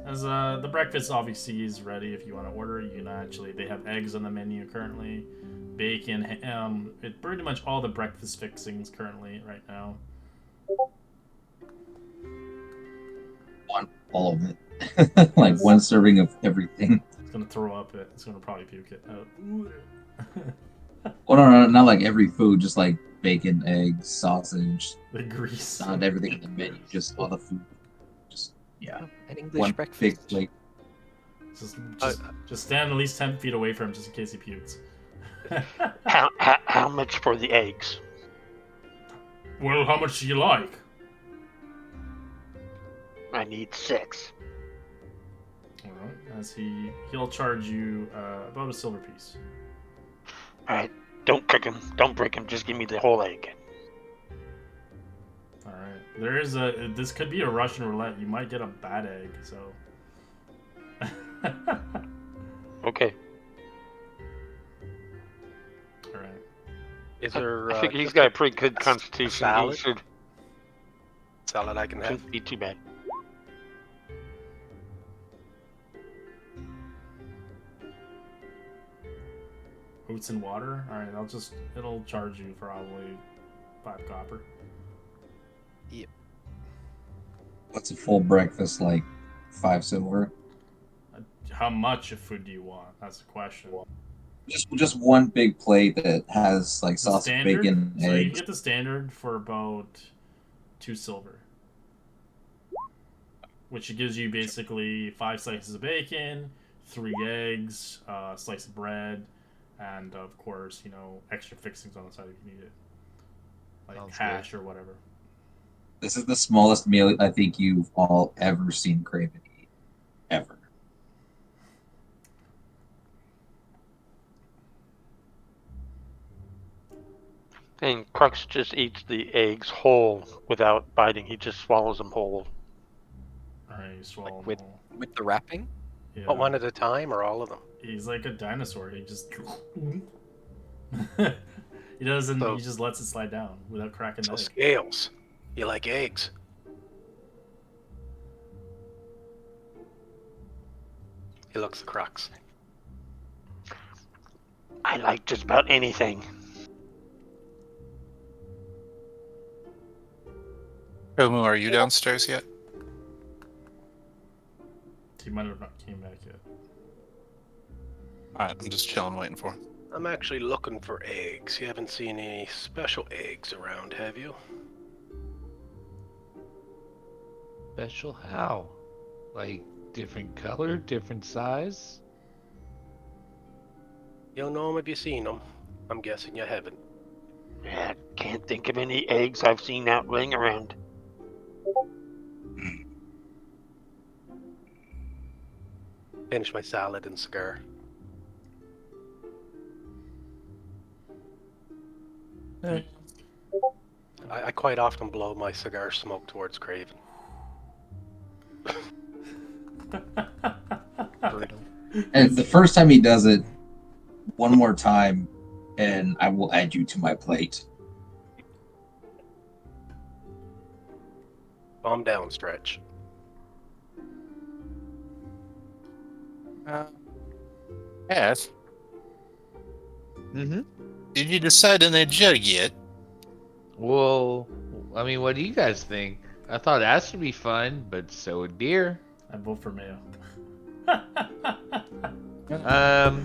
Speaker 1: As the breakfast obviously is ready. If you want to order, you can actually. They have eggs on the menu currently, bacon, ham. It pretty much all the breakfast fixings currently right now.
Speaker 9: Want all of it. Like one serving of everything.
Speaker 1: It's gonna throw up it. It's gonna probably puke it out.
Speaker 9: Well, no, not like every food, just like bacon, eggs, sausage.
Speaker 1: The grease.
Speaker 9: Not everything in the menu, just all the food. Just, yeah.
Speaker 8: An English
Speaker 9: One
Speaker 8: breakfast.
Speaker 9: big plate.
Speaker 1: Just stand at least 10 feet away from him just in case he pukes.
Speaker 4: How much for the eggs?
Speaker 1: Well, how much do you like?
Speaker 4: I need 6.
Speaker 1: Alright, as he'll charge you about a silver piece.
Speaker 4: Alright, don't cook them, don't break them, just give me the whole egg.
Speaker 1: Alright, this could be a Russian roulette. You might get a bad egg, so.
Speaker 4: Okay.
Speaker 1: Alright.
Speaker 7: Is there?
Speaker 4: I think he's
Speaker 7: just
Speaker 4: got a pretty good constitution. He
Speaker 7: salad?
Speaker 4: should,
Speaker 7: salad I can have.
Speaker 4: shouldn't be too bad.
Speaker 1: Oats and water? Alright, it'll charge you probably 5 copper.
Speaker 9: What's a full breakfast like? 5 silver?
Speaker 1: How much of food do you want? That's the question.
Speaker 9: Just one big plate that has like
Speaker 1: The
Speaker 9: sausage,
Speaker 1: standard?
Speaker 9: bacon,
Speaker 1: So you can
Speaker 9: eggs.
Speaker 1: get the standard for about 2 silver. Which gives you basically 5 slices of bacon, 3 eggs, a slice of bread, and of course, extra fixings on the side if you need it. Like
Speaker 5: Sounds
Speaker 1: hash or whatever.
Speaker 9: This is the smallest meal I think you've all ever seen Craven eat. Ever.
Speaker 4: And Crux just eats the eggs whole without biting. He just swallows them whole.
Speaker 1: Alright, you swallow
Speaker 8: with-
Speaker 1: them all.
Speaker 8: With the wrapping?
Speaker 1: Yeah.
Speaker 7: But one at a time or all of them?
Speaker 1: He's like a dinosaur. He just he doesn't.
Speaker 7: So-
Speaker 1: He just lets it slide down without cracking the
Speaker 7: So
Speaker 1: egg.
Speaker 7: scales. You like eggs? He looks the Crux.
Speaker 4: I like just about anything.
Speaker 2: Komu, are you downstairs yet?
Speaker 1: He might have not came back yet.
Speaker 2: Alright, I'm just chilling, waiting for him.
Speaker 7: I'm actually looking for eggs. You haven't seen any special eggs around, have you?
Speaker 5: Special how? Like different color, different size?
Speaker 7: You'll know them if you've seen them. I'm guessing you haven't.
Speaker 4: Yeah, can't think of any eggs I've seen out laying around.
Speaker 7: Finish my salad and cigar. I quite often blow my cigar smoke towards Craven.
Speaker 8: Brutal.
Speaker 9: And the first time he does it, one more time, and I will add you to my plate.
Speaker 7: Calm down, Stretch.
Speaker 2: Yes.
Speaker 5: Mm-hmm.
Speaker 2: Did you decide on that jug yet?
Speaker 5: Well, I mean, what do you guys think? I thought acid would be fun, but so would beer.
Speaker 1: I vote for mayo.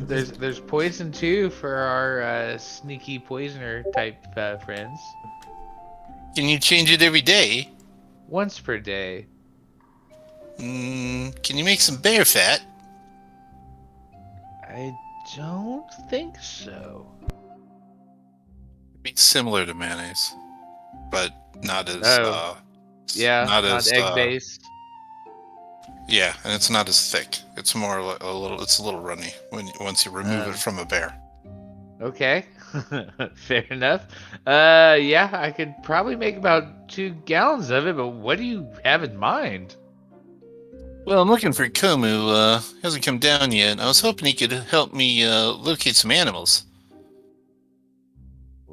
Speaker 5: There's poison too for our sneaky poisoner type friends.
Speaker 2: Can you change it every day?
Speaker 5: Once per day.
Speaker 2: Can you make some bear fat?
Speaker 5: I don't think so.
Speaker 2: Be similar to mayonnaise, but not as
Speaker 5: Oh, yeah,
Speaker 2: not
Speaker 5: not
Speaker 2: as
Speaker 5: egg based.
Speaker 2: yeah, and it's not as thick. It's more like it's a little runny once you remove it from a bear.
Speaker 5: Okay, fair enough. Yeah, I could probably make about 2 gallons of it, but what do you have in mind?
Speaker 2: Well, I'm looking for Komu. Hasn't come down yet. I was hoping he could help me locate some animals.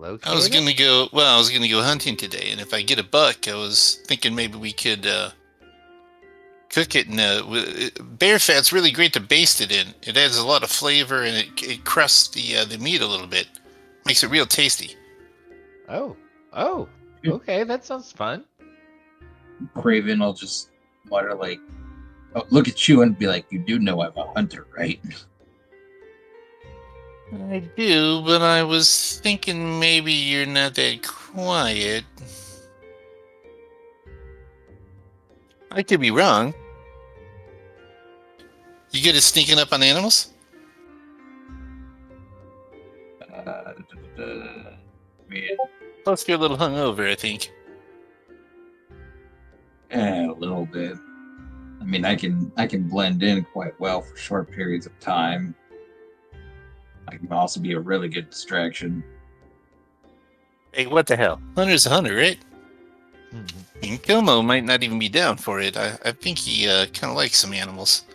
Speaker 2: I was
Speaker 5: Locate
Speaker 2: gonna go. Well, I was gonna go hunting today, and if I get a buck, I was thinking maybe we could cook it. Bear fat's really great to baste it in. It adds a lot of flavor, and it crusts the meat a little bit. Makes it real tasty.
Speaker 5: Oh, okay, that sounds fun.
Speaker 9: Craven will just mutter like, oh, look at you and be like, you do know I'm a hunter, right?
Speaker 2: I do, but I was thinking maybe you're not that quiet. I could be wrong. You good at sneaking up on animals?
Speaker 9: I mean,
Speaker 2: Plus, you're a little hungover, I think.
Speaker 9: a little bit. I mean, I can blend in quite well for short periods of time. I can also be a really good distraction.
Speaker 2: Hey, what the hell? Hunter's a hunter, right? And Kilmo might not even be down for it. I think he kind of likes some animals.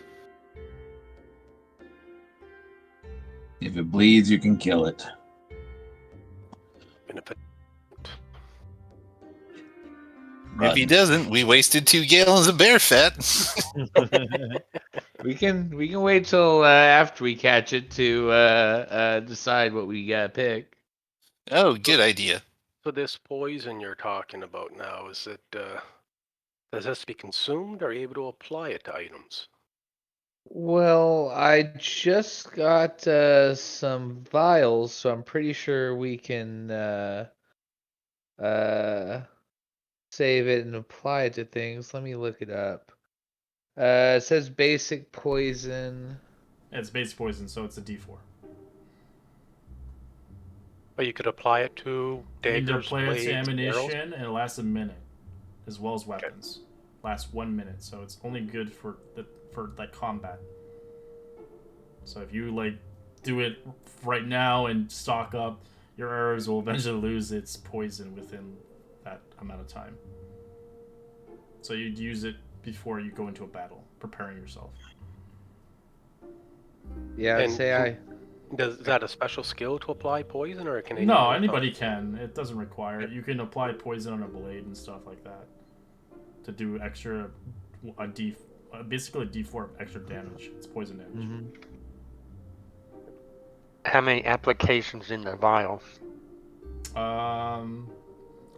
Speaker 9: If it bleeds, you can kill it.
Speaker 7: And if it,
Speaker 2: If he doesn't, we wasted 2 gallons of bear fat.
Speaker 5: we can wait till after we catch it to decide what we pick.
Speaker 2: Oh, good idea.
Speaker 7: so this poison you're talking about now, is it, does this be consumed, or are you able to apply it to items?
Speaker 5: Well, I just got some vials, so I'm pretty sure we can save it and apply it to things. Let me look it up. It says basic poison.
Speaker 1: It's base poison, so it's a D4.
Speaker 7: But you could apply it to
Speaker 1: You can
Speaker 7: daggers,
Speaker 1: apply it
Speaker 7: blades,
Speaker 1: to
Speaker 7: arrows?
Speaker 1: ammunition, and it lasts a minute, as well as weapons. Lasts 1 minute, so it's only good for combat. So if you like do it right now and stock up, your arrows will eventually lose its poison within that amount of time. So you'd use it before you go into a battle, preparing yourself.
Speaker 5: Yeah, I'd
Speaker 7: And
Speaker 5: say
Speaker 7: Is that a special skill to apply poison, or can
Speaker 1: No, anybody can. It doesn't require it. You can apply poison on a blade and stuff like that to do extra, basically a D4 of extra damage. It's poison damage.
Speaker 4: How many applications in the vial?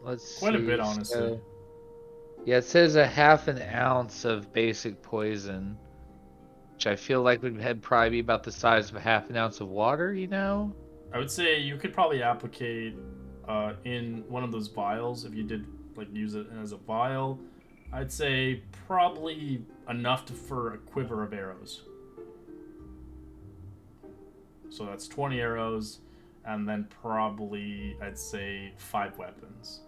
Speaker 5: let's
Speaker 1: Quite a bit,
Speaker 5: see,
Speaker 1: honestly.
Speaker 5: so- yeah, it says a half an ounce of basic poison, which I feel like would probably be about the size of a half an ounce of water.
Speaker 1: I would say you could probably applicate in one of those vials if you did like use it as a vial. I'd say probably enough for a quiver of arrows. So that's 20 arrows, and then probably I'd say 5 weapons.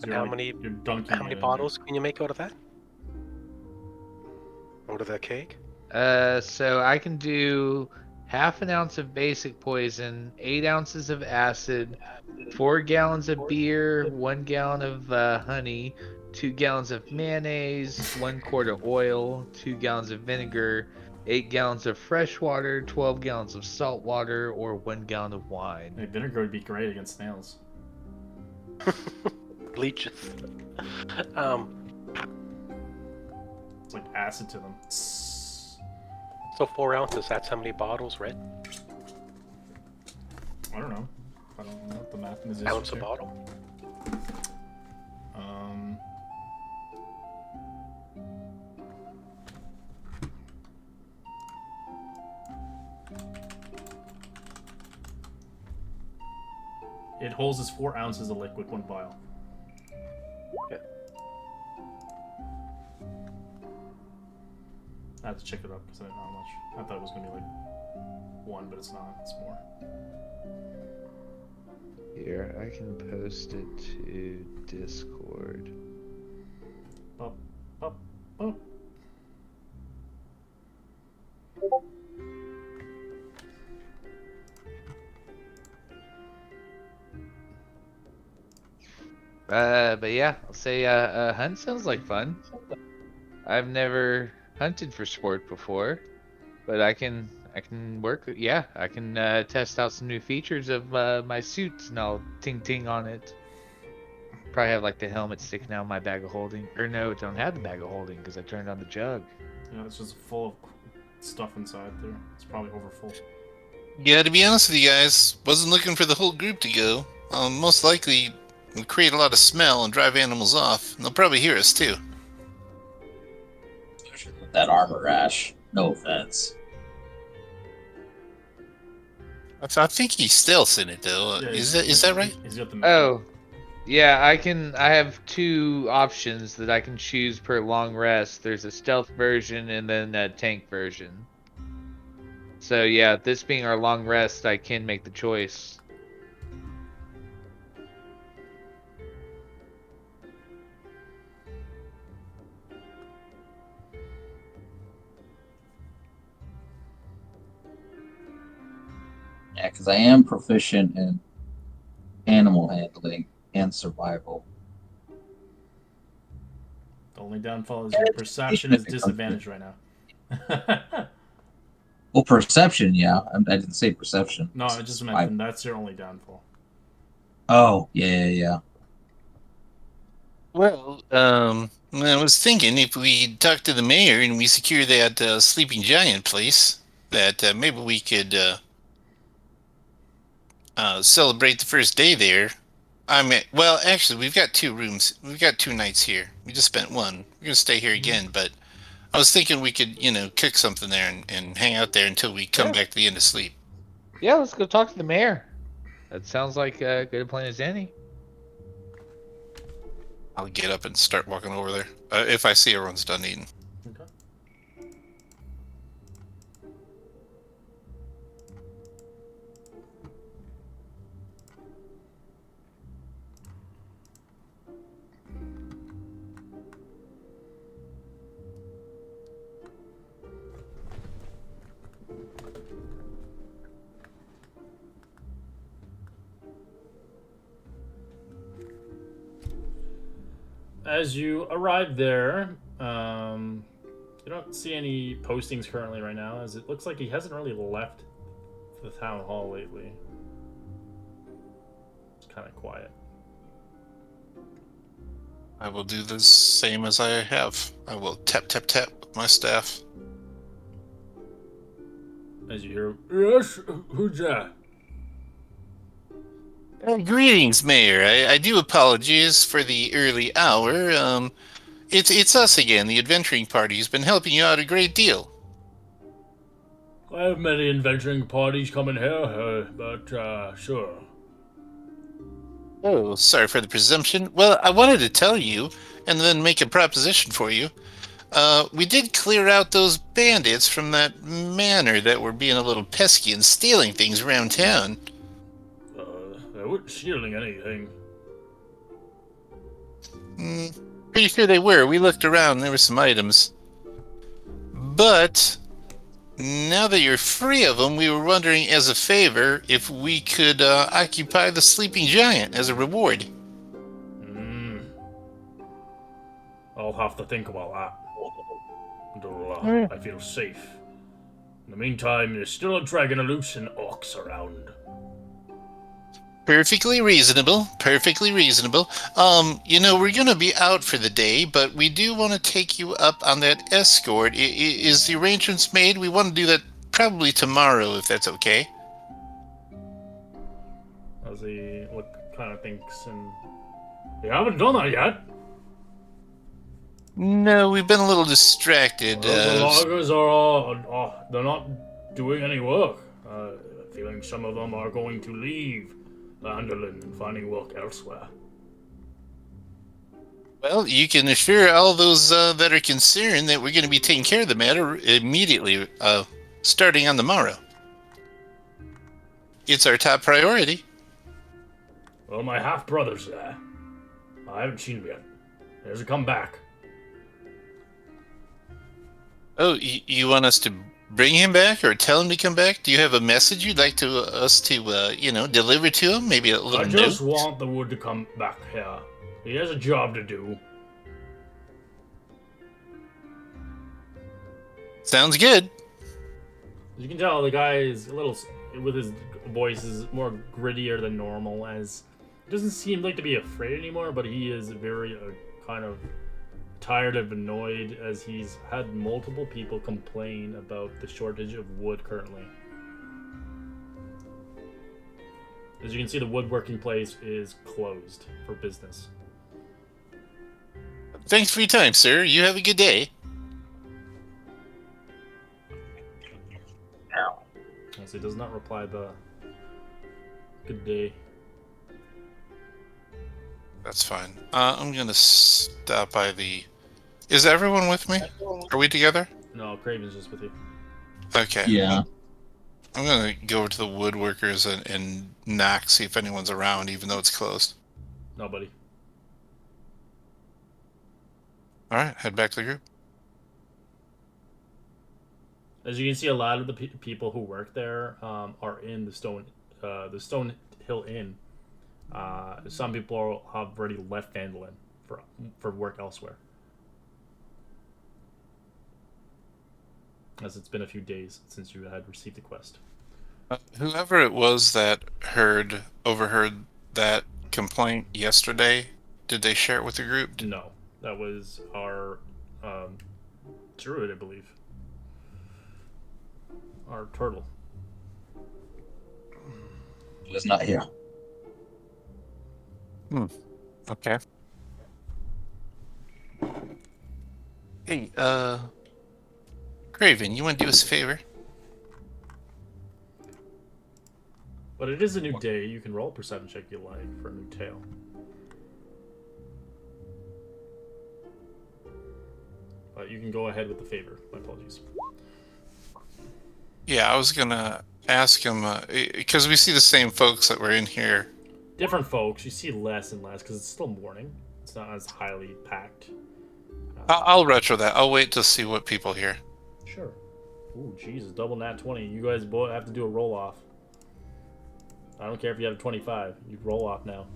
Speaker 7: How many bottles can you make out of that? Out of that cake?
Speaker 5: So I can do half an ounce of basic poison, 8 ounces of acid, 4 gallons of beer, 1 gallon of honey, 2 gallons of mayonnaise, 1 quart of oil, 2 gallons of vinegar, 8 gallons of fresh water, 12 gallons of salt water, or 1 gallon of wine.
Speaker 1: Hey, vinegar would be great against snails.
Speaker 7: Leeches.
Speaker 1: It's like acid to them.
Speaker 7: So 4 ounces, that's how many bottles, Red?
Speaker 1: I don't know. I don't know what the math is.
Speaker 7: Ounce a
Speaker 1: here.
Speaker 7: bottle?
Speaker 1: Um, it holds as 4 ounces of liquid, 1 vial.
Speaker 7: Okay.
Speaker 1: I have to check it up because I didn't know how much. I thought it was gonna be like 1, but it's not. It's more.
Speaker 5: Here, I can post it to Discord.
Speaker 1: Up, up, up.
Speaker 5: But yeah, I'll say hunt sounds like fun. I've never hunted for sport before, but I can work. Yeah, I can test out some new features of my suit, and I'll ting ting on it. Probably have like the helmet sticking out of my bag of holding, or no, it don't have the bag of holding because I turned on the jug.
Speaker 1: Yeah, it's just full of stuff inside there. It's probably over full.
Speaker 2: Yeah, to be honest with you guys, wasn't looking for the whole group to go. Most likely, we'll create a lot of smell and drive animals off. And they'll probably hear us too.
Speaker 9: Especially with that armor rash. No offense.
Speaker 2: I think he's stealth in it though.
Speaker 1: Yeah,
Speaker 2: Is that right?
Speaker 1: He's got the.
Speaker 5: Oh, yeah, I have 2 options that I can choose per long rest. There's a stealth version and then a tank version. So yeah, this being our long rest, I can make the choice.
Speaker 9: Yeah, because I am proficient in animal handling and survival.
Speaker 1: The only downfall is your perception is disadvantaged right now.
Speaker 9: Well, perception, yeah. I didn't say perception.
Speaker 1: No, I just meant that's your only downfall.
Speaker 9: Oh, yeah.
Speaker 2: Well, I was thinking if we talk to the mayor and we secure that sleeping giant place, that maybe we could celebrate the first day there. Well, actually, we've got 2 rooms. We've got 2 nights here. We just spent 1. We're gonna stay here again, but I was thinking we could, cook something there and hang out there until we come back to the end of sleep.
Speaker 5: Yeah, let's go talk to the mayor. That sounds like a good plan as any.
Speaker 2: I'll get up and start walking over there if I see everyone's done eating.
Speaker 1: Okay. As you arrive there, you don't see any postings currently right now, as it looks like he hasn't really left the town hall lately. It's kind of quiet.
Speaker 2: I will do the same as I have. I will tap, tap, tap with my staff.
Speaker 1: As you hear, yes, who's that?
Speaker 2: Greetings, Mayor. I do apologize for the early hour. It's us again. The adventuring party has been helping you out a great deal.
Speaker 1: I have many adventuring parties coming here, but sure.
Speaker 2: Oh, sorry for the presumption. Well, I wanted to tell you, and then make a proposition for you. We did clear out those bandits from that manor that were being a little pesky and stealing things around town.
Speaker 1: They weren't stealing anything.
Speaker 2: Pretty sure they were. We looked around, there were some items. But now that you're free of them, we were wondering as a favor if we could occupy the sleeping giant as a reward.
Speaker 1: I'll have to think about that until I feel safe. In the meantime, there's still a dragon loose and orcs around.
Speaker 2: Perfectly reasonable. Perfectly reasonable. We're gonna be out for the day, but we do want to take you up on that escort. Is the arrangements made? We want to do that probably tomorrow, if that's okay.
Speaker 1: As he kind of thinks, and they haven't done that yet.
Speaker 2: No, we've been a little distracted.
Speaker 1: Well, the loggers are all, they're not doing any work. Feeling some of them are going to leave Vanderlyn and finding work elsewhere.
Speaker 2: Well, you can assure all those that are concerned that we're going to be taking care of the matter immediately, starting on the morrow. It's our top priority.
Speaker 1: Well, my half-brother's there. I haven't seen him yet. He hasn't come back.
Speaker 2: Oh, you want us to bring him back or tell him to come back? Do you have a message you'd like us to deliver to him? Maybe a little
Speaker 1: I just
Speaker 2: note?
Speaker 1: want the wood to come back here. He has a job to do.
Speaker 2: Sounds good.
Speaker 1: As you can tell, the guy is a little, with his voice, is more grittier than normal, as he doesn't seem like to be afraid anymore, but he is very kind of tired and annoyed, as he's had multiple people complain about the shortage of wood currently. As you can see, the woodworking place is closed for business.
Speaker 2: Thanks for your time, sir. You have a good day.
Speaker 1: As he does not reply the good day.
Speaker 2: That's fine. I'm going to stop by the... Is everyone with me? Are we together?
Speaker 1: No, Craven's just with you.
Speaker 2: Okay.
Speaker 9: Yeah.
Speaker 2: I'm going to go over to the woodworkers and knock, see if anyone's around, even though it's closed.
Speaker 1: Nobody.
Speaker 2: All right, head back to the group.
Speaker 1: As you can see, a lot of the people who work there are in the Stone Hill Inn. Some people have already left Vandalin for work elsewhere, as it's been a few days since you had received the quest.
Speaker 2: Whoever it was that overheard that complaint yesterday, did they share it with the group?
Speaker 1: No, that was our druid, I believe. Our turtle.
Speaker 9: He was not here.
Speaker 2: Okay. Hey, Craven, you want to do us a favor?
Speaker 1: But it is a new day. You can roll a perception check you like for a new tale. But you can go ahead with the favor. My apologies.
Speaker 2: Yeah, I was gonna ask him because we see the same folks that were in here.
Speaker 1: Different folks. You see less and less because it's still morning. It's not as highly packed.
Speaker 2: I'll retro that. I'll wait to see what people hear.
Speaker 1: Sure. Ooh, Jesus, double nat 20. You guys both have to do a roll off. I don't care if you have a 25. You roll off now.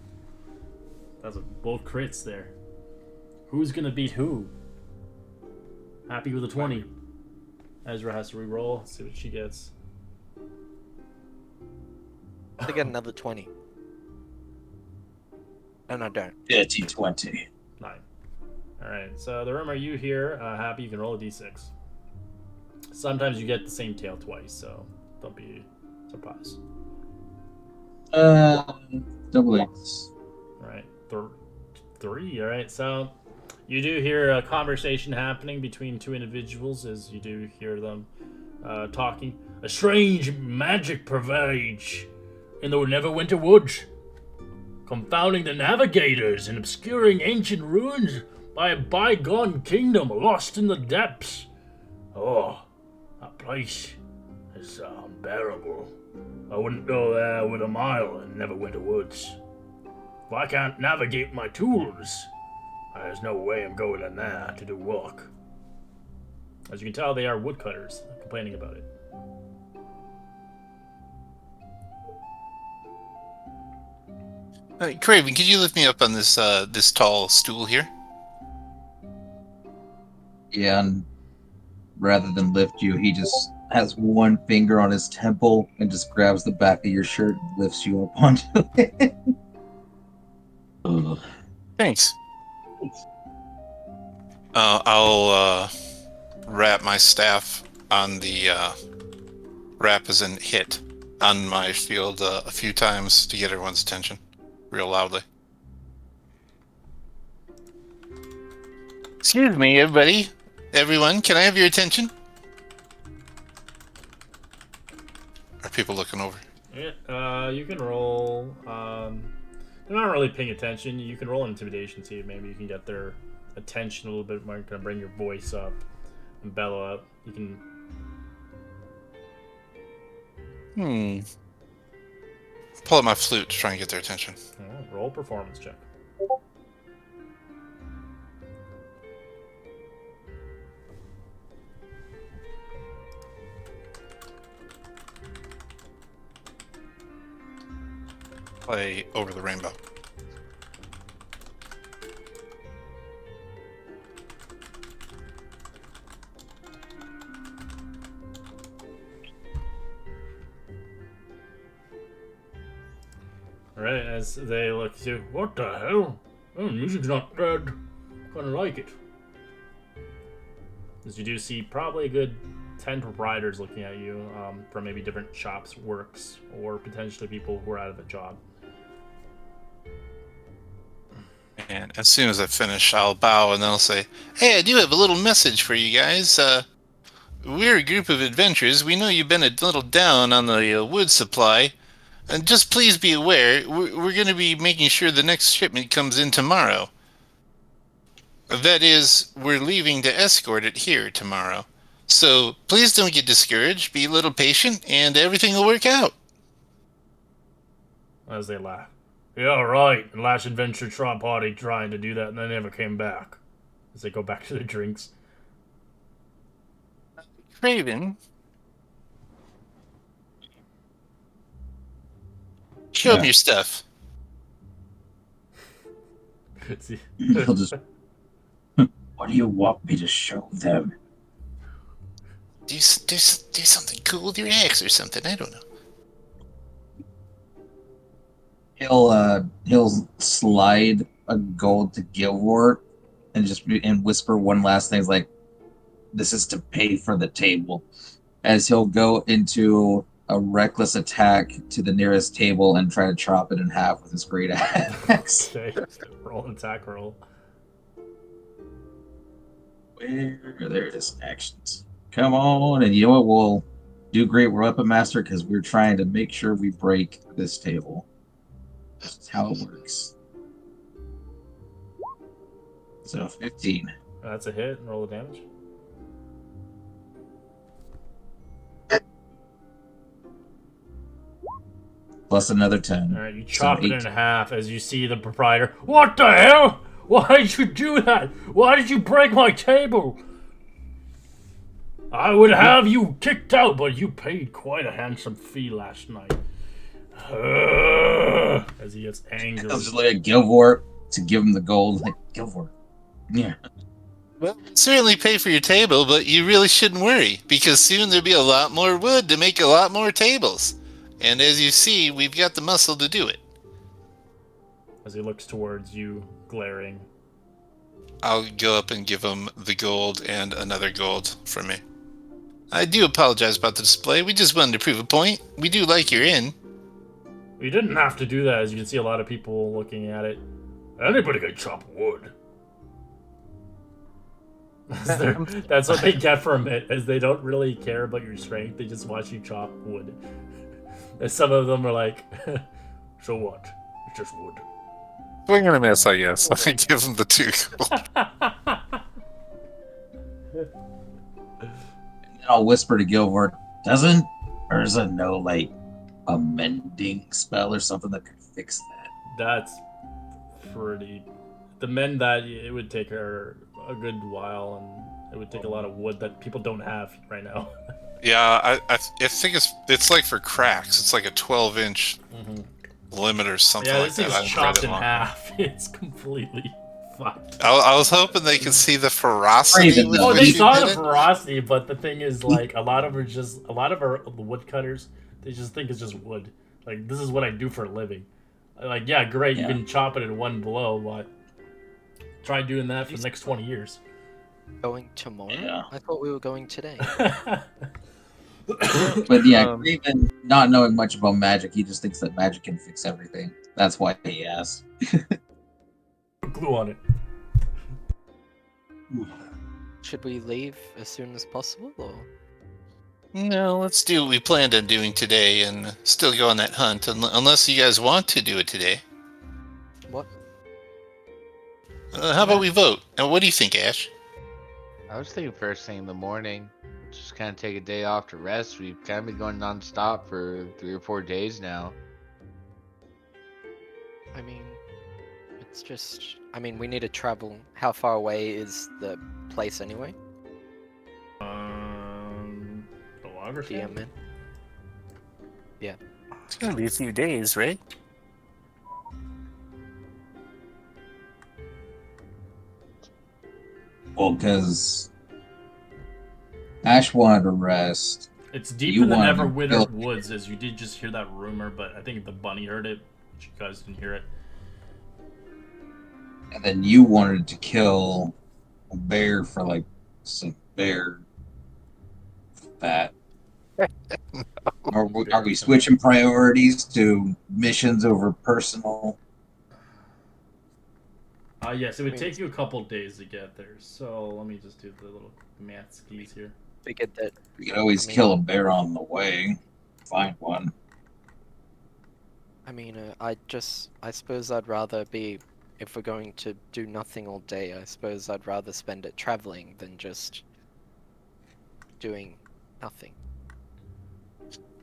Speaker 1: That's both crits there. Who's gonna beat who? Happy with a 20. Ezra has to re-roll. See what she gets.
Speaker 8: I get another 20. And I don't.
Speaker 9: Dirty 20.
Speaker 1: 9. Alright, so the room are you here? Happy, you can roll a d6. Sometimes you get the same tail twice, so don't be surprised.
Speaker 9: Double X.
Speaker 1: Alright, 3. Alright, so you do hear a conversation happening between two individuals, as you do hear them talking. A strange magic prevails in the Neverwinter Woods, confounding the navigators and obscuring ancient ruins by a bygone kingdom lost in the depths. Oh, that place is unbearable. I wouldn't go there with a mile in Neverwinter Woods. If I can't navigate my tools, there's no way I'm going in there to do work. As you can tell, they are woodcutters complaining about it.
Speaker 2: Craven, could you lift me up on this this tall stool here?
Speaker 9: Yeah, and rather than lift you, he just has one finger on his temple and just grabs the back of your shirt and lifts you up onto it. Ugh.
Speaker 2: Thanks. I'll wrap my staff on the wrap as in hit on my shield a few times to get everyone's attention, real loudly. Excuse me, everybody. Everyone, can I have your attention? Are people looking over?
Speaker 1: Yeah, you can roll. They're not really paying attention. You can roll intimidation, see if maybe you can get their attention a little bit more. Kind of bring your voice up and bellow up. You can.
Speaker 2: Pull out my flute to try and get their attention.
Speaker 1: Roll performance check.
Speaker 2: Play Over the Rainbow.
Speaker 1: Alright, as they look at you, what the hell? Oh, music's not dead. Kinda like it. As you do see probably a good 10 proprietors looking at you from maybe different shops, works, or potentially people who are out of a job.
Speaker 2: And as soon as I finish, I'll bow and then I'll say, "Hey, I do have a little message for you guys. We're a group of adventurers. We know you've been a little down on the wood supply. And just please be aware, we're going to be making sure the next shipment comes in tomorrow. That is, we're leaving to escort it here tomorrow. So please don't get discouraged. Be a little patient, and everything will work out."
Speaker 1: As they laugh. Yeah, right. The last adventure party trying to do that, and they never came back. As they go back to their drinks.
Speaker 2: Craven, show them your stuff.
Speaker 9: He'll just. What do you want me to show them?
Speaker 2: Do something cool with your axe or something. I don't know.
Speaker 9: He'll slide a gold to Gilvort and whisper one last thing, like, "This is to pay for the table," as he'll go into a reckless attack to the nearest table and try to chop it in half with his great axe.
Speaker 1: Okay, roll an attack roll.
Speaker 9: There it is, actions. Come on, and you know what? We'll do great weapon master because we're trying to make sure we break this table. That's how it works. So 15.
Speaker 1: That's a hit. Roll the damage.
Speaker 9: Plus another 10.
Speaker 1: Alright, you chop it in half as you see the proprietor. What the hell? Why did you do that? Why did you break my table? I would have you kicked out, but you paid quite a handsome fee last night. As he gets angry.
Speaker 9: I was just like Gilvort to give him the gold. Like, Gilvort. Yeah.
Speaker 2: Well, certainly pay for your table, but you really shouldn't worry, because soon there'll be a lot more wood to make a lot more tables. And as you see, we've got the muscle to do it.
Speaker 1: As he looks towards you, glaring.
Speaker 2: I'll go up and give him the gold and another gold from me. I do apologize about the display. We just wanted to prove a point. We do like your inn.
Speaker 1: You didn't have to do that, as you can see a lot of people looking at it. Anybody can chop wood. That's what they get from it, as they don't really care about your strength. They just watch you chop wood. And some of them are like, so what? It's just wood.
Speaker 2: Swing and a miss, I guess. I give him the 2 gold.
Speaker 9: I'll whisper to Gilvort, doesn't Urza know, like, a mending spell or something that could fix that?
Speaker 1: That's pretty... The mend that, it would take her a good while, and it would take a lot of wood that people don't have right now.
Speaker 2: Yeah, I think it's like for cracks. It's like a 12-inch limit or something
Speaker 1: yeah,
Speaker 2: like that.
Speaker 1: this thing's chopped in half. It's completely fuck.
Speaker 2: I was hoping they could see the ferocity
Speaker 9: Raven,
Speaker 2: with
Speaker 9: though.
Speaker 1: Oh,
Speaker 2: which
Speaker 1: they
Speaker 2: you
Speaker 1: saw
Speaker 2: did
Speaker 1: the
Speaker 2: it.
Speaker 1: ferocity, but the thing is, like, a lot of our woodcutters, they just think it's just wood. Like, this is what I do for a living. Like, yeah, great, you
Speaker 9: Yeah.
Speaker 1: can chop it in one blow, but try doing that for the next 20 years.
Speaker 8: Going tomorrow?
Speaker 9: Yeah.
Speaker 8: I thought we were going today.
Speaker 9: But yeah,
Speaker 2: Um,
Speaker 9: Craven, not knowing much about magic, he just thinks that magic can fix everything. That's why he asked.
Speaker 1: Put glue on it.
Speaker 8: Should we leave as soon as possible, or?
Speaker 2: No, let's do what we planned on doing today and still go on that hunt, unless you guys want to do it today.
Speaker 8: What?
Speaker 2: How about we vote? Now, what do you think, Ash?
Speaker 5: I was thinking first thing in the morning. Just kind of take a day off to rest. We've kind of been going non-stop for 3 or 4 days now.
Speaker 8: I mean, it's just. I mean, we need to travel. How far away is the place anyway?
Speaker 1: The logger
Speaker 8: DM man.
Speaker 2: It's gonna be a few days, right?
Speaker 9: Well, because Ash wanted to rest.
Speaker 1: It's
Speaker 9: You
Speaker 1: deep in the
Speaker 9: wanted to
Speaker 1: Neverwinter
Speaker 9: kill-
Speaker 1: woods, as you did just hear that rumor, but I think the bunny heard it, but you guys didn't hear it.
Speaker 9: And then you wanted to kill a bear for like some bear fat. Are we switching priorities to missions over personal?
Speaker 1: Yes, it would take you a couple days to get there, so let me just do the little math skis here.
Speaker 8: Figured that.
Speaker 9: We could always kill a bear on the way. Find one.
Speaker 8: I mean, I suppose I'd rather be. If we're going to do nothing all day, I suppose I'd rather spend it traveling than just doing nothing.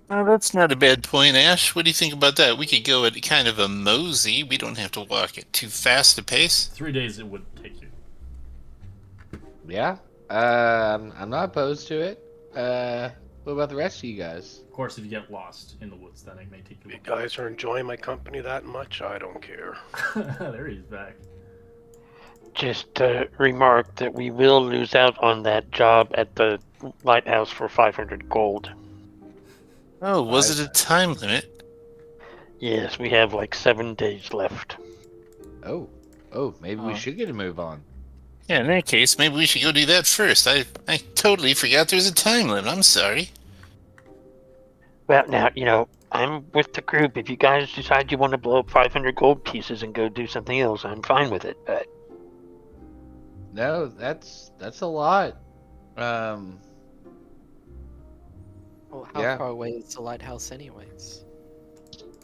Speaker 2: Oh, that's not a bad point, Ash. What do you think about that? We could go at kind of a mosey. We don't have to walk at too fast a pace.
Speaker 1: 3 days it would take you.
Speaker 5: Yeah. I'm not opposed to it. What about the rest of you guys?
Speaker 1: Of course, if you get lost in the woods, then it may take you
Speaker 7: You guys are enjoying my company that much? I don't care.
Speaker 1: There he's back.
Speaker 4: Just remark that we will lose out on that job at the lighthouse for 500 gold.
Speaker 2: Oh, was it a time limit?
Speaker 4: Yes, we have like 7 days left.
Speaker 5: Oh, maybe we should get a move on.
Speaker 2: Yeah, in that case, maybe we should go do that first. I totally forgot there was a time limit. I'm sorry.
Speaker 4: Well, now, I'm with the group. If you guys decide you want to blow up 500 gold pieces and go do something else, I'm fine with it. But
Speaker 5: No, that's a lot.
Speaker 8: Well, how
Speaker 5: Yeah.
Speaker 8: far away is the lighthouse, anyways?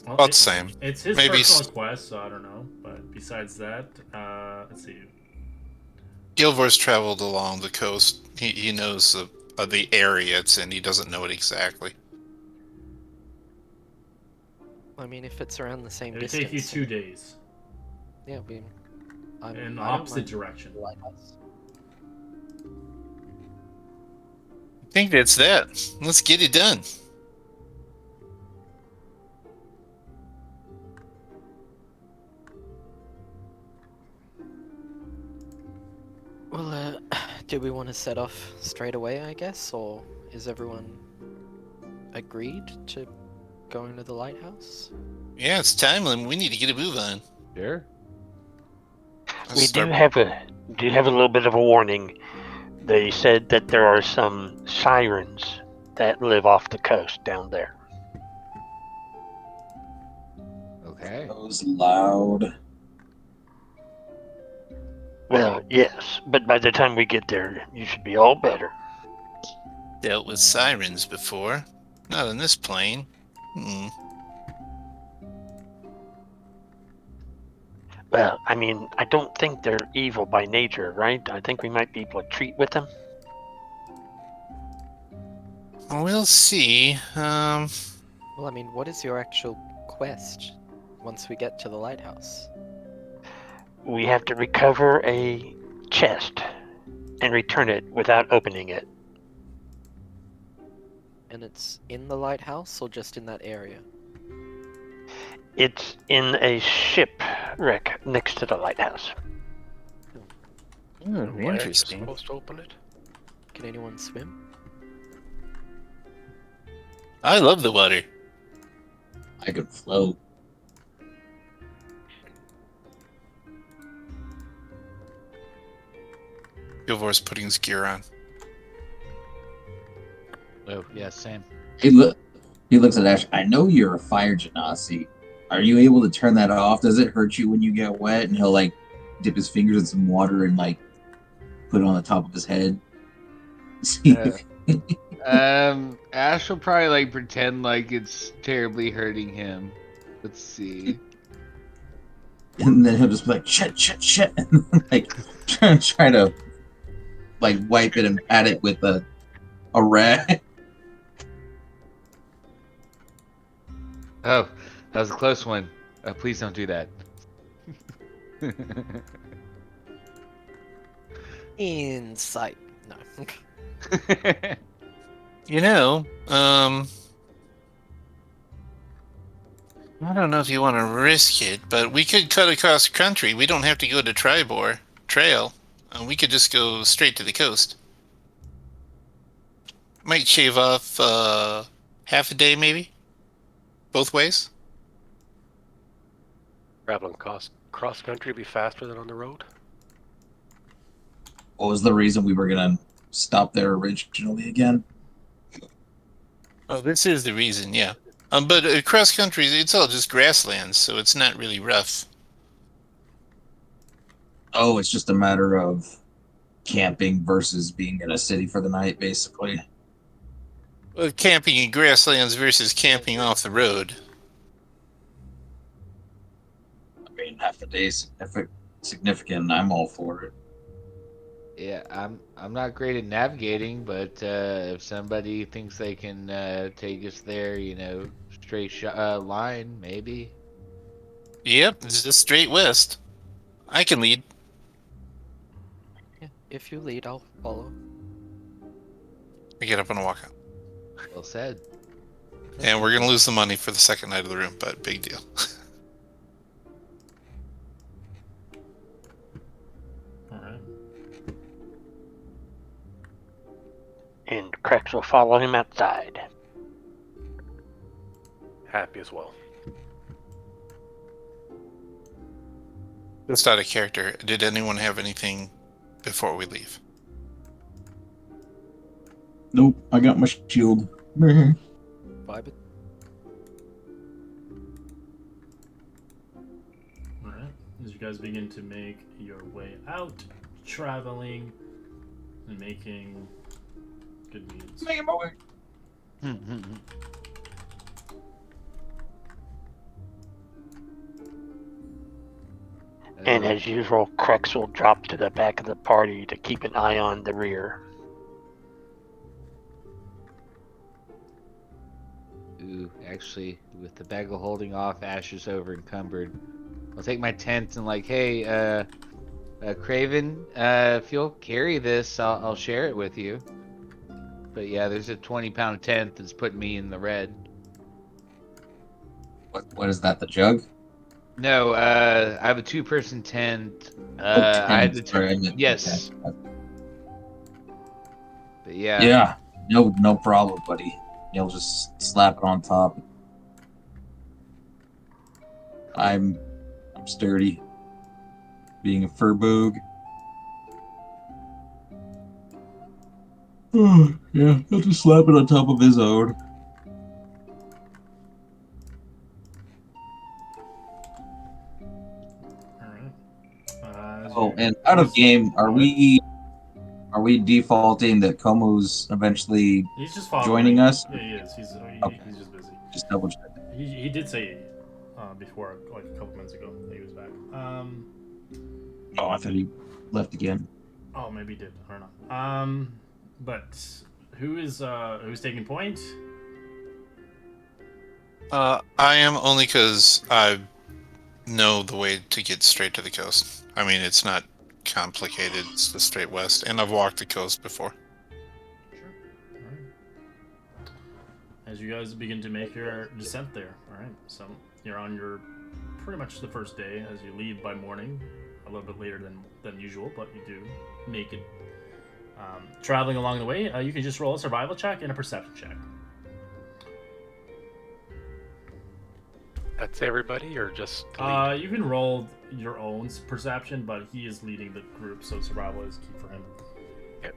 Speaker 1: Well,
Speaker 2: About the same.
Speaker 1: It's his
Speaker 2: Maybe
Speaker 1: personal quest, so I don't know. But besides that, let's see.
Speaker 2: Gilvor's traveled along the coast. He knows the area it's in. He doesn't know it exactly.
Speaker 8: I mean, if it's around the same
Speaker 1: It'll
Speaker 8: distance.
Speaker 1: take you 2 days
Speaker 8: Yeah,
Speaker 1: in
Speaker 8: I
Speaker 1: the
Speaker 8: don't
Speaker 1: opposite
Speaker 8: mind
Speaker 1: direction.
Speaker 8: the lighthouse.
Speaker 2: I think that's that. Let's get it done.
Speaker 8: Well, do we want to set off straight away, I guess, or is everyone agreed to going to the lighthouse?
Speaker 2: Yeah, it's time limit. We need to get a move on.
Speaker 5: Sure.
Speaker 4: we do have a little bit of a warning. They said that there are some sirens that live off the coast down there.
Speaker 5: Okay.
Speaker 9: Those loud.
Speaker 4: Well, yes, but by the time we get there, you should be all better.
Speaker 2: Dealt with sirens before. Not on this plane.
Speaker 4: Well, I mean, I don't think they're evil by nature, right? I think we might be able to treat with them.
Speaker 2: We'll see.
Speaker 8: Well, I mean, what is your actual quest once we get to the lighthouse?
Speaker 4: We have to recover a chest and return it without opening it.
Speaker 8: And it's in the lighthouse or just in that area?
Speaker 4: It's in a shipwreck next to the lighthouse.
Speaker 2: Ooh,
Speaker 7: Why aren't you
Speaker 2: interesting.
Speaker 7: supposed to open it?
Speaker 8: Can anyone swim?
Speaker 2: I love the water.
Speaker 9: I could float.
Speaker 2: Gilvor's putting his gear on.
Speaker 5: Oh, yeah, same.
Speaker 9: He looks at Ash. I know you're a fire genasi. Are you able to turn that off? Does it hurt you when you get wet? And he'll like dip his fingers in some water and like put it on the top of his head. See
Speaker 5: Ash will probably like pretend like it's terribly hurting him. Let's see.
Speaker 9: and then he'll just be like shit, and then, like try to like wipe it and pat it with a rag.
Speaker 5: Oh, that was a close one. Please don't do that.
Speaker 8: Insight. No.
Speaker 2: You know, I don't know if you want to risk it, but we could cut across country. We don't have to go to Tribor Trail. We could just go straight to the coast. Might shave off half a day, maybe. Both ways.
Speaker 7: Traveling cross country be faster than on the road?
Speaker 9: What was the reason we were gonna stop there originally again?
Speaker 2: Oh, this is the reason, yeah. But across country, it's all just grasslands, so it's not really rough.
Speaker 9: Oh, it's just a matter of camping versus being in a city for the night, basically.
Speaker 2: Well, camping in grasslands versus camping off the road.
Speaker 9: I mean, half the day's significant, and I'm all for it.
Speaker 5: Yeah, I'm not great at navigating, but if somebody thinks they can take us there, straight line, maybe.
Speaker 2: Yep, it's just straight west. I can lead.
Speaker 8: Yeah, if you lead, I'll follow.
Speaker 2: I get up and walk out.
Speaker 5: Well said.
Speaker 2: And we're gonna lose the money for the second night of the room, but big deal.
Speaker 1: Alright.
Speaker 4: And Krex will follow him outside.
Speaker 7: Happy as well.
Speaker 2: Just out of character, did anyone have anything before we leave?
Speaker 9: Nope, I got my shield.
Speaker 8: Vibe it.
Speaker 1: Alright. As you guys begin to make your way out, traveling and making good means.
Speaker 9: Making my way.
Speaker 4: And as usual, Krex will drop to the back of the party to keep an eye on the rear.
Speaker 5: Ooh, actually, with the bagel holding off, Ash is over encumbered. I'll take my tent and like, hey, Craven, if you'll carry this, I'll share it with you. But yeah, there's a 20-pound tent that's putting me in the red.
Speaker 9: What is that? The jug?
Speaker 5: No, I have a 2-person tent. I had the
Speaker 9: Sorry, I meant-
Speaker 5: yes.
Speaker 9: okay.
Speaker 5: But yeah.
Speaker 9: Yeah, no problem, buddy. You'll just slap it on top. I'm sturdy. Being a furboog. Oh, yeah, he'll just slap it on top of his own.
Speaker 1: Alright.
Speaker 9: Oh, and out of game, are we defaulting that Komu's eventually
Speaker 1: He's just following.
Speaker 9: joining us?
Speaker 1: Yeah, he is. He's just busy.
Speaker 9: Just double check.
Speaker 1: He did say before, like a couple minutes ago, that he was back.
Speaker 9: Oh, I thought he left again.
Speaker 1: Oh, maybe he did. I don't know. But who's taking point?
Speaker 2: I am only because I know the way to get straight to the coast. I mean, it's not complicated. It's just straight west, and I've walked the coast before.
Speaker 1: Sure. All right. As you guys begin to make your descent there, all right. So you're on your pretty much the first day as you leave by morning. little bit later than usual, but you do make it. Traveling along the way, you can just roll a survival check and a perception check.
Speaker 7: That's everybody, or just the lead?
Speaker 1: You can roll your own perception, but he is leading the group, so survival is key for him.
Speaker 7: Yep.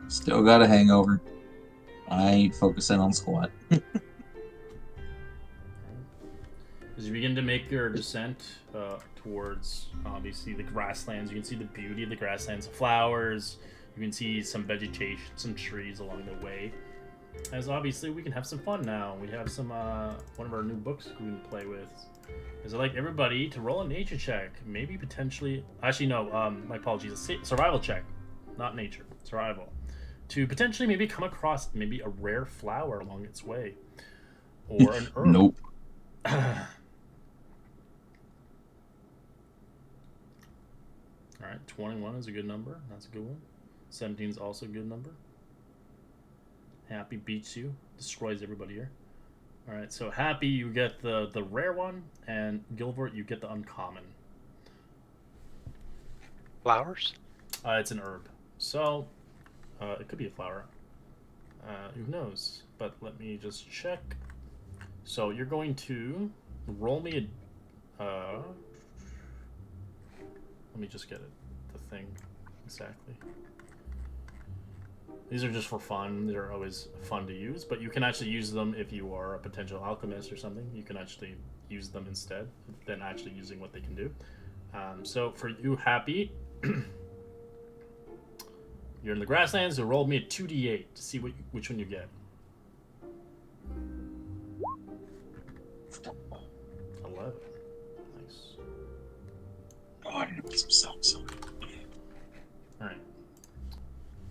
Speaker 9: Still got a hangover. I ain't focusing on squat.
Speaker 1: As you begin to make your descent towards, obviously, the grasslands, you can see the beauty of the grasslands, flowers. You can see some vegetation, some trees along the way. As obviously, we can have some fun now. We have some one of our new books we can play with. Is I'd like everybody to roll a nature check, maybe potentially. Actually, no. My apologies. A survival check, not nature. Survival, to potentially maybe come across maybe a rare flower along its way, or an herb.
Speaker 9: Nope.
Speaker 1: All right, 21 is a good number. That's a good one. 17 is also a good number. Happy beats you, destroys everybody here. All right, so Happy, you get the rare one, and Gilbert, you get the uncommon.
Speaker 7: Flowers?
Speaker 1: It's an herb, so it could be a flower. Who knows? But let me just check. So you're going to roll me a. Let me just get it. The thing exactly. These are just for fun. They're always fun to use, but you can actually use them if you are a potential alchemist or something. You can actually use them instead than actually using what they can do. So for you, Happy, you're in the grasslands. So roll me a 2d8 to see which one you get. 11. Nice.
Speaker 9: Oh, I need some salsa.
Speaker 1: All right.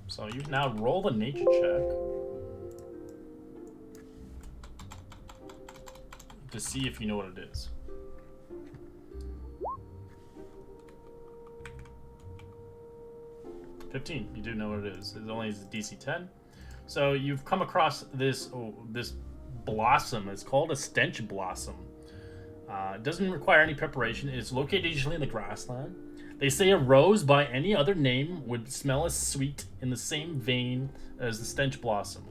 Speaker 1: So you now roll the nature check to see if you know what it is. 15. You do know what it is. It only is a DC 10. So you've come across this blossom. It's called a stench blossom. It doesn't require any preparation. It's located usually in the grassland. They say a rose by any other name would smell as sweet in the same vein as the stench blossom.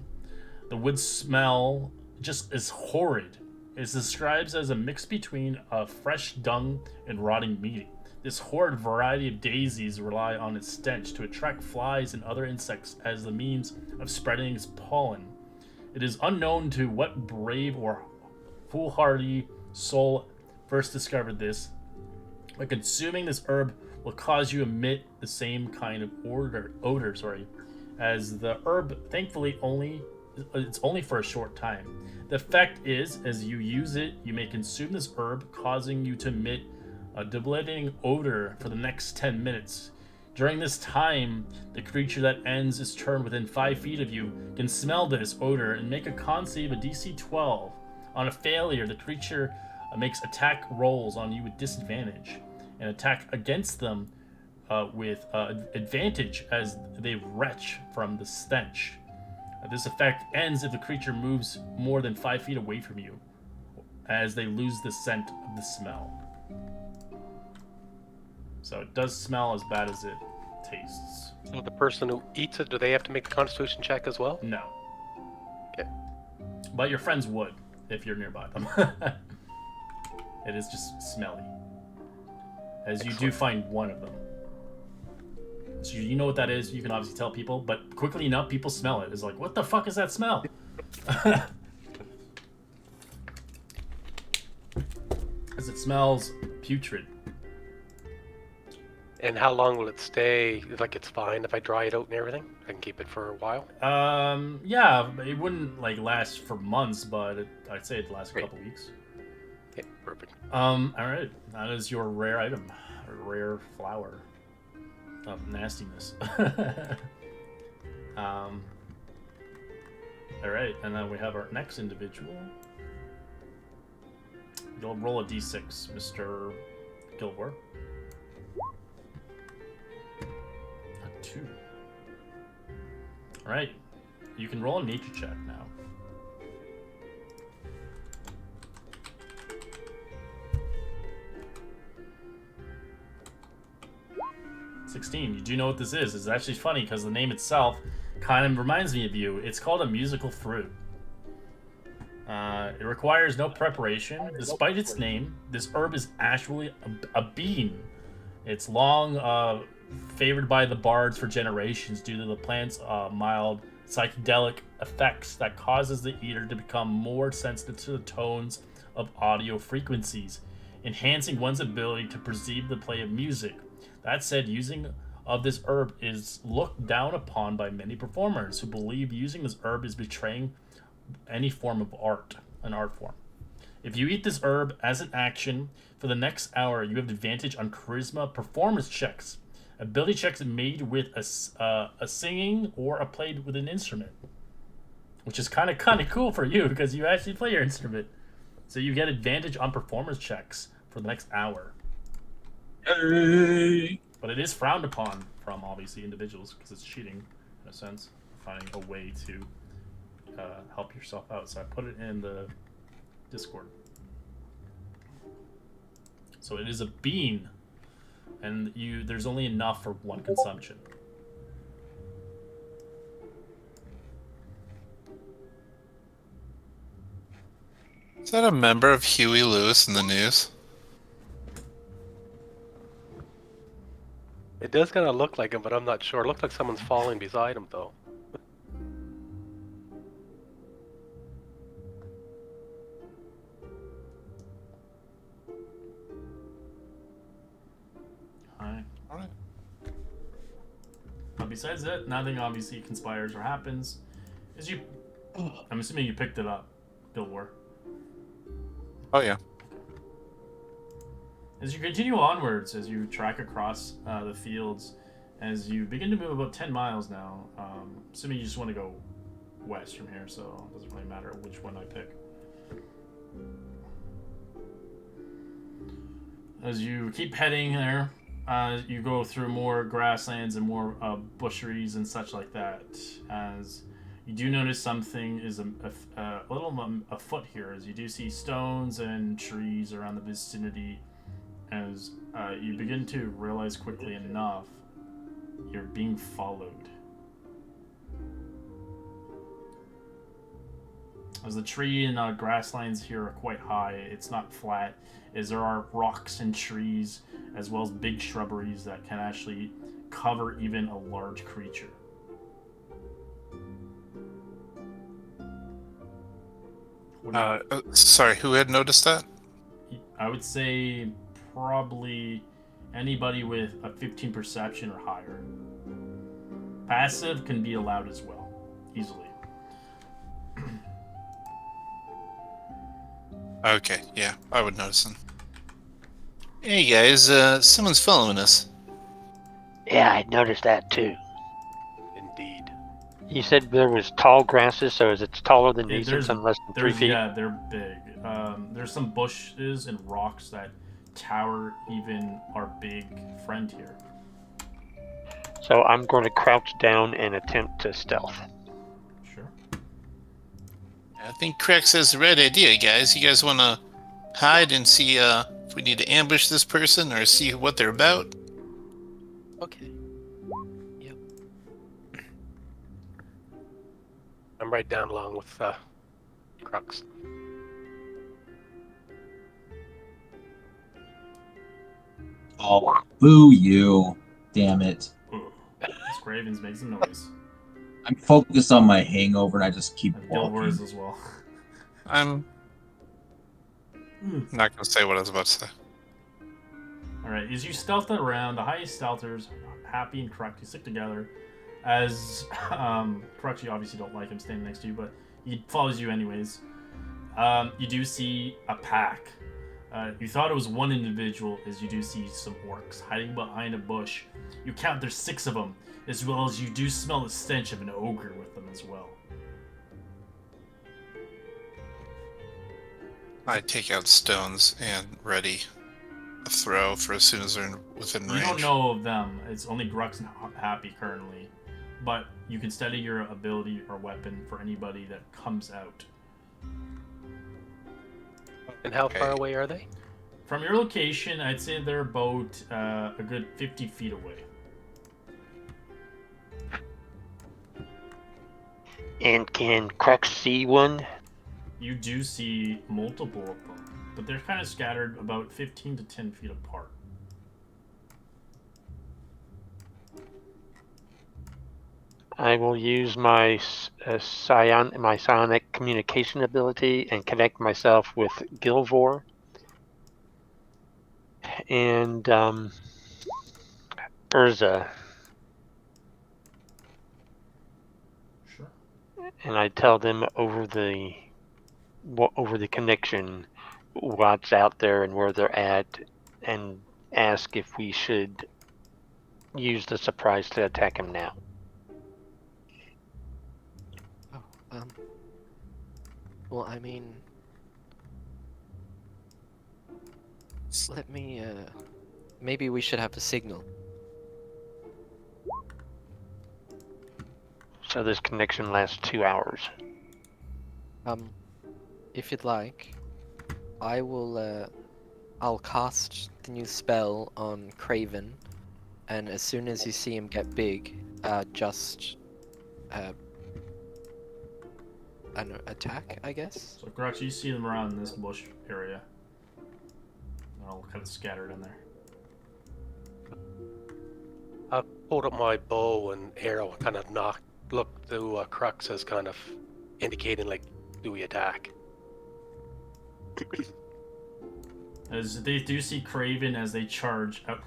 Speaker 1: The wood smell just is horrid. It's described as a mix between fresh dung and rotting meat. This horrid variety of daisies rely on its stench to attract flies and other insects as the means of spreading its pollen. It is unknown to what brave or foolhardy soul first discovered this, but consuming this herb will cause you to emit the same kind of odor, as the herb. Thankfully, it's only for a short time. The effect is, as you use it, you may consume this herb, causing you to emit a debilitating odor for the next 10 minutes. During this time, the creature that ends its turn within 5 feet of you can smell this odor and make a con save, a DC 12. On a failure, the creature makes attack rolls on you with disadvantage, and attack against them with advantage as they retch from the stench. This effect ends if the creature moves more than 5 feet away from you, as they lose the scent of the smell. So it does smell as bad as it tastes.
Speaker 7: So the person who eats it, do they have to make a constitution check as well?
Speaker 1: No.
Speaker 7: Okay.
Speaker 1: But your friends would, if you're nearby them. It is just smelly. As you do find one of them. So you know what that is, you can obviously tell people, but quickly enough, people smell it. It's like, what the fuck is that smell? As it smells putrid.
Speaker 7: And how long will it stay? Like, it's fine if I dry it out and everything? I can keep it for a while?
Speaker 1: Yeah, it wouldn't like last for months, but I'd say it'd last a couple weeks.
Speaker 7: Okay, perfect.
Speaker 1: Alright. That is your rare item. A rare flower of nastiness. Alright, and then we have our next individual. You'll roll a d6, Mr. Gilmore. A 2. Alright. You can roll a nature check now. 16. You do know what this is. It's actually funny because the name itself kind of reminds me of you. It's called a musical fruit. It requires no preparation. Despite its name, this herb is actually a bean. It's long favored by the bards for generations due to the plant's mild psychedelic effects that causes the eater to become more sensitive to the tones of audio frequencies, enhancing one's ability to perceive the play of music. That said, using of this herb is looked down upon by many performers who believe using this herb is betraying any form of art, an art form. If you eat this herb as an action for the next hour, you have advantage on charisma performance checks, ability checks made with a singing or a played with an instrument, which is kind of cool for you because you actually play your instrument. So you get advantage on performance checks for the next hour.
Speaker 9: Hey.
Speaker 1: But it is frowned upon from obviously individuals because it's cheating in a sense, finding a way to help yourself out. So I put it in the Discord. So it is a bean, and there's only enough for one consumption.
Speaker 2: Is that a member of Huey Lewis in the news?
Speaker 7: It does kind of look like him, but I'm not sure. It looks like someone's falling beside him, though.
Speaker 2: Alright.
Speaker 1: But besides that, nothing obviously conspires or happens. I'm assuming you picked it up, Guild War.
Speaker 2: Oh yeah.
Speaker 1: As you continue onwards, as you track across the fields, as you begin to move about 10 miles now, assuming you just want to go west from here, so it doesn't really matter which one I pick. As you keep heading there, you go through more grasslands and more busheries and such like that. As you do notice something is a little afoot here, as you do see stones and trees around the vicinity. As you begin to realize quickly enough, you're being followed. As the tree and grasslands here are quite high, it's not flat, as there are rocks and trees, as well as big shrubberies that can actually cover even a large creature.
Speaker 2: Sorry, who had noticed that?
Speaker 1: I would say probably anybody with a 15 perception or higher. Passive can be allowed as well, easily.
Speaker 2: Okay, yeah, I would notice them. Hey guys, someone's following us.
Speaker 4: Yeah, I noticed that too.
Speaker 7: Indeed.
Speaker 4: You said there was tall grasses, so is it taller than
Speaker 1: Yeah,
Speaker 4: these and less than 3 feet?
Speaker 1: Yeah, they're big. There's some bushes and rocks that tower even our big friend here.
Speaker 4: So I'm going to crouch down and attempt to stealth.
Speaker 1: Sure.
Speaker 2: I think Crex has the right idea, guys. You guys want to hide and see if we need to ambush this person or see what they're about?
Speaker 8: Okay. Yep.
Speaker 7: I'm right down along with Crux.
Speaker 9: Oh, boo you. Damn it.
Speaker 1: This Cravens makes some noise.
Speaker 9: I'm focused on my hangover and I just keep
Speaker 1: And Guild Wars
Speaker 9: walking.
Speaker 1: as well.
Speaker 2: I'm not going to say what I was about to say.
Speaker 1: Alright, as you stealth around, the highest stealthers, Happy and Crux, you stick together. As Crux, you obviously don't like him standing next to you, but he follows you anyways. You do see a pack. You thought it was one individual, as you do see some orcs hiding behind a bush. You count there's 6 of them, as well as you do smell the stench of an ogre with them as well.
Speaker 2: I take out stones and ready a throw for as soon as they're within range.
Speaker 1: You don't know of them. It's only Grux and Happy currently. But you can study your ability or weapon for anybody that comes out.
Speaker 7: And how far away are they?
Speaker 1: From your location, I'd say they're about a good 50 feet away.
Speaker 4: And can Crux see one?
Speaker 1: You do see multiple of them, but they're kind of scattered about 15 to 10 feet apart.
Speaker 4: I will use my psionic communication ability and connect myself with Gilvor. And Urza.
Speaker 1: Sure.
Speaker 4: And I tell them over the connection what's out there and where they're at, and ask if we should use the surprise to attack him now.
Speaker 8: Oh, well, I mean, let me, maybe we should have a signal.
Speaker 4: So this connection lasts 2 hours.
Speaker 8: If you'd like, I will, I'll cast the new spell on Craven, and as soon as you see him get big, just, I don't know, attack, I guess?
Speaker 1: So, Crux, you see them around this bush area. They're all kind of scattered in there.
Speaker 7: I pulled up my bow and arrow and kind of look to Crux as kind of indicating, like, do we attack?
Speaker 1: As they do see Craven as they charge out,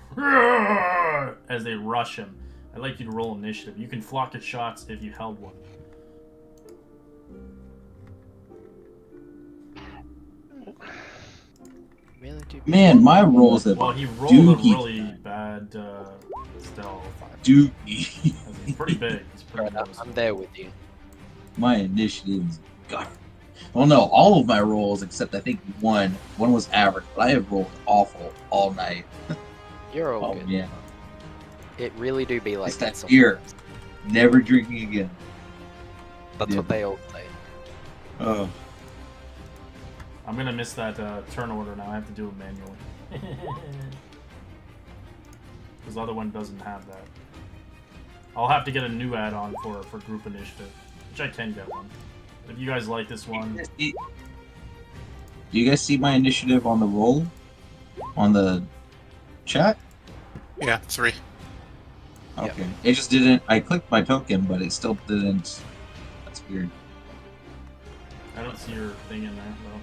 Speaker 1: as they rush him. I'd like you to roll initiative. You can flock at shots if you held one.
Speaker 8: Really do.
Speaker 9: Man, my rolls have
Speaker 1: Well, he rolled a
Speaker 9: dookie.
Speaker 1: really bad stealth.
Speaker 9: Dookie.
Speaker 1: He's pretty big. He's pretty
Speaker 8: Right, I'm
Speaker 1: noticeable.
Speaker 8: there with you.
Speaker 9: My initiative is garbage. Well, no, all of my rolls except I think one was average, but I have rolled awful all night.
Speaker 8: You're all
Speaker 9: Oh
Speaker 8: good.
Speaker 9: yeah,
Speaker 8: It really do be like
Speaker 9: it's that
Speaker 8: sometimes.
Speaker 9: fear. Never drinking again.
Speaker 8: That's
Speaker 9: Yeah.
Speaker 8: what they all say.
Speaker 9: Oh,
Speaker 1: I'm gonna miss that turn order now. I have to do it manually. Because the other one doesn't have that. I'll have to get a new add-on for group initiative, which I can get one. If you guys like this one,
Speaker 9: do you guys see my initiative on the roll? On the chat?
Speaker 2: Yeah, 3.
Speaker 9: Okay. It just didn't. I clicked my token, but it still didn't. That's weird.
Speaker 1: I don't see your thing in there though.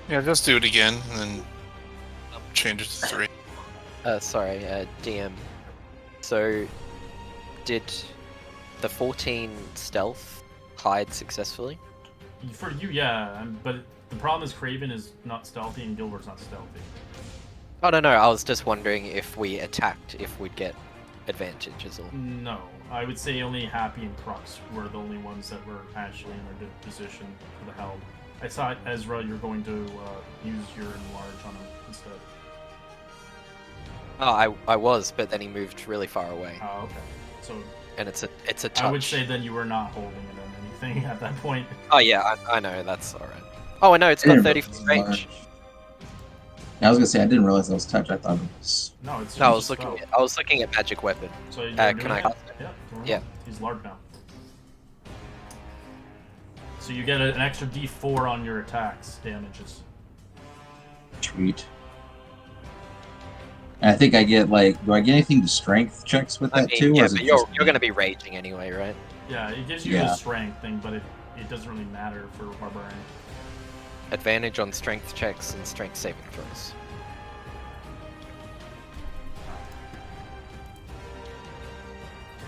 Speaker 2: Yeah, just do it again and then change it to 3.
Speaker 8: Sorry, DM. So, did the 14 stealth hide successfully?
Speaker 1: For you, yeah, but the problem is Craven is not stealthy and Gilbert's not stealthy.
Speaker 8: Oh, no, I was just wondering if we attacked, if we'd get advantage is all.
Speaker 1: No, I would say only Happy and Crux were the only ones that were actually in a good position for the held. I thought, Ezra, you're going to use your enlarge on him instead.
Speaker 8: Oh, I was, but then he moved really far away,
Speaker 1: Oh, okay. So
Speaker 8: and it's a touch.
Speaker 1: I would say then you were not holding it on anything at that point.
Speaker 8: Oh yeah, I know, that's alright. Oh, I know, it's got 30 feet range.
Speaker 9: I was gonna say I didn't realize that was touch. I thought it was.
Speaker 1: No, it's
Speaker 8: No, I
Speaker 1: just
Speaker 8: was
Speaker 1: a spell.
Speaker 8: looking at magic weapon.
Speaker 1: So you're
Speaker 8: can
Speaker 1: doing
Speaker 8: I
Speaker 1: it?
Speaker 8: cast it?
Speaker 1: Yeah.
Speaker 8: Yeah.
Speaker 1: He's large now. So you get an extra D4 on your attacks damages.
Speaker 9: Sweet. And I think I get like. Do I get anything to strength checks with that too?
Speaker 8: Yeah,
Speaker 9: or is
Speaker 8: but
Speaker 9: it
Speaker 8: you're
Speaker 9: just
Speaker 8: gonna be raging anyway, right?
Speaker 1: Yeah, it gives you
Speaker 9: Yeah.
Speaker 1: the strength thing, but it doesn't really matter for Barbarian.
Speaker 8: Advantage on strength checks and strength saving throws.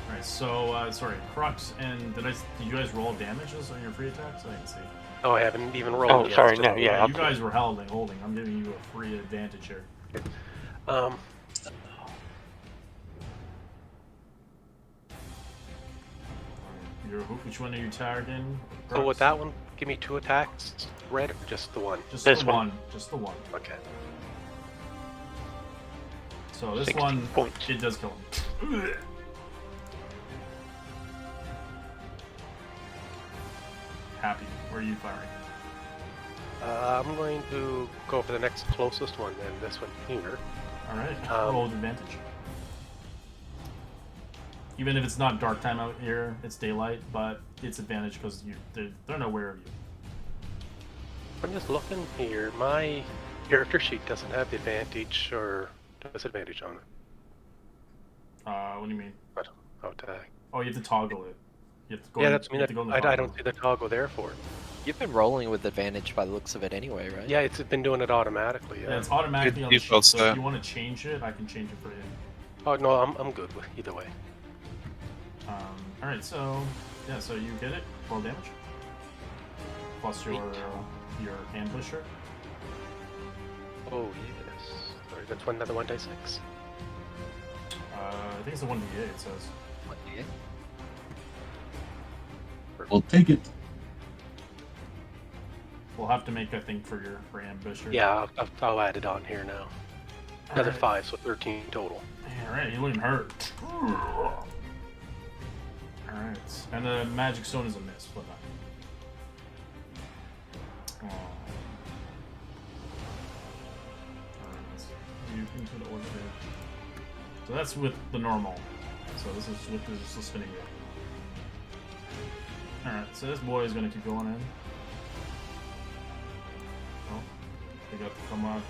Speaker 1: Alright, so, sorry, Crux and did you guys roll damages on your free attacks? I didn't see.
Speaker 7: Oh, I haven't even rolled
Speaker 4: Oh,
Speaker 7: yet.
Speaker 4: sorry,
Speaker 7: so-
Speaker 4: no, yeah.
Speaker 1: You guys were holding. I'm giving you a free advantage here. Which one are you targeting?
Speaker 7: So with that one, give me 2 attacks, red, or just the one?
Speaker 1: Just
Speaker 4: This
Speaker 1: the
Speaker 4: one.
Speaker 1: one. Just the one.
Speaker 7: Okay.
Speaker 1: So this
Speaker 4: 60
Speaker 1: one,
Speaker 4: points.
Speaker 1: it does kill him. Happy. Where are you firing?
Speaker 7: I'm going to go for the next closest one, then this one here.
Speaker 1: Alright,
Speaker 7: Um,
Speaker 1: roll with advantage. Even if it's not dark time out here, it's daylight, but it's advantage because they're not aware of you.
Speaker 7: I'm just looking here. My character sheet doesn't have the advantage or disadvantage on it.
Speaker 1: What do you mean?
Speaker 7: But how to?
Speaker 1: Oh, you have to toggle it. You have to go.
Speaker 7: Yeah,
Speaker 1: in,
Speaker 7: that's. I
Speaker 1: you
Speaker 7: mean,
Speaker 1: have to go in the
Speaker 7: I
Speaker 1: toggle.
Speaker 7: don't see the toggle there for it.
Speaker 8: You've been rolling with advantage by the looks of it anyway, right?
Speaker 7: Yeah, it's been doing it automatically.
Speaker 1: Yeah,
Speaker 7: Yeah.
Speaker 1: it's automatically on the sheet.
Speaker 2: Default
Speaker 1: So if
Speaker 2: stat.
Speaker 1: you want to change it, I can change it for you.
Speaker 7: Oh no, I'm good with either way.
Speaker 1: All right, so yeah, so you get it, 12 damage, plus your ambusher.
Speaker 7: Oh yes. Sorry, that's another 1d6.
Speaker 1: I think it's the 1d8. It says.
Speaker 9: What, yeah? We'll take it.
Speaker 1: We'll have to make, I think, for ambusher.
Speaker 7: Yeah, I'll add it on here now. Another
Speaker 1: Alright.
Speaker 7: 5, so 13 total.
Speaker 1: All right, you wouldn't hurt. All right, and the magic stone is a miss. Flip that. Alright, let's do into the order here. So that's with the normal. So this is with the spinning wheel. Alright, so this boy is going to keep going in. Oh, we got to come up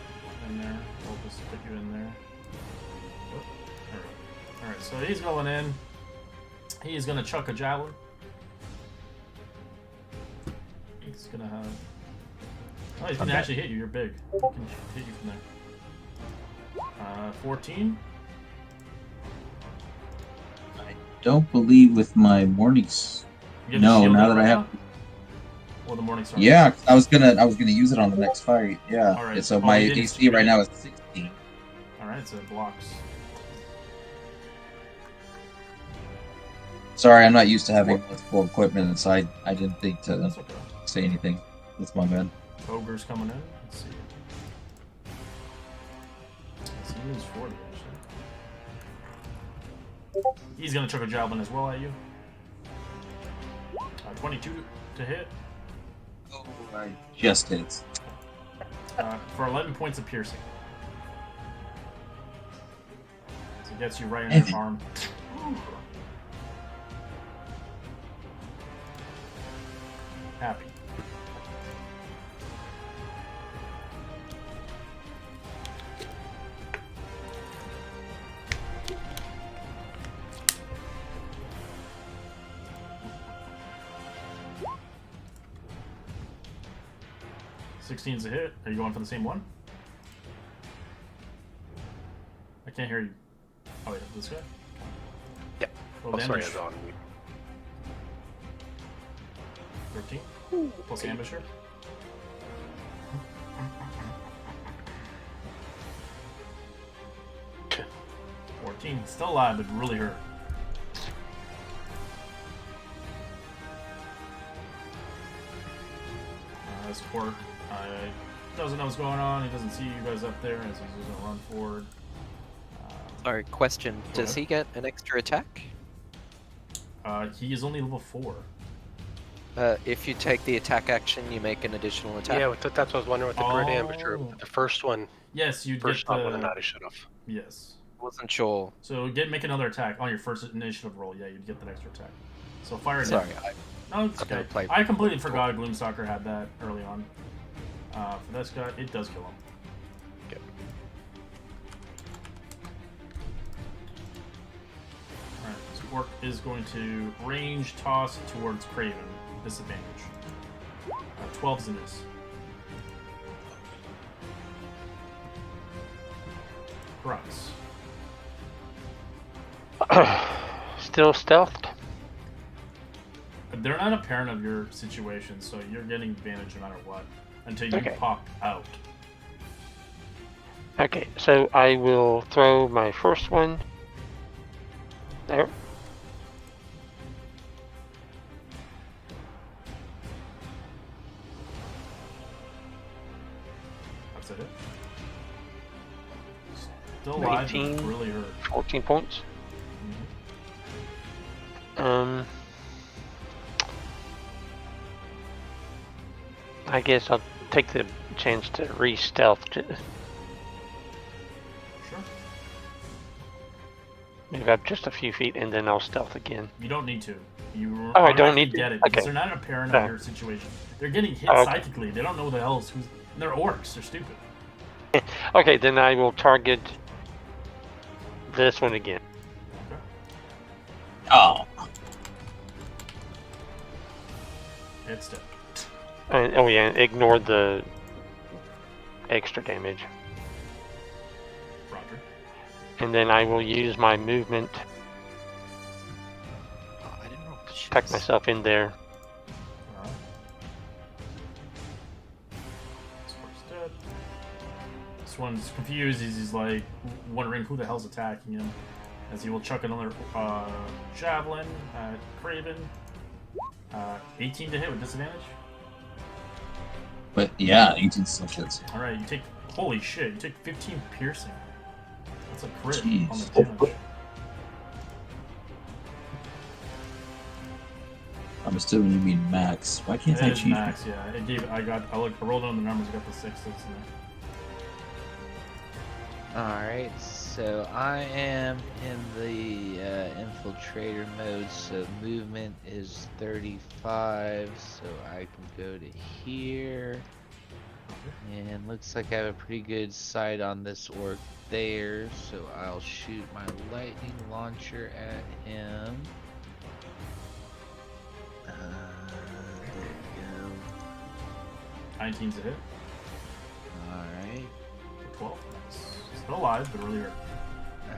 Speaker 1: in there. We'll just put you in there. Oh, Alright, so he's going in. He's going to chuck a javelin. He's going to have... Oh, he's going to actually hit you. You're big. He can hit you from there. 14.
Speaker 9: Don't believe with my mornings.
Speaker 1: You have the
Speaker 9: No,
Speaker 1: shield
Speaker 9: now
Speaker 1: up
Speaker 9: that
Speaker 1: right
Speaker 9: I have.
Speaker 1: now? Or the morning star?
Speaker 9: Yeah, I was gonna use it on the next fight. Yeah.
Speaker 1: All right.
Speaker 9: And so
Speaker 1: Oh,
Speaker 9: my
Speaker 1: you didn't-
Speaker 9: AC right now is 16.
Speaker 1: Alright, so it blocks.
Speaker 9: Sorry, I'm not used to having multiple equipment, so I didn't think to
Speaker 1: That's okay.
Speaker 9: say anything. That's my bad.
Speaker 1: Ogre's coming in. Let's see. Let's see, he moves 40 actually. He's gonna chuck a javelin as well at you. 22 to hit.
Speaker 9: Oh, I just hit.
Speaker 1: For 11 points of piercing. So it gets you right in your arm. Happy. Sixteen's a hit. Are you going for the same one? I can't hear you. Oh wait, this guy?
Speaker 7: Yeah.
Speaker 1: Roll
Speaker 7: Oh, sorry, I
Speaker 1: damage.
Speaker 7: was on mute.
Speaker 1: 13. Plus ambusher.
Speaker 7: Tch.
Speaker 1: 14. Still alive, but really hurt. This Quark doesn't know what's going on. He doesn't see you guys up there, and so he's just gonna run forward.
Speaker 8: Sorry, question. Does
Speaker 1: ahead.
Speaker 8: he get an extra attack?
Speaker 1: He is only level 4.
Speaker 8: If you take the attack action, you make an additional attack.
Speaker 7: Yeah, that's what I was wondering with the Great Ambusher.
Speaker 1: Oh.
Speaker 7: The first one,
Speaker 1: Yes, you'd
Speaker 7: first
Speaker 1: get
Speaker 7: shot whether or
Speaker 1: the...
Speaker 7: not I should have.
Speaker 1: Yes.
Speaker 8: Wasn't sure.
Speaker 1: So make another attack on your first initiative roll. Yeah, you'd get that extra attack. So fire again.
Speaker 8: Sorry,
Speaker 1: No, it's
Speaker 8: I've never
Speaker 1: okay.
Speaker 8: played
Speaker 1: I completely forgot Gloomstalker had that early on. For this guy, it does kill him.
Speaker 7: Okay.
Speaker 1: Alright, so Orc is going to range toss towards Craven. Disadvantage. 12's a miss. Cross.
Speaker 4: Still stealthed?
Speaker 1: They're not a parent of your situation, so you're getting advantage no matter what. Until you
Speaker 4: Okay.
Speaker 1: pop out.
Speaker 4: Okay, so I will throw my first one. There.
Speaker 1: That's it. Still alive, but
Speaker 4: 18.
Speaker 1: really hurt.
Speaker 4: 14 points. I guess I'll take the chance to re-stealth.
Speaker 1: Sure.
Speaker 4: Move up just a few feet, and then I'll stealth again.
Speaker 1: You don't need to. You
Speaker 4: Oh, I don't
Speaker 1: automatically
Speaker 4: need to?
Speaker 1: get it because
Speaker 4: Okay.
Speaker 1: they're not in a paranoid
Speaker 4: Yeah.
Speaker 1: situation. They're getting hit
Speaker 4: Okay.
Speaker 1: psychically. They don't know the hell's who's. And they're orcs. They're stupid.
Speaker 4: Okay, then I will target this one again.
Speaker 9: Oh,
Speaker 1: It's dead.
Speaker 4: And, oh yeah, ignore the extra damage.
Speaker 1: Roger.
Speaker 4: And then I will use my movement
Speaker 8: Oh, I didn't roll
Speaker 4: to tuck myself in there.
Speaker 1: Alright. This one's dead. This one's confused. He's like wondering who the hell's attacking him. As he will chuck another javelin at Craven. 18 to hit with disadvantage.
Speaker 9: but yeah, 18 still hits.
Speaker 1: Alright, you take. Holy shit, you take 15 piercing. That's a crit
Speaker 9: Jeez.
Speaker 1: on the damage.
Speaker 9: I'm assuming you mean max. Why can't I
Speaker 1: It is
Speaker 9: change?
Speaker 1: max, yeah. It gave. I rolled on the numbers. I got the sixes.
Speaker 5: Alright, so I am in the infiltrator mode, so movement is 35, so I can go to here. And looks like I have a pretty good sight on this orc there, so I'll shoot my lightning launcher at him. There we go.
Speaker 1: 19's a hit.
Speaker 5: Alright.
Speaker 1: 12. Still alive, but really hurt.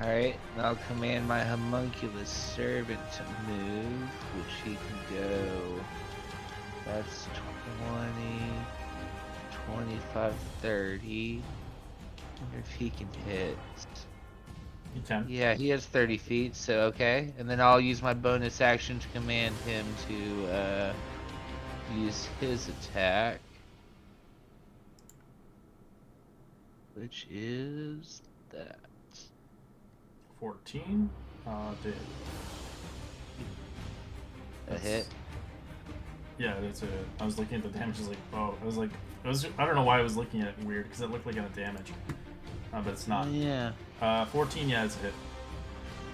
Speaker 5: Alright, and I'll command my homunculus servant to move, which he can go. That's 20, 25, 30. Wonder if he can hit.
Speaker 1: You can.
Speaker 5: Yeah, he has 30 feet, so okay. And then I'll use my bonus action to command him to use his attack. Which is that.
Speaker 1: 14. Did.
Speaker 5: A hit?
Speaker 1: Yeah, that's a. I was looking at the damage. I was like, oh, I was like, I don't know why I was looking at it weird because it looked like a damage, but it's not.
Speaker 5: Yeah.
Speaker 1: 14. Yeah, it's a hit.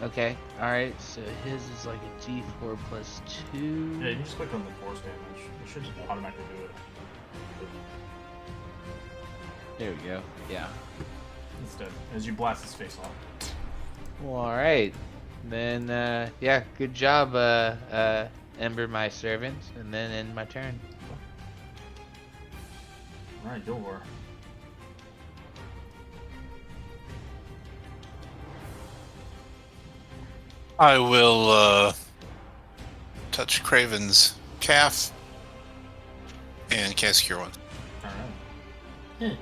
Speaker 5: Okay, alright, so his is like a d4 plus 2.
Speaker 1: Yeah, you can just click on the force damage. It should just automatically do it.
Speaker 5: There we go, yeah.
Speaker 1: It's dead as you blast his face off.
Speaker 5: Well, alright. Then, yeah, good job, Ember, my servant, and then end my turn.
Speaker 1: All right, Gilvor.
Speaker 2: I will touch Craven's calf and cast Cure One.
Speaker 1: All right.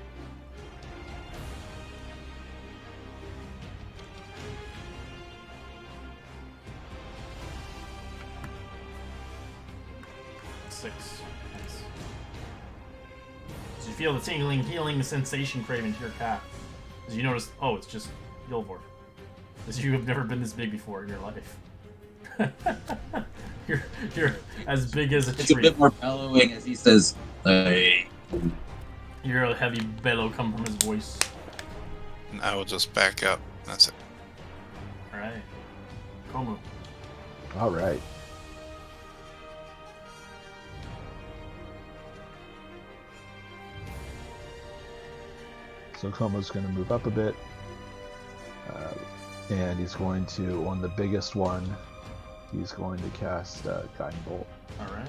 Speaker 1: 6. Nice. So you feel the tingling, healing sensation craving to your calf. As you notice, oh, it's just Gilvor. As you have never been this big before in your life. you're as big as a
Speaker 9: It's a
Speaker 1: tree.
Speaker 9: bit more bellowing as he says, "Hey."
Speaker 1: You're a heavy bellow come from his voice.
Speaker 2: And I will just back up. That's it.
Speaker 1: All right. Komu.
Speaker 6: All right. So Komo's going to move up a bit. And he's going to, on the biggest one, he's going to cast Guiding Bolt.
Speaker 1: All right.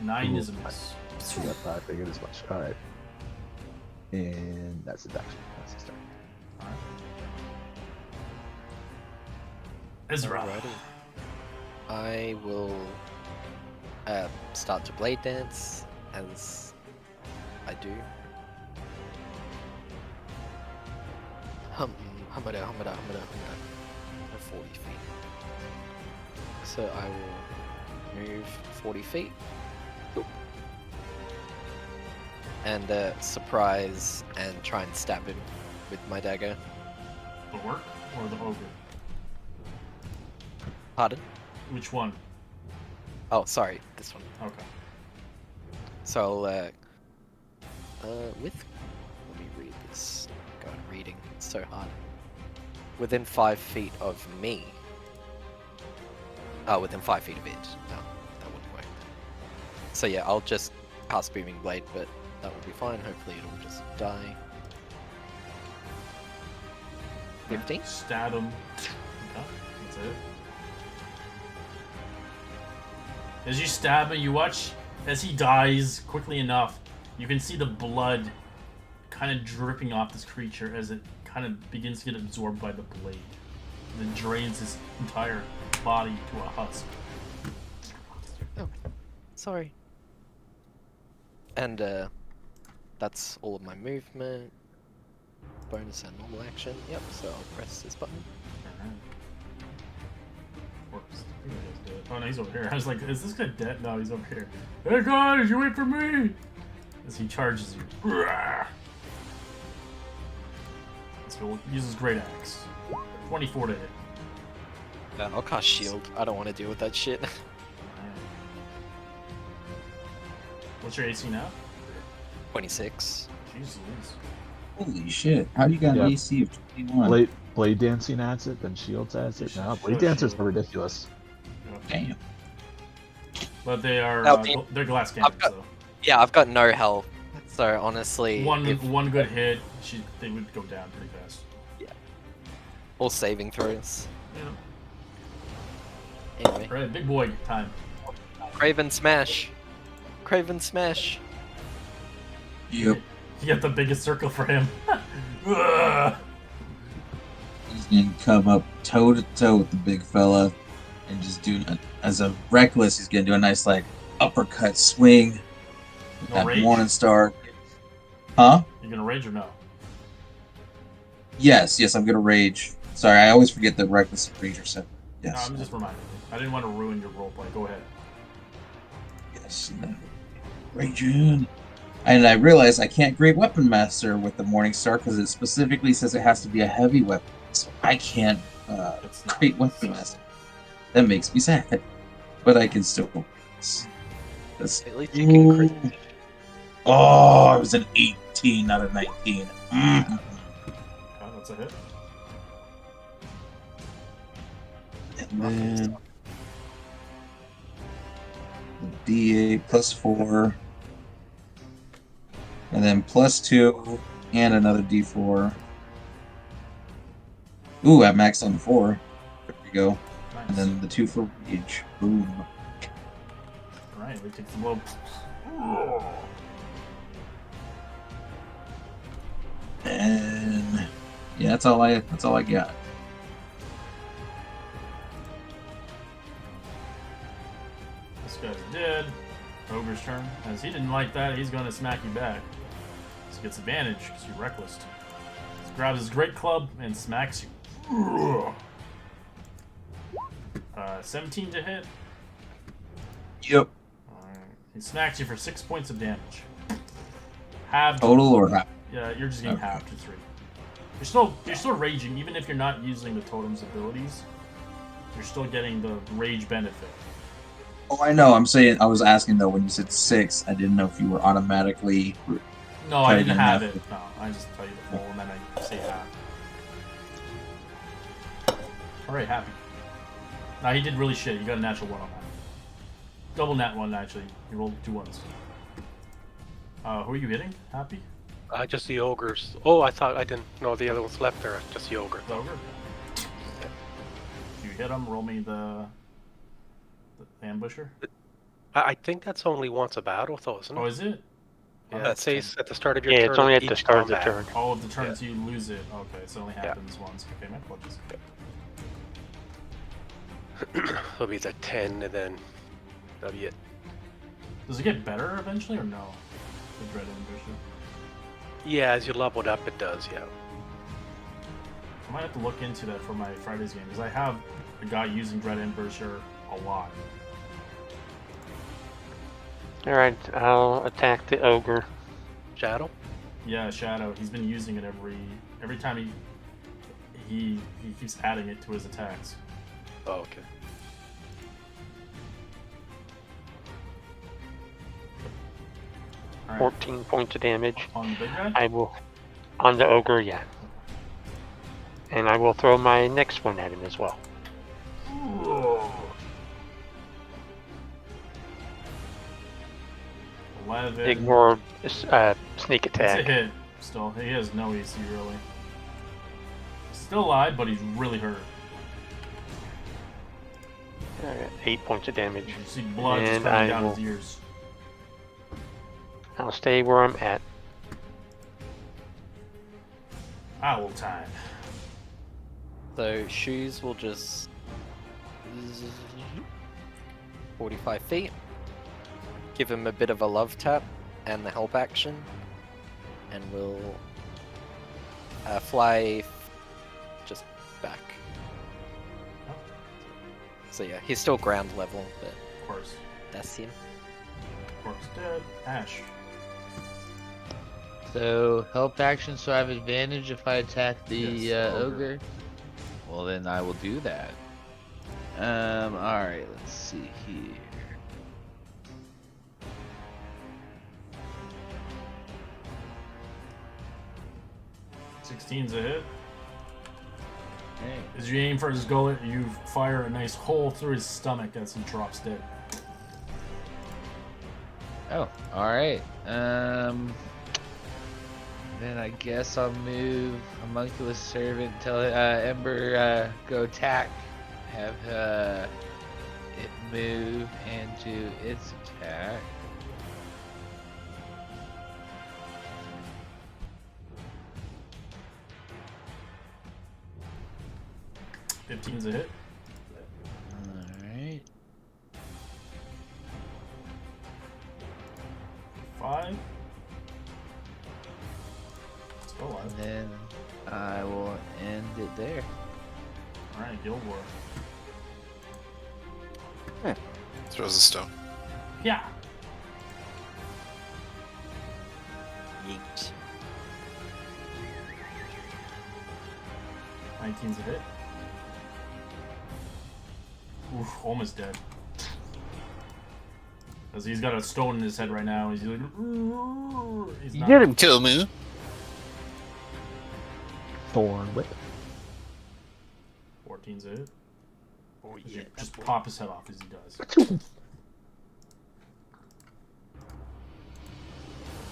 Speaker 1: 9
Speaker 6: Ooh.
Speaker 1: is a miss.
Speaker 6: Yep, I figured as much. All right. And that's his action. That's his turn.
Speaker 1: All right. Ezra.
Speaker 8: Alrighty. I will start to blade dance as I do. Humada, 40 feet. So I will move 40 feet. And surprise and try and stab him with my dagger.
Speaker 1: The orc or the ogre?
Speaker 8: Pardon?
Speaker 1: Which one?
Speaker 8: Oh, sorry, this one.
Speaker 1: Okay.
Speaker 8: So I'll, let me read this. God, reading, it's so hard. within 5 feet of me. Oh, within 5 feet of it. No, that wouldn't work. So yeah, I'll just cast Booming Blade, but that will be fine. Hopefully it'll just die. 15?
Speaker 1: Stab him. Okay, that's it. As you stab him, you watch as he dies quickly enough. You can see the blood kind of dripping off this creature as it kind of begins to get absorbed by the blade. And then drains his entire body to a husk.
Speaker 8: Oh, sorry. And that's all of my movement. Bonus and normal action. Yep, so I'll press this button.
Speaker 1: Works. Oh no, he's over here. I was like, is this guy dead? No, he's over here. Hey guys, you wait for me! As he charges you. Let's go. Uses Great Axe. 24 to hit.
Speaker 8: I'll cast Shield. I don't want to deal with that shit.
Speaker 1: What's your AC now?
Speaker 8: 26.
Speaker 1: Jesus.
Speaker 9: Holy shit! How do you got an
Speaker 6: Yeah.
Speaker 9: AC of 21?
Speaker 6: Blade Dancing adds it, then Shields adds it. No, Blade
Speaker 1: Sure,
Speaker 6: Dancers
Speaker 1: Shield.
Speaker 6: are ridiculous.
Speaker 9: Damn.
Speaker 1: But they are
Speaker 8: Now, the-
Speaker 1: they're glass cannons
Speaker 8: got-
Speaker 1: though.
Speaker 8: Yeah, I've got no health. So honestly, if
Speaker 1: One good hit, they would go down pretty fast.
Speaker 8: all saving throws.
Speaker 1: Yeah.
Speaker 8: Anyway,
Speaker 1: Alright, big boy time.
Speaker 8: Craven Smash. Craven Smash.
Speaker 9: Yep.
Speaker 1: You got the biggest circle for him. Ugh.
Speaker 9: He's gonna come up toe to toe with the big fella, and just do as a reckless. He's gonna do a nice like uppercut swing. With
Speaker 1: No
Speaker 9: that
Speaker 1: rage?
Speaker 9: Morning Star. Huh?
Speaker 1: You gonna rage or no?
Speaker 9: Yes, I'm gonna rage. Sorry, I always forget that reckless and rage are separate.
Speaker 1: No,
Speaker 9: Yes.
Speaker 1: I'm just reminding you. I didn't want to ruin your roleplay. Go ahead.
Speaker 9: Yes. And then raging. And I realize I can't Great Weapon Master with the Morning Star because it specifically says it has to be a heavy weapon. So I can't
Speaker 1: It's not.
Speaker 9: Great Weapon Master. That makes me sad. But I can still. That's,
Speaker 8: At least you can crit.
Speaker 9: oh, I was an 18, not a 19.
Speaker 1: Oh, that's a hit.
Speaker 9: And then the D8 plus 4. And then plus 2 and another D4. Ooh, I maxed on the 4. There we go.
Speaker 1: Nice.
Speaker 9: And then the 2 for rage. Boom.
Speaker 1: Alright, we take the blow.
Speaker 9: And yeah, that's all I got.
Speaker 1: This guy's dead. Ogre's turn. As he didn't like that, he's gonna smack you back. So he gets advantage because you're reckless. He grabs his great club and smacks you. 17 to hit.
Speaker 9: Yep.
Speaker 1: Alright. He smacks you for 6 points of damage. Halved.
Speaker 9: Total or half?
Speaker 1: Yeah, you're just getting
Speaker 9: Okay.
Speaker 1: halved to 3. You're still raging, even if you're not using the totem's abilities. You're still getting the rage benefit.
Speaker 9: Oh, I know. I'm saying I was asking though when you said 6. I didn't know if you were automatically.
Speaker 1: No, I didn't
Speaker 9: Cutting
Speaker 1: have
Speaker 9: half.
Speaker 1: it. No, I just tell you the full and then I say half. Alright, happy. Nah, he did really shit. You got a natural 1 on that. Double nat 1, actually. You rolled 2 ones. Who are you hitting? Happy?
Speaker 7: Just the ogres. Oh, I thought I didn't know the other ones left there. Just the ogre.
Speaker 1: The ogre? If you hit him, roll me the ambusher.
Speaker 7: I think that's only once a battle, though, isn't it?
Speaker 1: Oh, is it?
Speaker 7: Yeah,
Speaker 1: that's
Speaker 7: it says at the start of your
Speaker 4: Yeah,
Speaker 7: turn.
Speaker 4: it's only at the
Speaker 7: each
Speaker 4: start of the
Speaker 7: combat.
Speaker 4: turn.
Speaker 1: All of the turns you lose it. Okay, so it only happens once. Okay, my apologies.
Speaker 7: It'll be the 10, and then that'll be it.
Speaker 1: Does it get better eventually or no? The Dread Ambusher.
Speaker 7: Yeah, as you level it up, it does, yeah.
Speaker 1: I might have to look into that for my Friday's game because I have a guy using Dread Ambusher a lot.
Speaker 4: Alright, I'll attack the ogre.
Speaker 7: Shadow?
Speaker 1: Yeah, Shadow. He's been using it every time he keeps adding it to his attacks.
Speaker 7: Oh, okay.
Speaker 1: All right.
Speaker 4: 14 points of damage.
Speaker 1: On the big guy?
Speaker 4: I will. On the ogre, yeah. And I will throw my next one at him as well.
Speaker 1: Ooh. 11.
Speaker 4: Ignore sneak
Speaker 1: It's a
Speaker 4: attack.
Speaker 1: hit. Still, he has no AC really. Still alive, but he's really hurt.
Speaker 4: 8 points of damage.
Speaker 1: You see blood just
Speaker 4: And
Speaker 1: coming
Speaker 4: I
Speaker 1: down
Speaker 4: will-
Speaker 1: his ears.
Speaker 4: I'll stay where I'm at.
Speaker 1: Owl time.
Speaker 8: So shoes will just 45 feet. Give him a bit of a love tap and the help action, and we'll fly just back. So yeah, he's still ground level, but
Speaker 1: Of course.
Speaker 8: that's him.
Speaker 1: Of course. Dead. Ash.
Speaker 5: So help action, so I have advantage if I attack the
Speaker 1: Yes, ogre.
Speaker 5: ogre. Well, then I will do that. All right. Let's see here.
Speaker 1: $16's a hit.
Speaker 5: Okay.
Speaker 1: As you aim for his gullet, you fire a nice hole through his stomach as he drops dead.
Speaker 5: Oh, all right. Then I guess I'll move Homunculus Servant, tell Ember go attack, have it move and do its attack.
Speaker 1: $15's a hit.
Speaker 5: All right.
Speaker 1: 5. Still alive.
Speaker 5: And then I will end it there.
Speaker 1: Alright, Guild War.
Speaker 2: Throws a stone.
Speaker 1: Yeah.
Speaker 8: Yeet.
Speaker 1: 19's a hit. Oof, almost dead. Because he's got a stone in his head right now. He's like, he's not.
Speaker 2: Get him, kill me.
Speaker 6: Thorn whip.
Speaker 1: 14's a hit.
Speaker 7: Oh
Speaker 1: You
Speaker 7: yeah.
Speaker 1: just pop his head off as he does. It's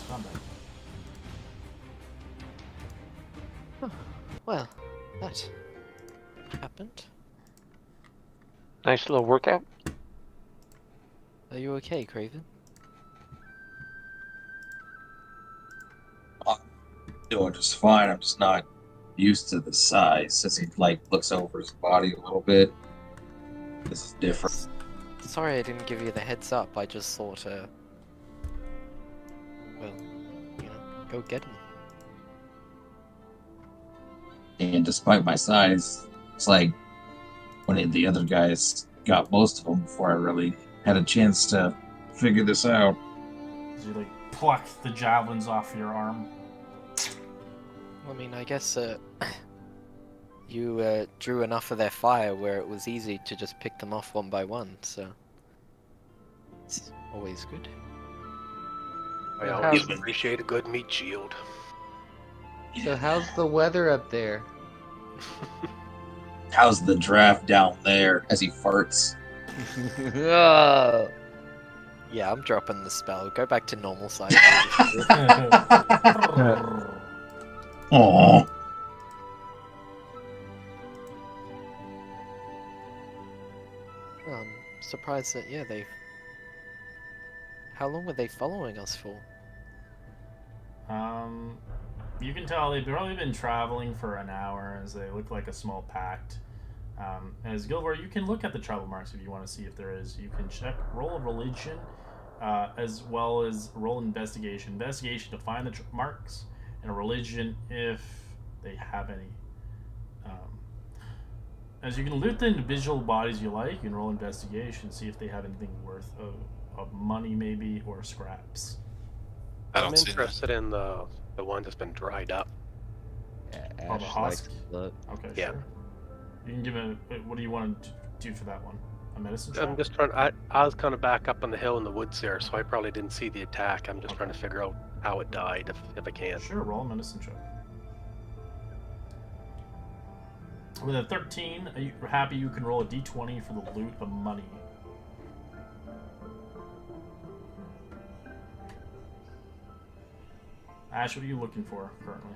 Speaker 1: not bad.
Speaker 8: Well, that happened.
Speaker 4: Nice little workout.
Speaker 8: Are you okay, Craven?
Speaker 9: Doing just fine. I'm just not used to the size. As he like looks over his body a little bit. This is different.
Speaker 8: Sorry I didn't give you the heads up. I just thought, well, you know, go get him.
Speaker 9: And despite my size, it's like one of the other guys got most of them before I really had a chance to figure this out.
Speaker 1: As you like pluck the javelins off your arm.
Speaker 8: I mean, I guess you drew enough of their fire where it was easy to just pick them off one by one, so it's always good.
Speaker 7: I
Speaker 5: Yeah,
Speaker 7: always
Speaker 5: how's-
Speaker 7: appreciate a good meat shield.
Speaker 5: So how's the weather up there?
Speaker 9: How's the draft down there as he farts?
Speaker 5: Oh.
Speaker 8: Yeah, I'm dropping the spell. Go back to normal size.
Speaker 9: Aww.
Speaker 8: I'm surprised that, yeah, they've... How long were they following us for?
Speaker 1: You can tell they've probably been traveling for an hour as they look like a small pact. As Guild War, you can look at the travel marks if you want to see if there is. You can check roll a religion, as well as roll investigation. Investigation to find the marks, and a religion if they have any. As you can loot the individual bodies you like, you can roll investigation, see if they have anything worth of money maybe or scraps.
Speaker 2: I
Speaker 7: I'm
Speaker 2: don't see that.
Speaker 7: interested in the one that's been dried up.
Speaker 5: Yeah,
Speaker 1: Oh, the
Speaker 5: Ash
Speaker 1: husk?
Speaker 5: likes look.
Speaker 1: Okay,
Speaker 7: Yeah.
Speaker 1: sure. You can give a. What do you want to do for that one? A medicine check?
Speaker 7: I'm just trying. I was kind of back up on the hill in the woods there, so I probably didn't see the attack. I'm just trying to figure out how it died, if I can.
Speaker 1: Sure, roll a medicine check. With a 13, are you happy you can roll a d20 for the loot of money? Ash, what are you looking for currently?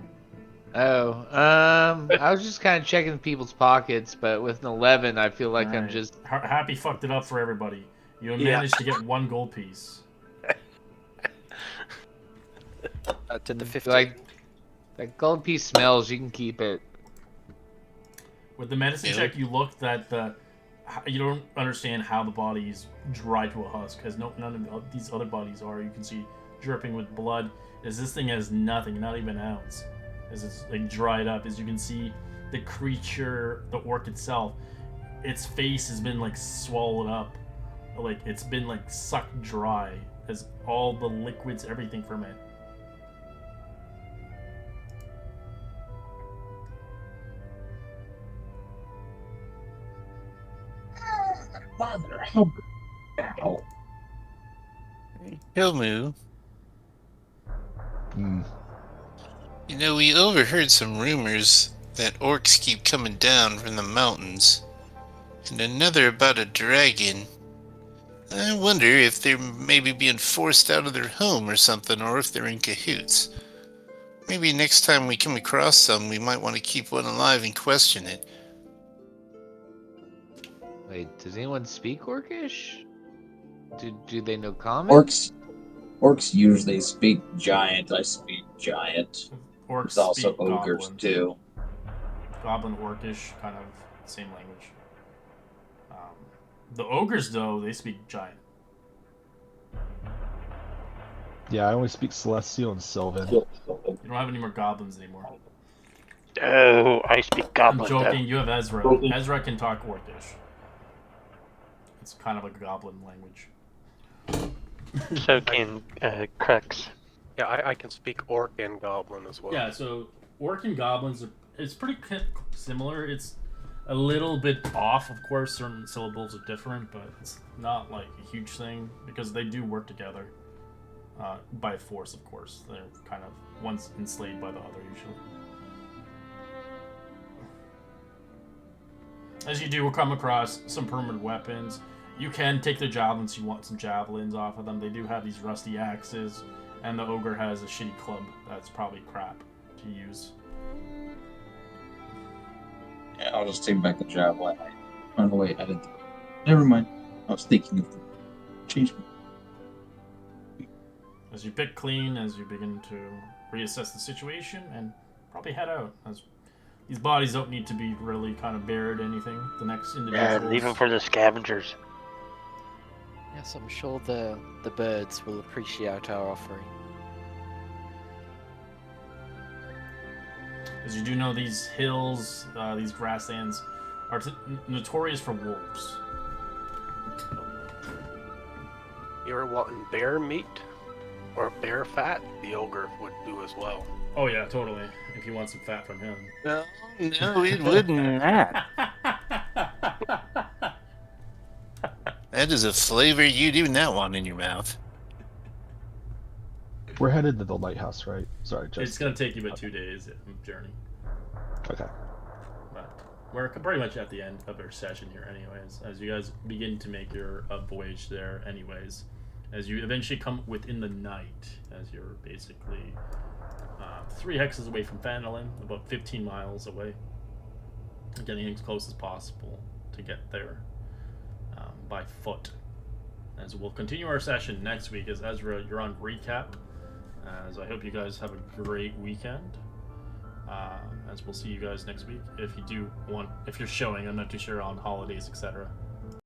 Speaker 5: Oh, I was just kind of checking people's pockets, but with an 11, I feel like I'm
Speaker 1: Alright.
Speaker 5: just.
Speaker 1: Happy fucked it up for everybody. You
Speaker 7: Yeah.
Speaker 1: managed to get 1 gold piece.
Speaker 8: To the 15.
Speaker 5: Like, that gold piece smells, you can keep it.
Speaker 1: With the medicine
Speaker 2: Really?
Speaker 1: check, you looked at the. You don't understand how the body's dry to a husk, because none of these other bodies are. You can see dripping with blood. As this thing has nothing, not even an ounce. As it's like dried up, as you can see, the creature, the orc itself, its face has been like swallowed up, like it's been like sucked dry, as all the liquids, everything from it.
Speaker 9: Mother. Ow.
Speaker 2: Hilmu,
Speaker 6: Hmm.
Speaker 2: you know, we overheard some rumors that orcs keep coming down from the mountains, and another about a dragon. I wonder if they're maybe being forced out of their home or something, or if they're in cahoots. Maybe next time we come across some, we might want to keep one alive and question it.
Speaker 5: Wait, does anyone speak Orcish? Do they know common?
Speaker 9: Orcs usually speak giant. I speak giant.
Speaker 1: Orcs
Speaker 9: There's also
Speaker 1: speak
Speaker 9: ogres
Speaker 1: goblin.
Speaker 9: too.
Speaker 1: Goblin, orcish, kind of same language. The ogres, though, they speak giant.
Speaker 6: Yeah, I only speak Celestial and Sylvan.
Speaker 1: You don't have any more goblins anymore.
Speaker 4: Oh, I speak goblin.
Speaker 1: I'm joking. You have Ezra. Ezra can talk orcish. It's kind of like a goblin language.
Speaker 4: Though. So can Crux.
Speaker 7: Yeah, I can speak orc and goblin as well.
Speaker 1: Yeah, so orc and goblins it's pretty similar. It's a little bit off, of course. Certain syllables are different, but it's not like a huge thing because they do work together by force, of course. They're kind of one's enslaved by the other usually. As you do come across some permanent weapons, you can take their javelins. You want some javelins off of them. They do have these rusty axes, and the ogre has a shitty club that's probably crap to use.
Speaker 9: Yeah, I'll just take back the javelin. Oh no, wait, I didn't. Never mind. I was thinking of the change.
Speaker 1: As you pick clean, as you begin to reassess the situation, and probably head out. As these bodies don't need to be really kind of buried or anything. The next individuals...
Speaker 4: Yeah, leave them for the scavengers.
Speaker 8: Yes, I'm sure the birds will appreciate our offering.
Speaker 1: As you do know, these hills, these grasslands, are notorious for wolves.
Speaker 7: You're wanting bear meat or bear fat? The ogre would do as well.
Speaker 1: Oh yeah, totally. If you want some fat from him.
Speaker 2: No, it wouldn't that. That is a flavor you do not want in your mouth.
Speaker 6: We're headed to the lighthouse, right? Sorry, just...
Speaker 1: It's going to take you about 2 days journey.
Speaker 6: Okay.
Speaker 1: But we're pretty much at the end of our session here anyways, as you guys begin to make your voyage there anyways. As you eventually come within the night, as you're basically 3 hexes away from Phandalin, about 15 miles away. Getting as close as possible to get there by foot. As we'll continue our session next week, as Ezra, you're on recap. As I hope you guys have a great weekend. As we'll see you guys next week. If you do want, if you're showing, I'm not too sure on holidays, etc.